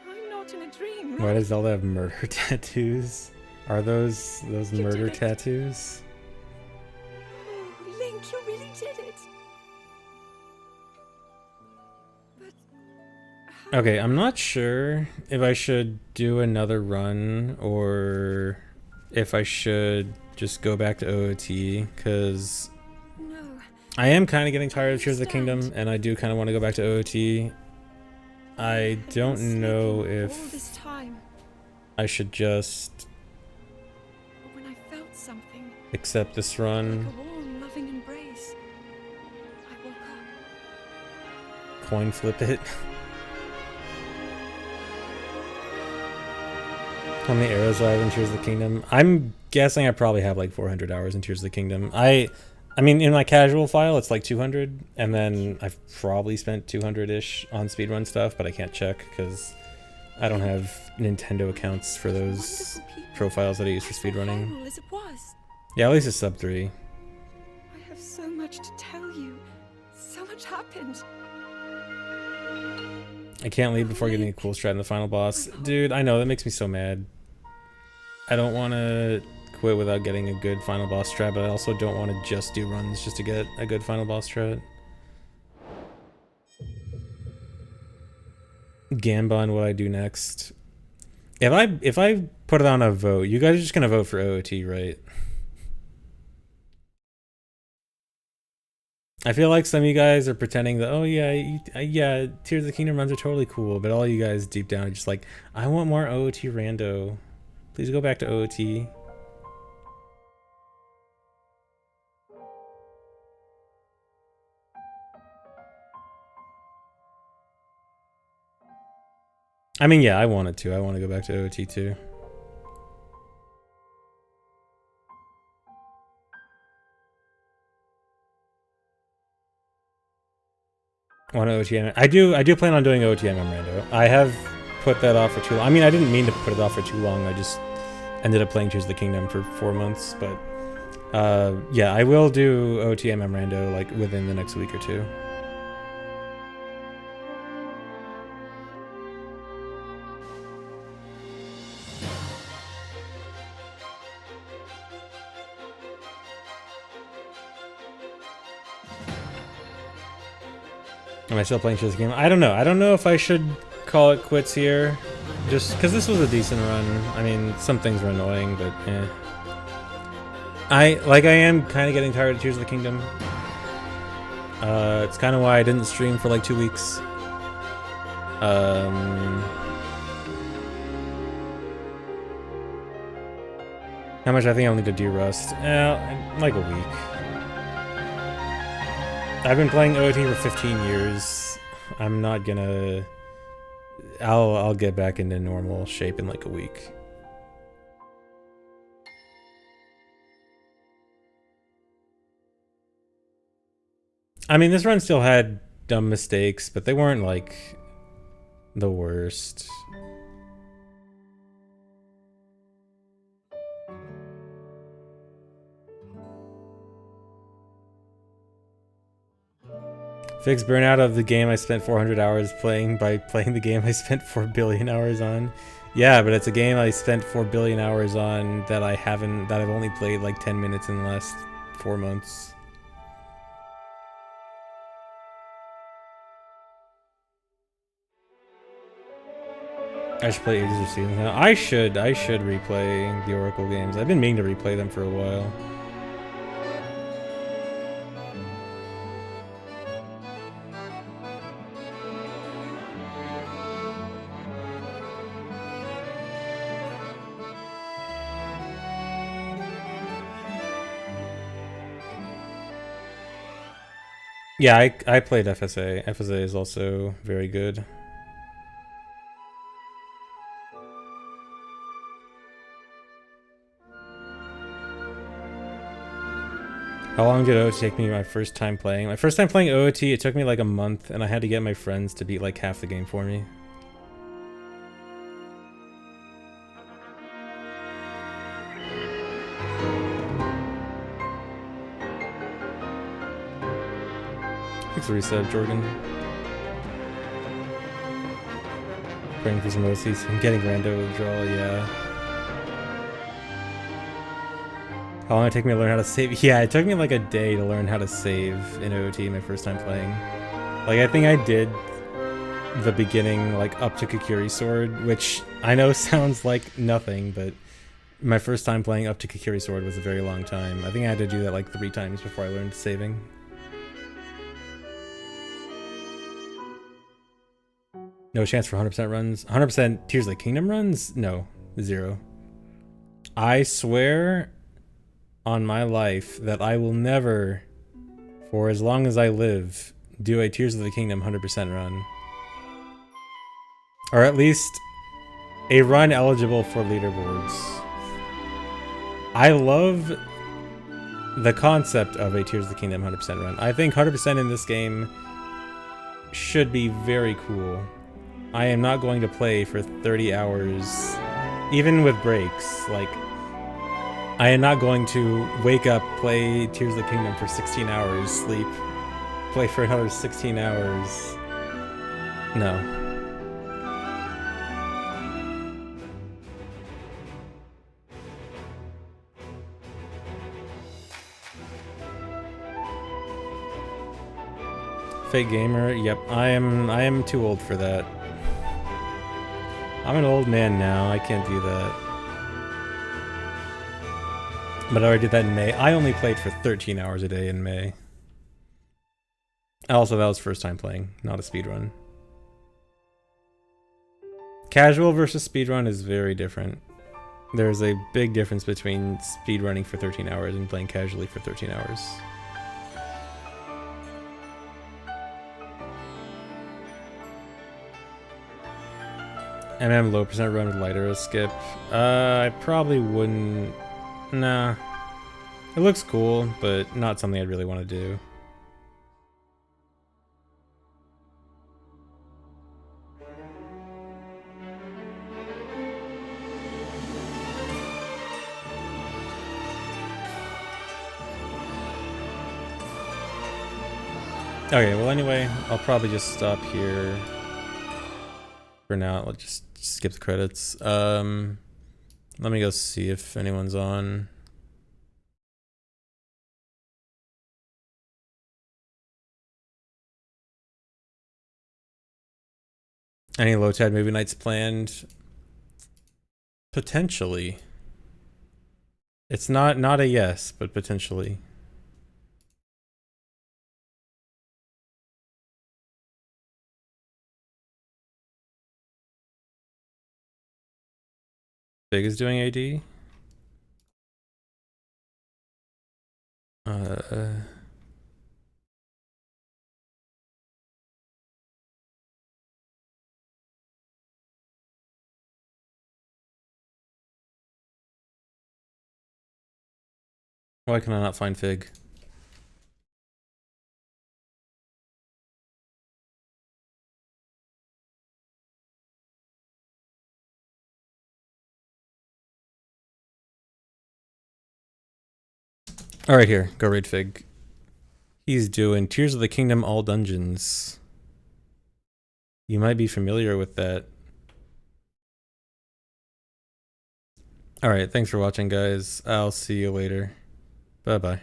I'm not in a dream, right? Why does Zelda have murder tattoos? Are those You murder did it. tattoos? Oh, Link, you really did it. But how... Okay, I'm not sure if I should do another run or if I should just go back to OOT, because No. I am kind of getting tired of Tears of the understand. Kingdom, and I do kind of want to go back to OOT. I I've been don't know sleeping all if this time. I should just But when I felt something, accept this like run, a warm, loving embrace, I woke up. coin flip it. How many arrows do I have in Tears of the Kingdom? I'm guessing I probably have like 400 hours in Tears of the Kingdom. I mean, in my casual file, it's like 200, and then I've probably spent 200-ish on speedrun stuff, but I can't check because I don't have Nintendo accounts for those profiles that I use for speedrunning. Horrible as it was. Yeah, at least it's sub 3. I have so much to tell you. So much happened. I can't leave before getting a cool strat in the final boss. Dude, I know, that makes me so mad. I don't want to quit without getting a good final boss strat, but I also don't want to just do runs just to get a good final boss strat. Gamba on what I do next. If I put it on a vote, you guys are just gonna vote for OOT, right? I feel like some of you guys are pretending that, oh yeah, yeah, Tears of the Kingdom runs are totally cool, but all you guys deep down are just like, I want more OOT rando. Please go back to OOT. I mean, yeah, I want it to. I want to go back to OOT too. Want OTM? I do plan on doing OTM Rando. I have put that off for too long. I mean, I didn't mean to put it off for too long. I just ended up playing Tears of the Kingdom for 4 months. But yeah, I will do OTM Rando like within the next week or two. Am I still playing Tears of the Kingdom? I don't know. I don't know if I should call it quits here. Just because this was a decent run. I mean, some things were annoying, but eh. I am kind of getting tired of Tears of the Kingdom. It's kind of why I didn't stream for like 2 weeks. How much I think I'll need to de-rust? Like a week. I've been playing OOT for 15 years. I'm not gonna... I'll get back into normal shape in like a week. I mean, this run still had dumb mistakes, but they weren't like the worst. Fix burnout of the game I spent 400 hours playing by playing the game I spent 4 billion hours on. Yeah, but it's a game I spent 4 billion hours on that I've only played like 10 minutes in the last 4 months. I should play Ages of Seasons now. I should replay the Oracle games. I've been meaning to replay them for a while. Yeah, I played FSA. FSA is also very good. How long did OOT take me my first time playing? My first time playing OOT, it took me like a month, and I had to get my friends to beat like half the game for me. Thanks for reset, Jordan. Praying for some OCs. I'm getting rando withdrawal, yeah. How long did it take me to learn how to save? Yeah, it took me like a day to learn how to save in OOT my first time playing. Like, I think I did the beginning, like, up to Kikuri Sword, which I know sounds like nothing, but my first time playing up to Kikuri Sword was a very long time. I think I had to do that like 3 times before I learned saving. No chance for 100% runs. 100% Tears of the Kingdom runs? No, 0. I swear on my life that I will never, for as long as I live, do a Tears of the Kingdom 100% run. Or at least a run eligible for leaderboards. I love the concept of a Tears of the Kingdom 100% run. I think 100% in this game should be very cool. I am not going to play for 30 hours, even with breaks. Like, I am not going to wake up, play Tears of the Kingdom for 16 hours, sleep, play for another 16 hours. No. Fake gamer? Yep, I am too old for that. I'm an old man now, I can't do that. But I already did that in May. I only played for 13 hours a day in May. Also, that was first time playing, not a speedrun. Casual versus speedrun is very different. There's a big difference between speedrunning for 13 hours and playing casually for 13 hours. Low percent run with lighter a skip. I probably wouldn't. Nah. It looks cool, but not something I'd really want to do. Okay, well anyway, I'll probably just stop here for now. I'll just skip the credits. Let me go see if anyone's on. Any low tide movie nights planned? Potentially. It's not a yes, but potentially. Big is doing AD? Why can I not find Fig? Alright, here. Go raid Fig. He's doing Tears of the Kingdom all dungeons. You might be familiar with that. Alright, thanks for watching, guys. I'll see you later. Bye-bye.